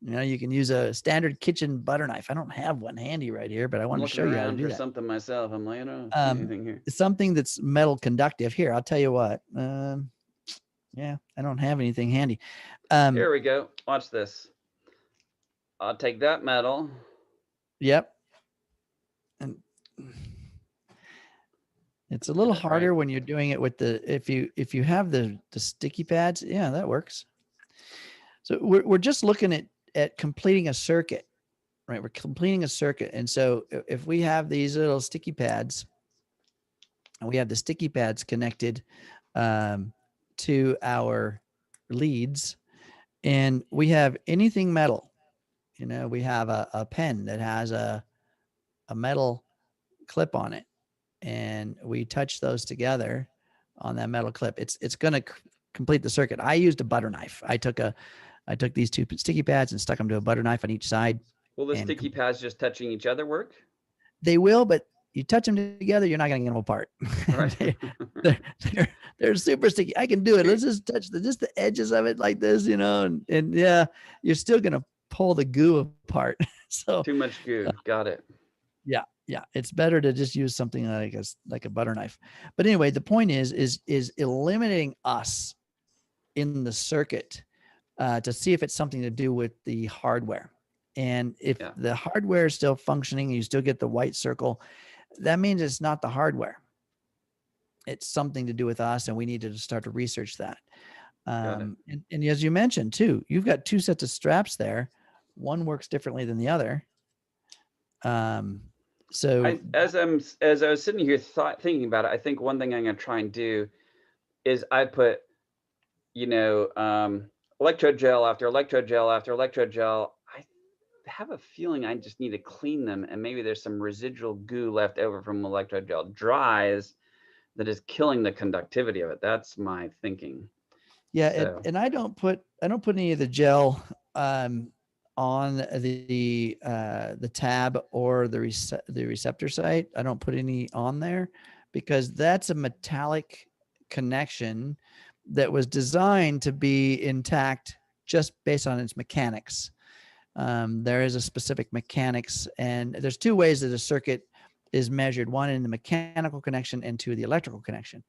You know, you can use a standard kitchen butter knife. I don't have one handy right here, but I want to show you how to do that. Something myself. I'm like, I don't see anything here. Something that's metal conductive. Here, I'll tell you what. Yeah, I don't have anything handy. Here we go. Watch this. I'll take that metal. Yep. And it's a little harder when you're doing it with if you have the sticky pads. Yeah, that works. So we're just looking at completing a circuit, right? We're completing a circuit. And so if we have these little sticky pads and we have the sticky pads connected to our leads, and we have anything metal, you know, we have a pen that has a metal clip on it, and we touch those together on that metal clip. It's going to complete the circuit. I used a butter knife. I took these two sticky pads and stuck them to a butter knife on each side. Will the sticky pads just touching each other work? They will, but you touch them together, you're not going to get them apart. Right. They're super sticky. I can do it. Let's just touch just the edges of it like this, and yeah, you're still going to pull the goo apart. So too much goo. Got it. Yeah. It's better to just use something like a butter knife. But anyway, the point is eliminating us in the circuit to see if it's something to do with the hardware. And if the hardware is still functioning and you still get the white circle, that means it's not the hardware. It's something to do with us, and we need to start to research that. And as you mentioned too, you've got two sets of straps there. One works differently than the other. So as I was sitting here thinking about it, I think one thing I'm going to try and do is I put, electrode gel after electrode gel after electrode gel. I have a feeling I just need to clean them, and maybe there's some residual goo left over from electrode gel dries that is killing the conductivity of it. That's my thinking. Yeah, so. And I don't put any of the gel on the tab or the receptor site. I don't put any on there because that's a metallic connection that was designed to be intact just based on its mechanics. There is a specific mechanics, and there's two ways that a circuit is measured: one in the mechanical connection and two the electrical connection.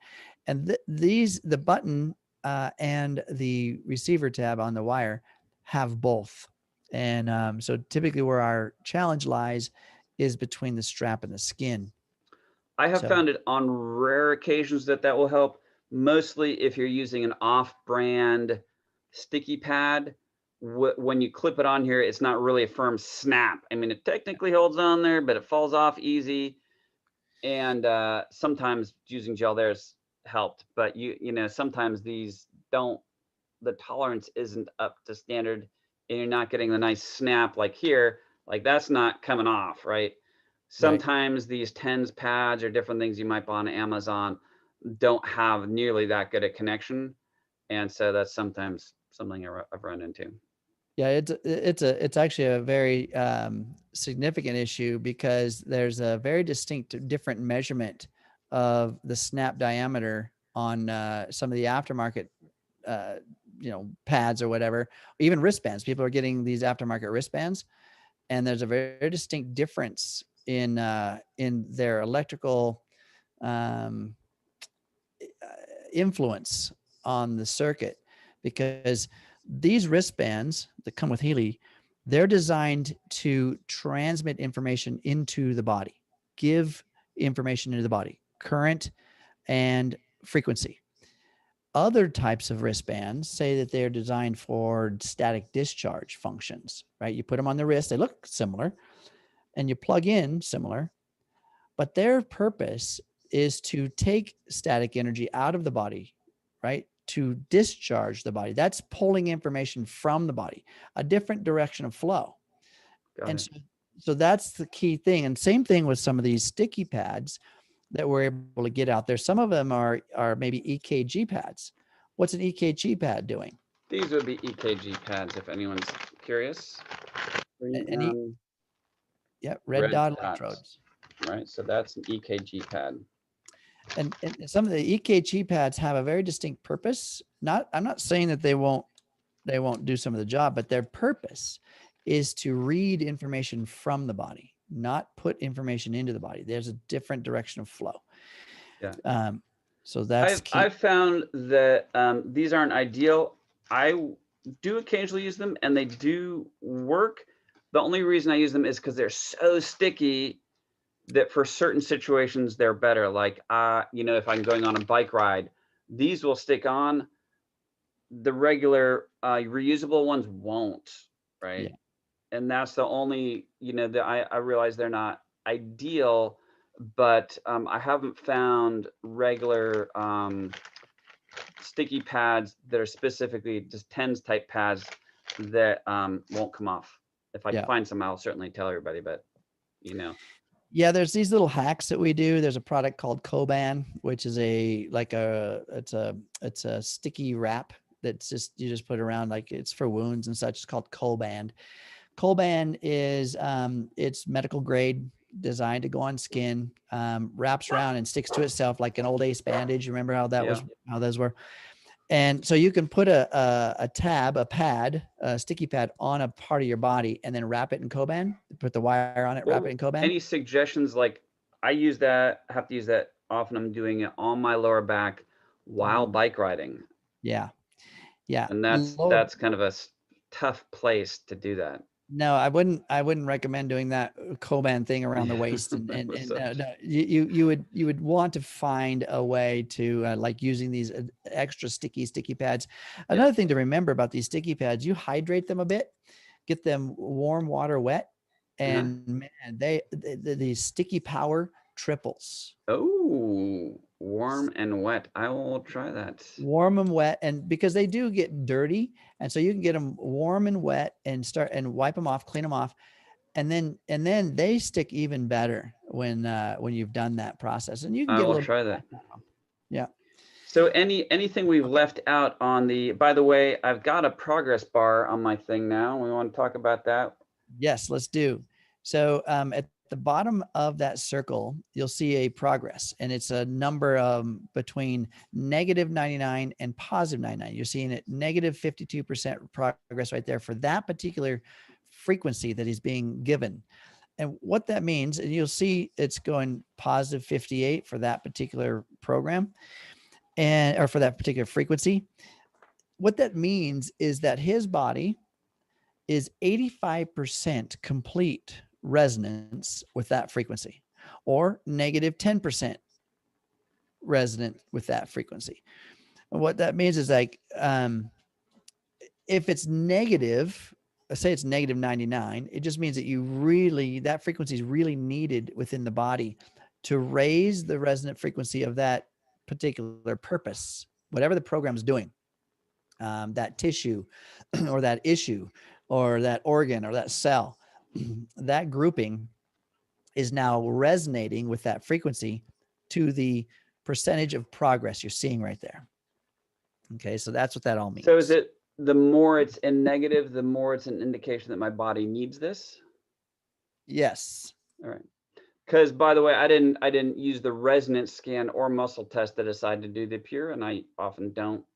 And the button and the receiver tab on the wire have both. And so typically where our challenge lies is between the strap and the skin. I have found it on rare occasions that will help. Mostly if you're using an off-brand sticky pad, when you clip it on here, it's not really a firm snap. I mean, it technically holds on there, but it falls off easy. And sometimes using gel there's helped, but sometimes these don't, the tolerance isn't up to standard, and you're not getting the nice snap like here, like that's not coming off, right? Sometimes these TENS pads or different things you might buy on Amazon don't have nearly that good a connection, and so that's sometimes something I've run into. Yeah, it's actually a very significant issue because there's a very distinct different measurement of the snap diameter on some of the aftermarket pads or whatever, even wristbands. People are getting these aftermarket wristbands, and there's a very distinct difference in their electrical influence on the circuit, because these wristbands that come with Healy, they're designed to transmit information into the body, give information into the body, current and frequency. Other types of wristbands say that they're designed for static discharge functions, right? You put them on the wrist, they look similar, and you plug in similar, but their purpose is to take static energy out of the body, right? To discharge the body. That's pulling information from the body, a different direction of flow. So that's the key thing. And same thing with some of these sticky pads that we're able to get out there. Some of them are maybe EKG pads. What's an EKG pad doing? These would be EKG pads if anyone's curious. Red dot electrodes. Right, so that's an EKG pad. And some of the EKG pads have a very distinct purpose. I'm not saying that they won't do some of the job, but their purpose is to read information from the body, not put information into the body. There's a different direction of flow. Yeah. So that's key. I've found that these aren't ideal. I do occasionally use them, and they do work. The only reason I use them is because they're so sticky that for certain situations they're better. Like if I'm going on a bike ride, these will stick on. The regular reusable ones won't, right? Yeah. And that's the only, I realize they're not ideal, but I haven't found regular sticky pads that are specifically just TENS type pads that won't come off. If I find some, I'll certainly tell everybody, but Yeah, there's these little hacks that we do. There's a product called Coban, which is it's a sticky wrap that's just, you just put around, like it's for wounds and such. It's called Coban. Coban is it's medical grade, designed to go on skin, wraps around and sticks to itself like an old Ace bandage. You remember how that Yeah. was, how those were? And so you can put a sticky pad on a part of your body and then wrap it in Coban, put the wire on it, wrap it in Coban. Any suggestions? Like, I use that, have to use that often. I'm doing it on my lower back while bike riding. Yeah. Yeah. And that's kind of a tough place to do that. No, I wouldn't recommend doing that Coban thing around the waist. And no, you would want to find a way to like using these extra sticky pads. Another thing to remember about these sticky pads, you hydrate them a bit, get them warm water wet, and man, the sticky power triples. Oh, warm and wet. I will try that. Warm and wet, and because they do get dirty, and so you can get them warm and wet and start and wipe them off, clean them off, and then they stick even better when you've done that process. And you can I get a will little try that. Yeah. So anything we've left out on the, by the way, I've got a progress bar on my thing now. We want to talk about that. Yes, let's do. So at the bottom of that circle, you'll see a progress, and it's a number between -99 and +99. You're seeing it -52% progress right there for that particular frequency that is being given. And what that means, and you'll see it's going +58 for that particular program, or for that particular frequency. What that means is that his body is 85% complete resonance with that frequency, or -10% resonant with that frequency. And what that means is, like, if it's negative, let's say it's -99, it just means that that frequency is really needed within the body to raise the resonant frequency of that particular purpose, whatever the program's doing, that tissue or that issue or that organ or that cell. That grouping is now resonating with that frequency to the percentage of progress you're seeing right there. Okay, so that's what that all means. So is it, the more it's in negative, the more it's an indication that my body needs this? Yes. All right. Because, by the way, I didn't use the resonance scan or muscle test to decide to do the Pure, and I often don't.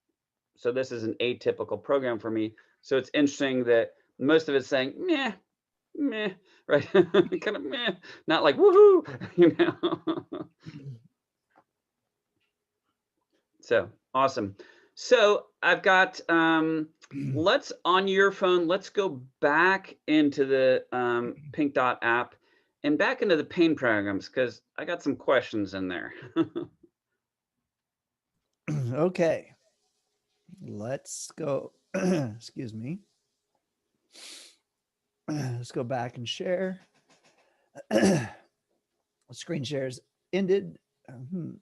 So this is an atypical program for me. So it's interesting that most of it's saying meh, meh, right? Kind of meh, not like woohoo, you know. So awesome. So I've got let's, on your phone, let's go back into the Pink Dot app and back into the pain programs, because I got some questions in there. Okay, let's go. Excuse me. Let's go back and share. Screen shares ended. All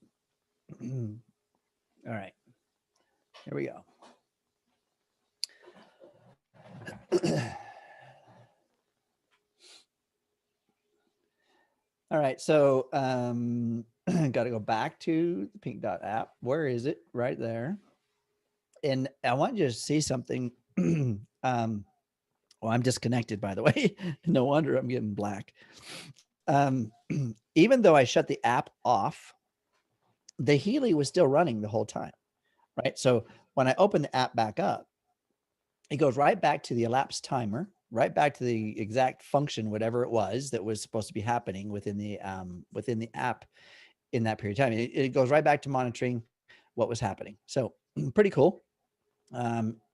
right, here we go. All right, so got to go back to the Pink Dot app. Where is it? Right there. And I want you to see something. Well, I'm disconnected, by the way. No wonder I'm getting black. Even though I shut the app off, the Healy was still running the whole time, right? So when I open the app back up, it goes right back to the elapsed timer, right back to the exact function, whatever it was that was supposed to be happening within the app in that period of time. It goes right back to monitoring what was happening. So pretty cool.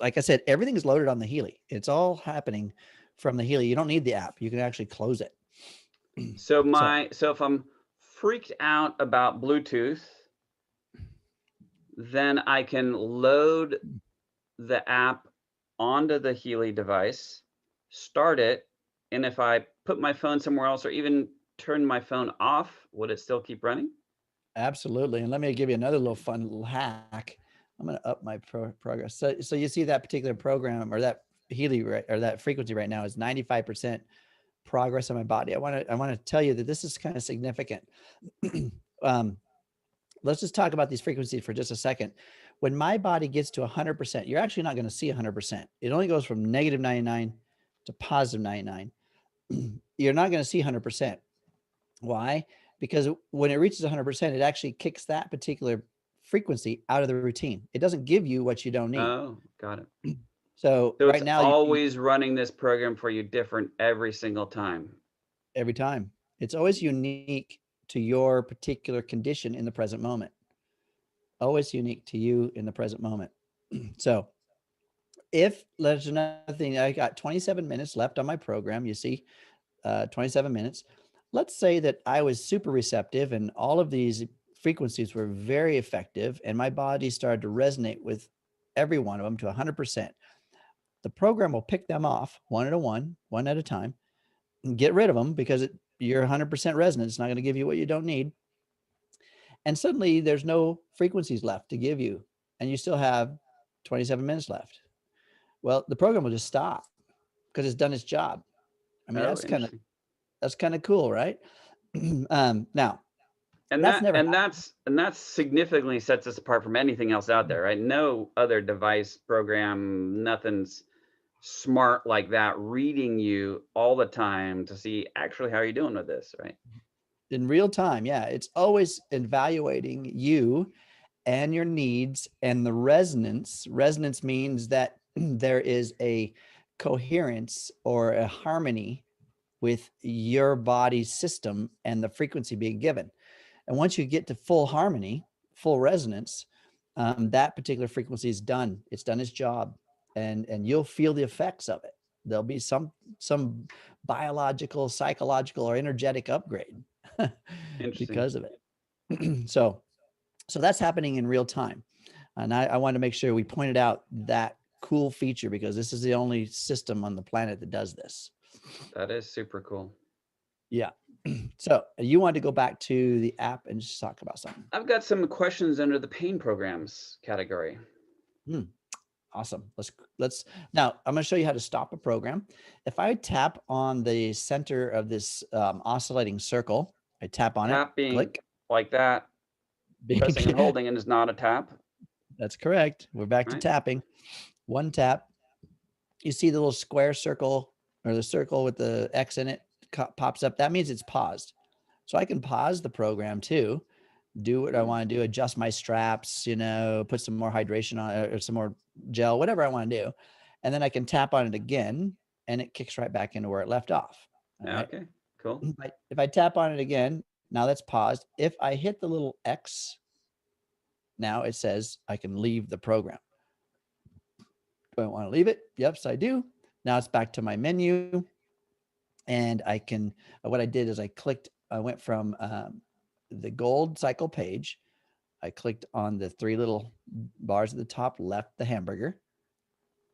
Like I said, everything is loaded on the Healy. It's all happening from the Healy. You don't need the app. You can actually close it. So if I'm freaked out about Bluetooth, then I can load the app onto the Healy device, start it, and if I put my phone somewhere else or even turn my phone off, would it still keep running? Absolutely. And let me give you another little fun little hack. I'm going to up my progress. So you see that particular program, or that Healy, or that frequency right now is 95% progress on my body, I want to tell you that this is kind of significant. Let's just talk about these frequencies for just a second. When my body gets to 100%, you're actually not going to see 100%. It only goes from negative 99 to positive 99. You're not going to see 100%. Why? Because when it reaches 100%, it actually kicks that particular frequency out of the routine. It doesn't give you what you don't need. Oh, got it. So So right it's now, always running this program for you different every single time. every time, it's always unique to your particular condition in the present moment. Always unique to you in the present moment. So if there's another thing, I got 27 minutes left on my program, you see, 27 minutes. Let's say that I was super receptive and all of these frequencies were very effective and my body started to resonate with every one of them to 100%. The program will pick them off one at a time, and get rid of them because you're 100% resonant. It's not going to give you what you don't need. And suddenly there's no frequencies left to give you, and you still have 27 minutes left. Well, the program will just stop because it's done its job. I mean, Oh, interesting. that's kind of cool, right? Now, And that's never happened. that significantly sets us apart from anything else out there, right? No other device, program, nothing's smart like that, reading you all the time to see actually how you're doing with this, right? In real time. Yeah, it's always evaluating you and your needs and the resonance. Resonance means that there is a coherence or a harmony with your body's system and the frequency being given. And once you get to full harmony, full resonance, that particular frequency is done. It's done its job, and you'll feel the effects of it. There'll be some biological, psychological, or energetic upgrade Interesting. because of it. So that's happening in real time. And I wanted to make sure we pointed out that cool feature because this is the only system on the planet that does this. That is super cool. Yeah. So you want to go back to the app and just talk about something. I've got some questions under the pain programs category. Awesome. Let's now I'm going to show you how to stop a program. If I tap on the center of this oscillating circle, I tap on Tapping it, click. like that, pressing and holding, and is not a tap. That's correct. We're back to tapping. One tap. You see the little square circle or the circle with the X in it pops up. That means it's paused. So I can pause the program too, do what I want to do, adjust my straps, put some more hydration on it or some more gel, whatever I want to do. And then I can tap on it again and it kicks right back into where it left off. All right? Okay, cool. If I tap on it again, now that's paused. If I hit the little X, now it says I can leave the program. Do I want to leave it? Yes, I do. Now it's back to my menu. And I can, what I did is I went from the gold cycle page. I clicked on the three little bars at the top left, the hamburger.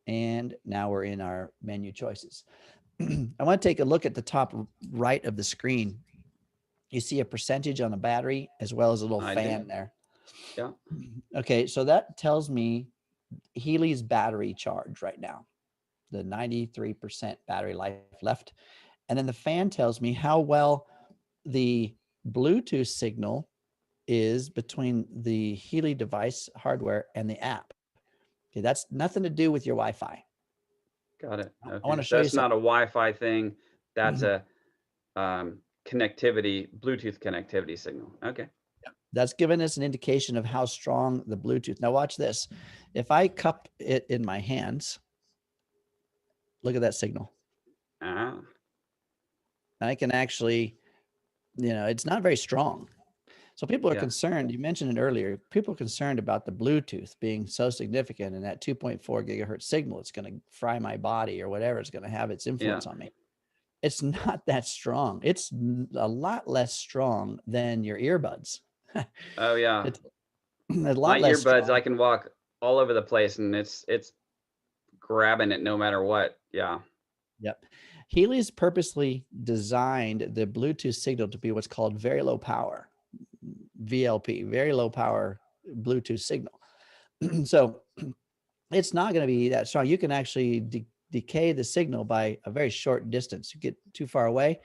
And now we're in our menu choices. I want to take a look at the top right of the screen. You see a percentage on the battery as well as a little fan there. Yeah. Okay, so that tells me Healy's battery charge right now, the 93% battery life left. And then the fan tells me how well the Bluetooth signal is between the Healy device hardware and the app. Okay, that's nothing to do with your Wi-Fi. Got it. Okay. I want to show you that's not a Wi-Fi thing. That's a connectivity, Bluetooth connectivity signal. Okay. That's giving us an indication of how strong the Bluetooth. Now watch this. If I cup it in my hands, look at that signal. I can actually, it's not very strong. So people are concerned. You mentioned it earlier. People are concerned about the Bluetooth being so significant and that 2.4 gigahertz signal. It's going to fry my body or whatever. It's going to have its influence on me. It's not that strong. It's a lot less strong than your earbuds. Oh yeah. It's a lot my less earbuds, strong. I can walk all over the place and it's grabbing it no matter what. Yeah. Yep. Healy's purposely designed the Bluetooth signal to be what's called very low power, VLP, very low power Bluetooth signal. So it's not going to be that strong. You can actually decay the signal by a very short distance. You get too far away,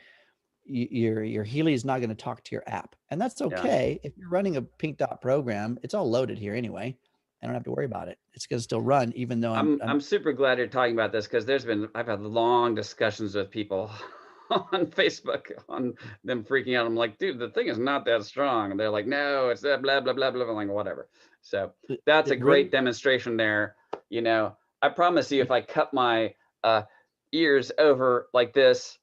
your Healy is not going to talk to your app, and that's okay. If you're running a pink dot program, it's all loaded here anyway. I don't have to worry about it. It's going to still run, even though I'm super glad you're talking about this, because I've had long discussions with people on Facebook on them freaking out. I'm like, dude, the thing is not that strong. And they're like, no, it's that blah, blah, blah, blah. I'm like, whatever. So that's a great demonstration there. You know, I promise you, if I cut my ears over like this,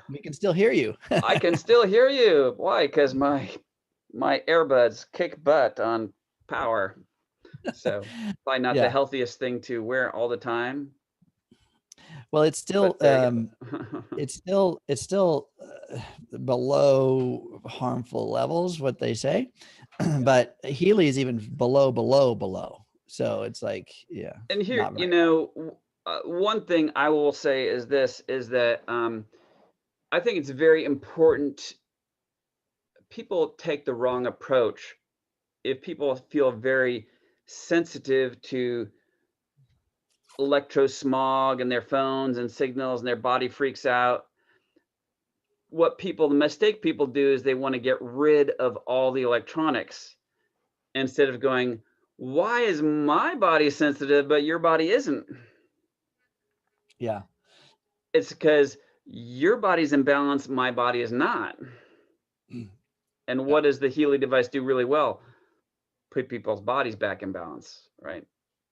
we can still hear you. I can still hear you. Why? Because my earbuds kick butt on power. So probably not the healthiest thing to wear all the time. Well, it's still it's still below harmful levels, what they say, but Healy is even below. So it's like, yeah. And here, you know, one thing I will say is this, is that I think it's very important. People take the wrong approach if people feel very sensitive to electrosmog and their phones and signals, and their body freaks out. The mistake people do is they want to get rid of all the electronics, instead of going, why is my body sensitive but your body isn't? Yeah. It's because your body's in balance, my body is not. And what does the Healy device do really well? Put people's bodies back in balance, right?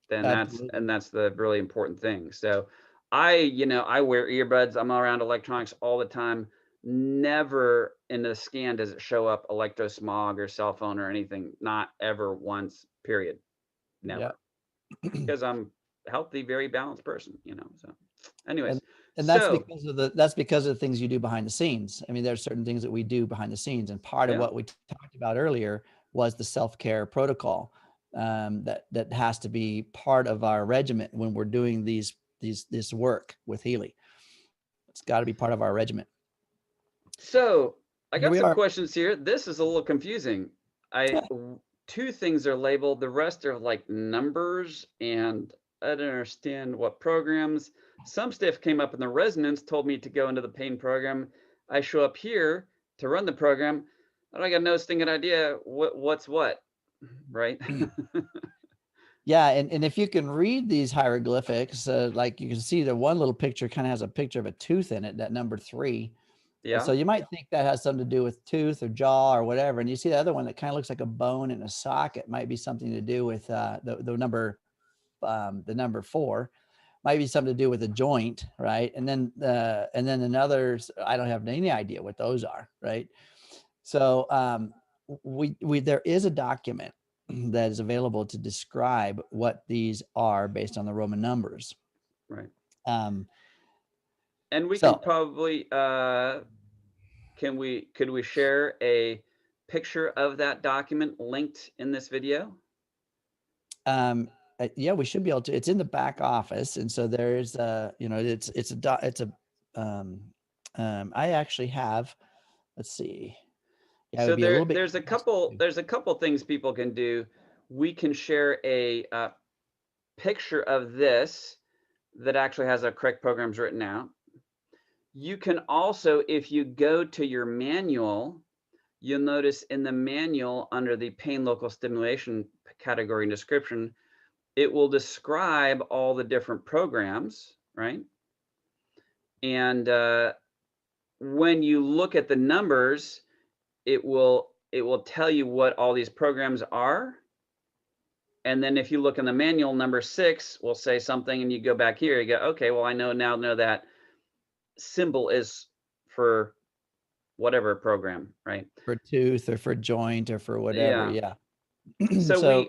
That's the really important thing. So I wear earbuds. I'm around electronics all the time. Never in the scan does it show up electrosmog or cell phone or anything. Not ever once, period. Never. Because I'm a healthy, very balanced person, you know. So anyways. And that's because of the things you do behind the scenes. I mean, there's certain things that we do behind the scenes, and part of what we talked about earlier was the self-care protocol that has to be part of our regimen when we're doing this work with Healy. It's got to be part of our regimen. So I got some questions here. This is a little confusing. Two things are labeled. The rest are like numbers, and I don't understand what programs. Some stuff came up in the resonance, told me to go into the pain program. I show up here to run the program, and I got no stinking idea what's what, right? Yeah, and if you can read these hieroglyphics, like you can see the one little picture kind of has a picture of a tooth in it, that number 3. Yeah. So you might think that has something to do with tooth or jaw or whatever. And you see the other one that kind of looks like a bone in a socket, might be something to do with the number 4. Might be something to do with a joint, right? And then another, I don't have any idea what those are, right? So there is a document that is available to describe what these are based on the Roman numbers. Right. And we can probably could we share a picture of that document linked in this video? Yeah, we should be able to. It's in the back office, and so there's I actually have. Let's see. Yeah, so there's a couple things people can do. We can share a picture of this that actually has our correct programs written out. You can also, if you go to your manual, you'll notice in the manual under the pain local stimulation category and description, it will describe all the different programs, right? And when you look at the numbers, it will tell you what all these programs are. And then if you look in the manual, number 6 will say something, and you go back here, you go, okay, well, I know that symbol is for whatever program, right? For tooth or for joint or for whatever. Yeah. So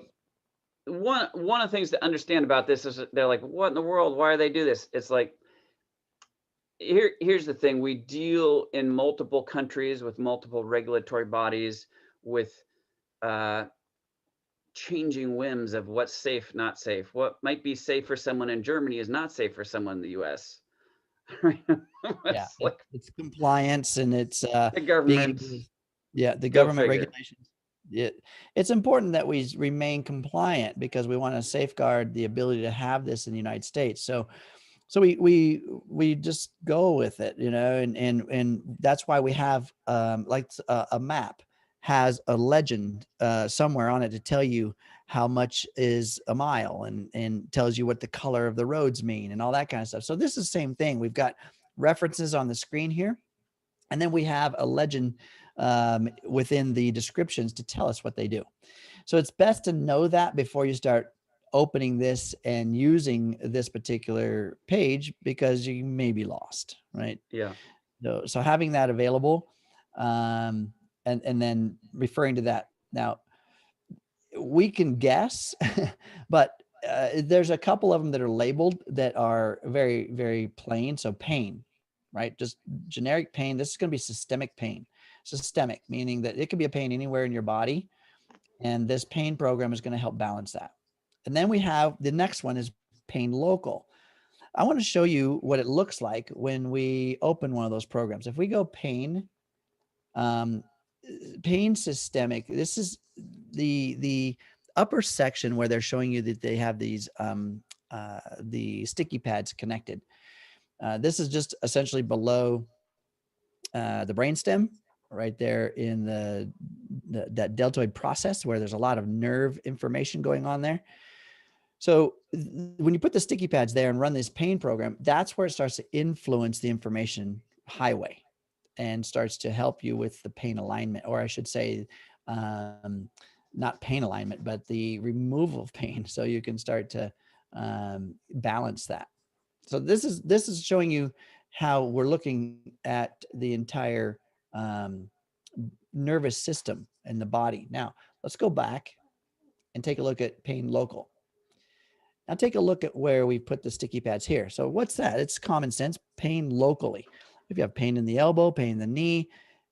one of the things to understand about this is they're like, what in the world? Why do they do this? It's like, here's the thing. We deal in multiple countries with multiple regulatory bodies with changing whims of what's safe, not safe. What might be safe for someone in Germany is not safe for someone in the US. Right? It's compliance, and it's the government. the government regulations. It's important that we remain compliant because we want to safeguard the ability to have this in the United States. So we just go with it, you know, and that's why we have like a map has a legend somewhere on it to tell you how much is a mile, and tells you what the color of the roads mean and all that kind of stuff. So this is the same thing. We've got references on the screen here, and then we have a legend within the descriptions to tell us what they do. So it's best to know that before you start opening this and using this particular page, because you may be lost, right? Yeah. So having that available, and then referring to that. Now, we can guess, but there's a couple of them that are labeled that are very, very plain. So pain, right? Just generic pain. This is going to be systemic pain. Systemic, meaning that it could be a pain anywhere in your body. And this pain program is going to help balance that. And then we have the next one is pain local. I want to show you what it looks like when we open one of those programs. If we go pain, um, pain systemic, this is the upper section where they're showing you that they have these the sticky pads connected. This is just essentially below the brainstem, right there in that deltoid process where there's a lot of nerve information going on there. So when you put the sticky pads there and run this pain program, that's where it starts to influence the information highway and starts to help you with the pain alignment, or I should say, not pain alignment, but the removal of pain. So you can start to balance that. So this is showing you how we're looking at the entire nervous system in the body. Now let's go back and take a look at pain local. Now take a look at where we put the sticky pads here. So what's that? It's common sense, pain locally. If you have pain in the elbow, pain in the knee,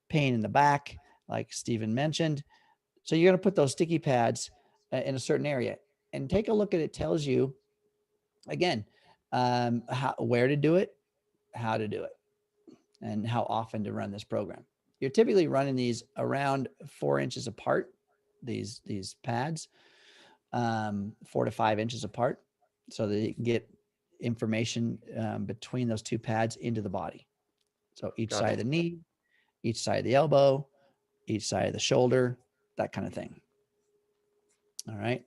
pain in the back, like Stephen mentioned. So you're going to put those sticky pads in a certain area, and take a look at it. Tells you again, where to do it, how to do it, and how often to run this program. You're typically running these around 4 inches apart, these pads, 4 to 5 inches apart, so that you can get information between those two pads into the body. So each side of the knee, each side of the elbow, each side of the shoulder, that kind of thing. All right.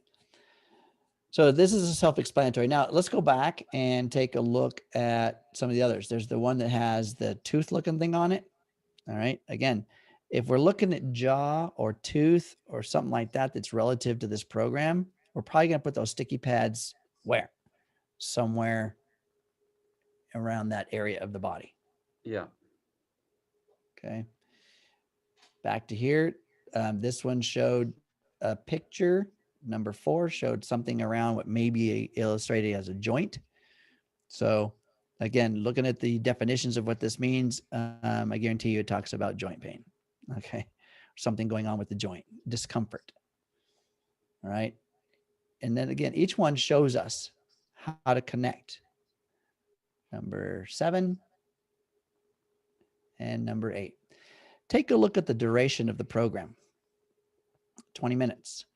So this is self-explanatory. Now let's go back and take a look at some of the others. There's the one that has the tooth looking thing on it. All right. Again, if we're looking at jaw or tooth or something like that that's relative to this program, we're probably going to put those sticky pads where? Somewhere around that area of the body. Yeah. Okay. Back to here. This one showed a picture. Number 4 showed something around what may be illustrated as a joint. So again, looking at the definitions of what this means, I guarantee you it talks about joint pain. Okay. Something going on with the joint, discomfort. All right. And then again, each one shows us how to connect. Number 7 and number 8. Take a look at the duration of the program. 20 minutes.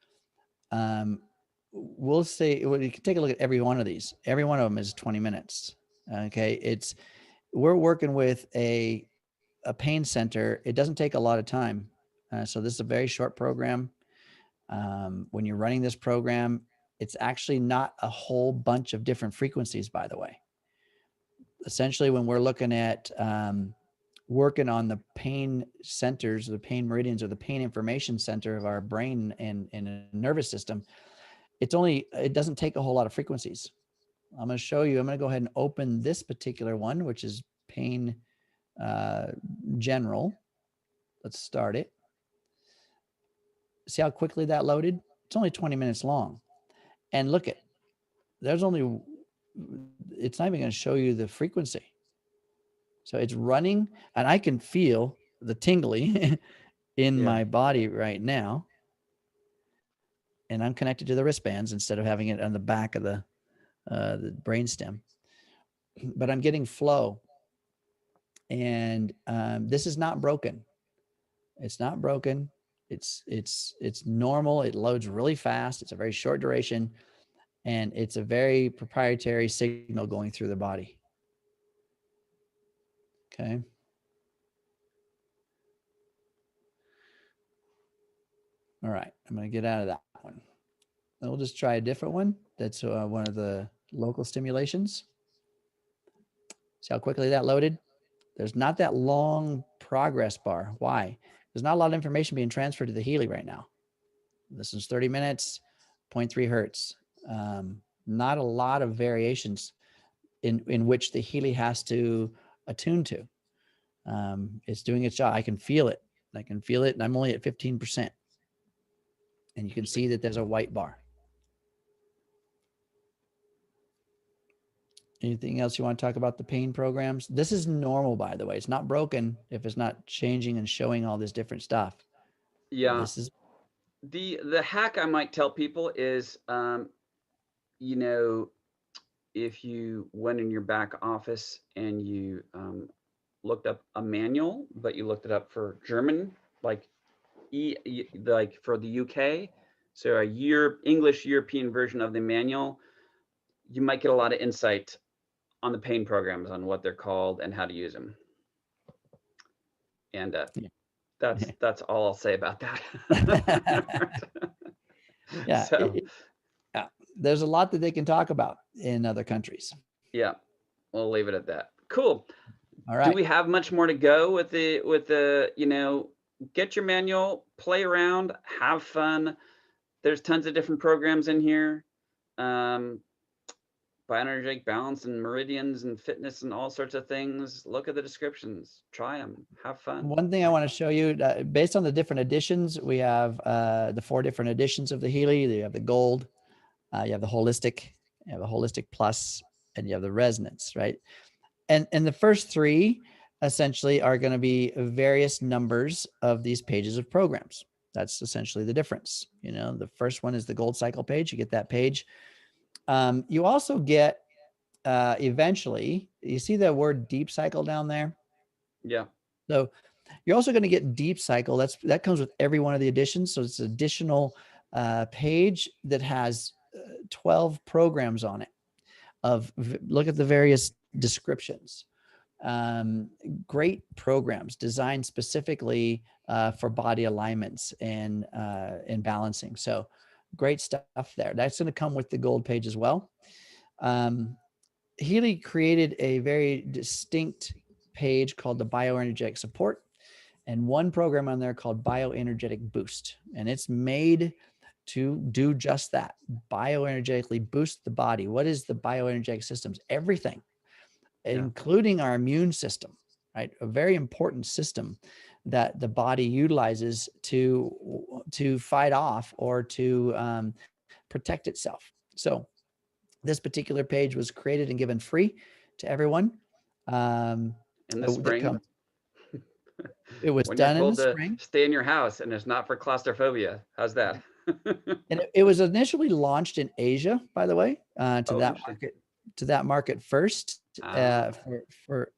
We'll say, you can take a look at every one of these. Every one of them is 20 minutes. Okay. We're working with a pain center. It doesn't take a lot of time. So this is a very short program. When you're running this program, it's actually not a whole bunch of different frequencies, by the way. Essentially, when we're looking at working on the pain centers, the pain meridians, or the pain information center of our brain and nervous system, it doesn't take a whole lot of frequencies. I'm going to show you. I'm going to go ahead and open this particular one, which is pain general. Let's start it. See how quickly that loaded? It's only 20 minutes long. And look at, it's not even going to show you the frequency. So it's running, and I can feel the tingly in my body right now. And I'm connected to the wristbands instead of having it on the back of the brainstem. But I'm getting flow. And this is not broken. It's not broken. It's normal. It loads really fast. It's a very short duration, and it's a very proprietary signal going through the body. Okay. All right. I'm going to get out of that one. We'll just try a different one. That's one of the local stimulations. See how quickly that loaded? There's not that long progress bar. Why? There's not a lot of information being transferred to the Healy right now. This is 30 minutes, 0.3 hertz. Not a lot of variations in which the Healy has to attune to. It's doing its job. I can feel it. I can feel it, and I'm only at 15%. And you can see that there's a white bar. Anything else you want to talk about the pain programs? This is normal, by the way. It's not broken if it's not changing and showing all this different stuff. Yeah. This is The hack I might tell people is, you know, if you went in your back office and you looked up a manual, but you looked it up for German, like like for the UK, so English European version of the manual, you might get a lot of insight on the pain programs, on what they're called and how to use them. And that's all I'll say about that. yeah. So, Yeah. There's a lot that they can talk about in other countries. yeah, we'll leave it at that. Cool. All right. Do we have much more to go with the, you know, get your manual, play around, have fun. There's tons of different programs in here. Bioenergetic balance and meridians and fitness and all sorts of things. Look at the descriptions, try them, have fun. One thing I want to show you, based on the different editions, we have the 4 different editions of the Healy. You have the gold, you have the holistic, you have the holistic plus, and you have the resonance, right? And the first 3 essentially are going to be various numbers of these pages of programs. That's essentially the difference. You know, the first one is the gold cycle page. You get that page. You also get eventually, you see the word deep cycle down there? Yeah. So you're also going to get deep cycle. That comes with every one of the editions. So it's an additional page that has 12 programs on it. Look at the various descriptions. Great programs designed specifically for body alignments and balancing. So great stuff there. That's going to come with the gold page as well. Healy created a very distinct page called the Bioenergetic Support, and one program on there called Bioenergetic Boost. And it's made to do just that, bioenergetically boost the body. What is the bioenergetic systems? Everything, including our immune system, right? A very important system that the body utilizes to fight off or to protect itself. So this particular page was created and given free to everyone. In the spring. It was when done you're told in the to spring. stay in your house and it's not for claustrophobia. How's that? And it was initially launched in Asia, by the way, to that market first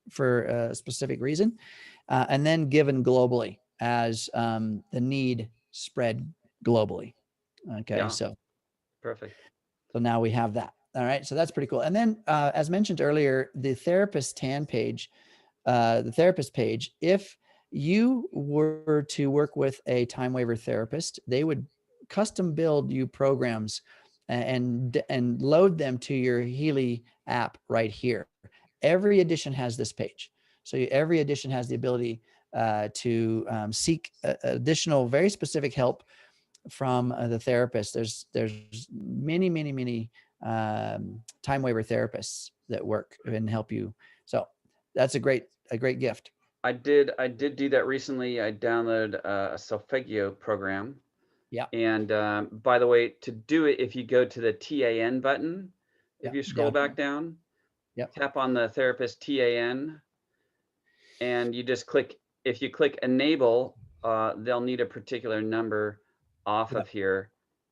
for a specific reason, and then given globally as the need spread globally. Okay, Yeah. so perfect. So now we have that. All right, so that's pretty cool. And then, as mentioned earlier, the therapist TAN page, the therapist page, if you were to work with a time waiver therapist, they would custom build you programs and load them to your Healy app right here. Every edition has this page. So every edition has the ability to seek additional, very specific help from the therapist. There's many time waiver therapists that work and help you. So that's a great gift. I did do that recently. I downloaded a Solfeggio program. Yeah. And by the way, to do it, if you go to the TAN button, if you scroll back down, tap on the therapist TAN, and you just click. If you click enable, they'll need a particular number off of here,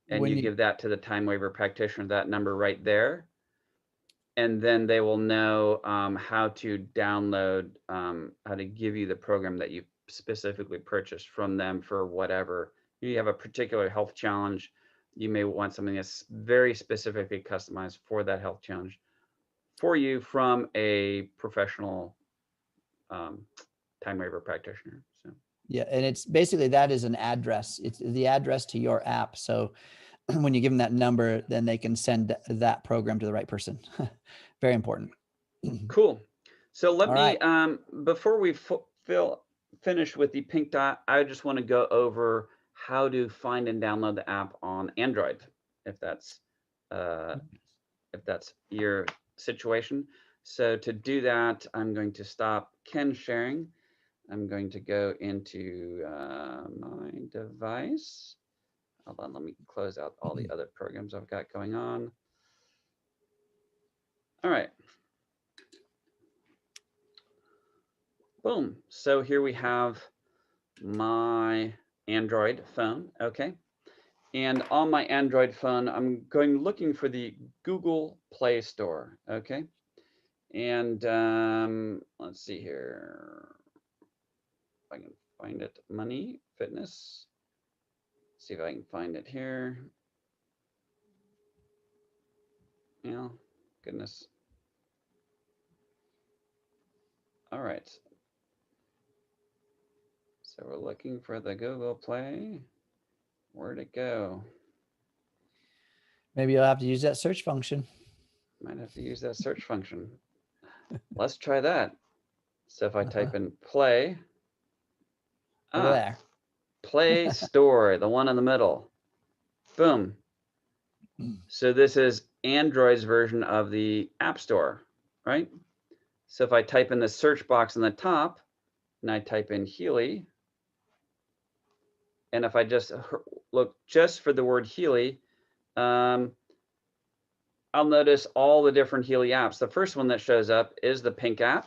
and you give that to the time waiver practitioner, that number right there, and then they will know how to download, how to give you the program that you specifically purchased from them for whatever you have a particular health challenge, you may want something that's very specifically customized for that health challenge for you from a professional time waiver practitioner. So Yeah, and it's basically that is an address. It's the address to your app. So when you give them that number, then they can send that program to the right person. Very important. cool. So let All me, right. before we finish with the pink dot, I just want to go over how to find and download the app on Android, if that's your situation. So to do that, I'm going to stop Ken sharing. I'm going to go into my device. Hold on, let me close out all the other programs I've got going on. All right. Boom. So here we have my Android phone. Okay. And on my Android phone, I'm going looking for the Google Play Store. Okay. And let's see here. If I can find it. Money, fitness. See if I can find it here. Yeah, goodness. All right. So we're looking for the Google Play. Where'd it go? Maybe you'll have to use that search function. Might have to use that search function. Let's try that. So if I type in play, Over there. Play Store, the one in the middle. Boom. So this is Android's version of the App Store, right? So if I type in the search box in the top, and I type in Healy, and if I just look just for the word Healy, I'll notice all the different Healy apps. The first one that shows up is the pink app.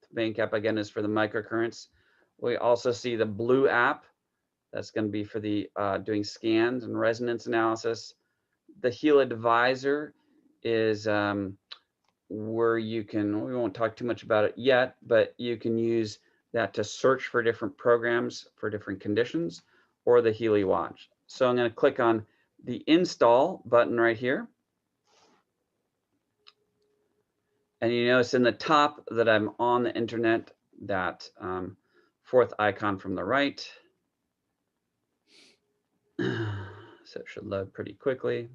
The pink app, again, is for the microcurrents. We also see the blue app. That's going to be for the doing scans and resonance analysis. The Healy Advisor is where you can, we won't talk too much about it yet, but you can use that to search for different programs for different conditions, or the Healy Watch. So I'm going to click on the install button right here. And you notice in the top that I'm on the internet, that fourth icon from the right. So it should load pretty quickly.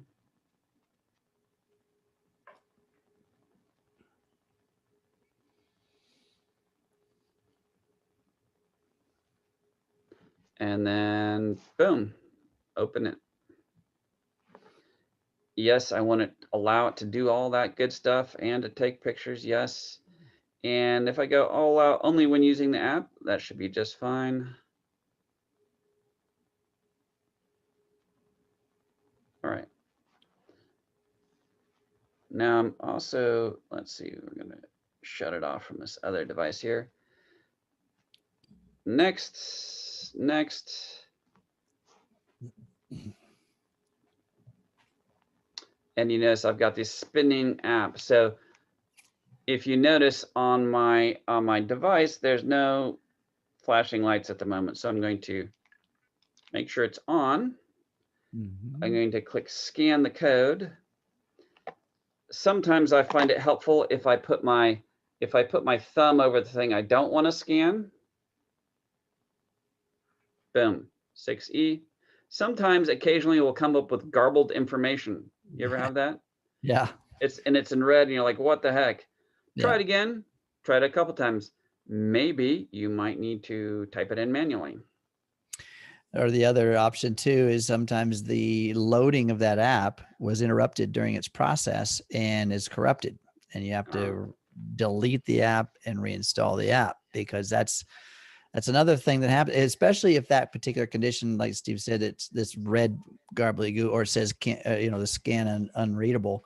And then boom, open it. Yes, I want to allow it to do all that good stuff and to take pictures. Yes. And if I go allow only when using the app, that should be just fine. All right. Now I'm also, let's see, we're going to shut it off from this other device here. Next. And you notice I've got this spinning app. So if you notice on my device, there's no flashing lights at the moment. So I'm going to make sure it's on. I'm going to click scan the code. Sometimes I find it helpful if I put my thumb over the thing I don't want to scan. Boom, 6E. Sometimes occasionally it will come up with garbled information. You ever have that? Yeah. It's in red and you're like, what the heck? Try Yeah. it again. Try it a couple times. Maybe you might need to type it in manually. Or the other option too is sometimes the loading of that app was interrupted during its process and is corrupted, and you have to delete the app and reinstall the app, because that's another thing that happens, especially if that particular condition, like Steve said, it's this red garbly or it says the scan unreadable,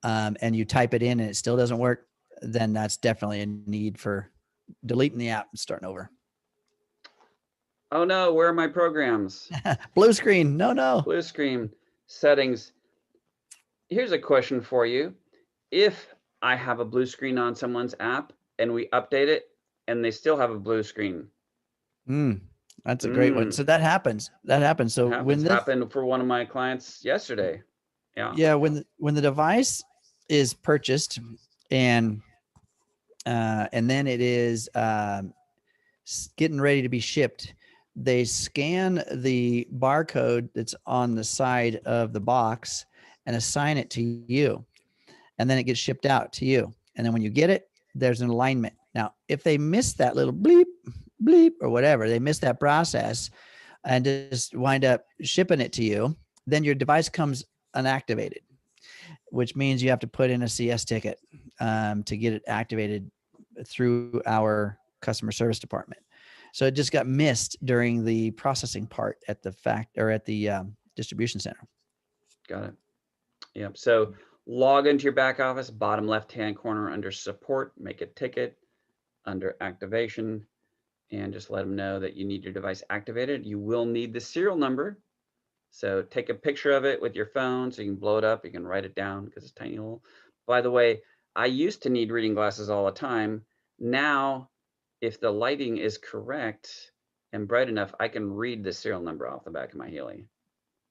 and you type it in and it still doesn't work, then that's definitely a need for deleting the app and starting over. Oh no, where are my programs? Blue screen. No. Blue screen. Settings. Here's a question for you. If I have a blue screen on someone's app and we update it and they still have a blue screen. That's a great one. So that happens. That happens. So when this happened for one of my clients yesterday. Yeah. Yeah, when the device is purchased and then it is getting ready to be shipped, they scan the barcode that's on the side of the box and assign it to you, and then it gets shipped out to you. And then when you get it, there's an alignment. Now, if they miss that little bleep, bleep, or whatever, they miss that process and just wind up shipping it to you, then your device comes unactivated, which means you have to put in a CS ticket to get it activated through our customer service department. So it just got missed during the processing part at the distribution center. Got it. Yep. So log into your back office, bottom left-hand corner under support, make a ticket under activation, and just let them know that you need your device activated. You will need the serial number. So take a picture of it with your phone so you can blow it up. You can write it down because it's tiny little. By the way, I used to need reading glasses all the time. Now, if the lighting is correct and bright enough, I can read the serial number off the back of my Healy.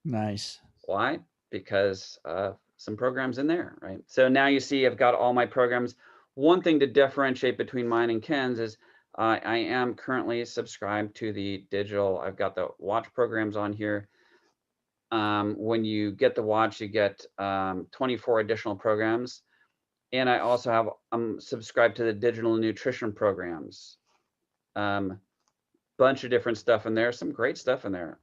Nice. Why? Because some programs in there, right? So now you see I've got all my programs. One thing to differentiate between mine and Ken's is I am currently subscribed to the digital. I've got the watch programs on here. When you get the watch, you get 24 additional programs. And I also have, I'm subscribed to the digital nutrition programs. Bunch of different stuff in there, some great stuff in there.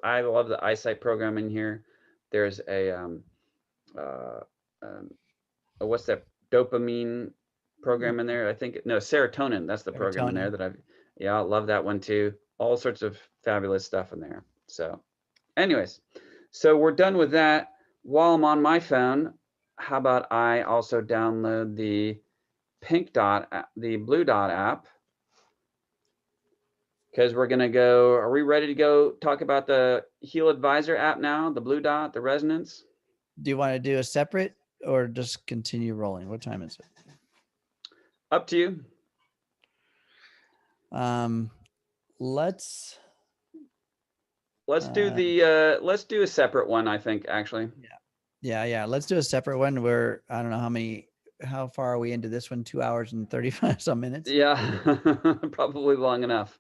I love the eyesight program in here. There's a, what's that dopamine program in there? I think, no, serotonin. That's the program in there that I love that one too. All sorts of fabulous stuff in there. So anyways, so we're done with that. While I'm on my phone, how about I also download the the Blue Dot app, because we're going to go, are we ready to go talk about the Heal Advisor app now, the Blue Dot, the resonance? Do you want to do a separate or just continue rolling? What time is it? Up to you. Let's do let's do a separate one, I think, actually. Yeah. Let's do a separate one where I don't know how far are we into this one? 2 hours and 35 some minutes. Yeah, probably long enough.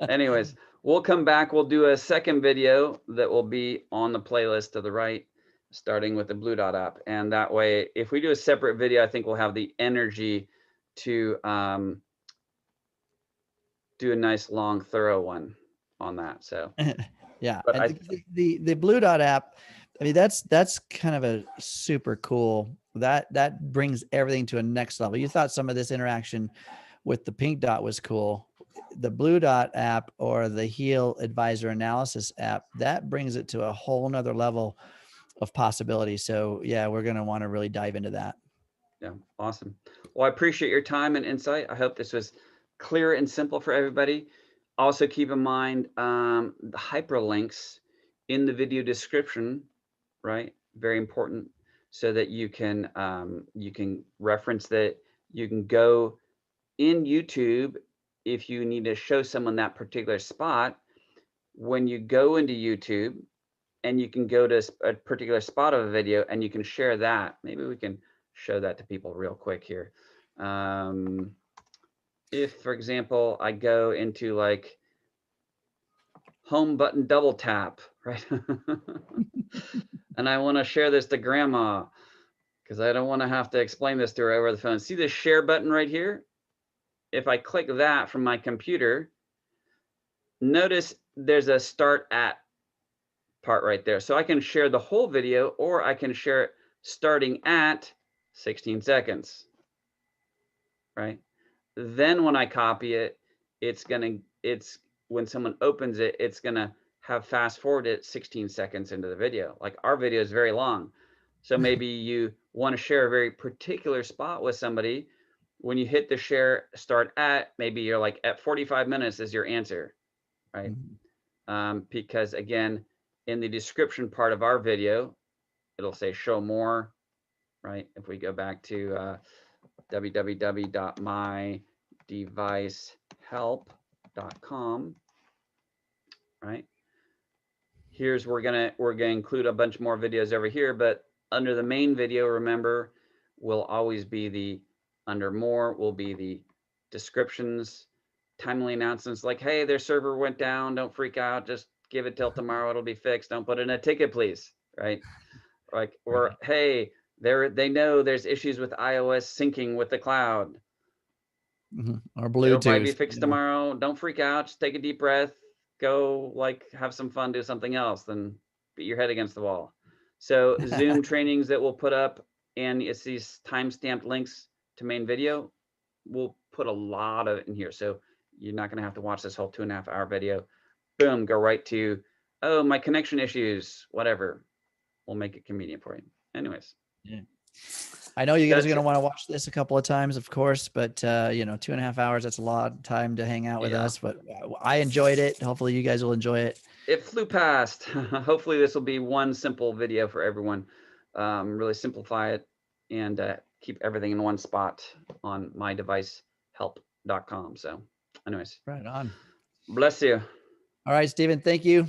Anyways, we'll come back. We'll do a second video that will be on the playlist to the right, starting with the Blue Dot app. And that way, if we do a separate video, I think we'll have the energy to do a nice, long, thorough one on that. So yeah, but the Blue Dot app, I mean, that's kind of a super cool. That brings everything to a next level. You thought some of this interaction with the Pink Dot was cool. The Blue Dot app or the Heal Advisor Analysis app, that brings it to a whole nother level of possibility. So yeah, we're going to want to really dive into that. Yeah, awesome. Well, I appreciate your time and insight. I hope this was clear and simple for everybody. Also keep in mind the hyperlinks in the video description, right? Very important, so that you can reference that. You can go in YouTube if you need to show someone that particular spot. When you go into YouTube, and you can go to a particular spot of a video and you can share that. Maybe we can show that to people real quick here. If, for example, I go into like home button double tap, right? And I want to share this to grandma because I don't want to have to explain this to her over the phone. See this share button right here? If I click that from my computer, notice there's a start at part right there. So I can share the whole video, or I can share it starting at 16 seconds, right? Then when I copy it, when someone opens it, it's gonna have fast forwarded 16 seconds into the video. Like our video is very long. So maybe you want to share a very particular spot with somebody. When you hit the share start at, maybe you're like at 45 minutes is your answer, right? Because again, in the description part of our video, it'll say show more, right? If we go back to www.mydevicehelp.com, right? Here's, we're gonna include a bunch more videos over here, but under the main video, remember, will always be the, under more will be the descriptions, timely announcements like, hey, their server went down, don't freak out, just give it till tomorrow, it'll be fixed, don't put in a ticket, please, right? Like, or Right. hey, they know there's issues with iOS syncing with the cloud. Or It'll probably be Bluetooth. fixed tomorrow. Don't freak out. Just take a deep breath. Go, like, have some fun, do something else, then beat your head against the wall. So Zoom trainings that we'll put up, and it's these time-stamped links to main video. We'll put a lot of it in here. So you're not going to have to watch this whole 2.5-hour video. Boom, go right to, oh, my connection issues, whatever. We'll make it convenient for you. Anyways. Yeah. I know you guys are That's going to it. want to watch this a couple of times, of course, but you know, 2.5 hours, that's a lot of time to hang out with Yeah. us, but I enjoyed it. Hopefully you guys will enjoy it. It flew past. Hopefully this will be one simple video for everyone. Really simplify it and keep everything in one spot on mydevicehelp.com. So anyways, Right on. bless you. All right, Stephen, thank you.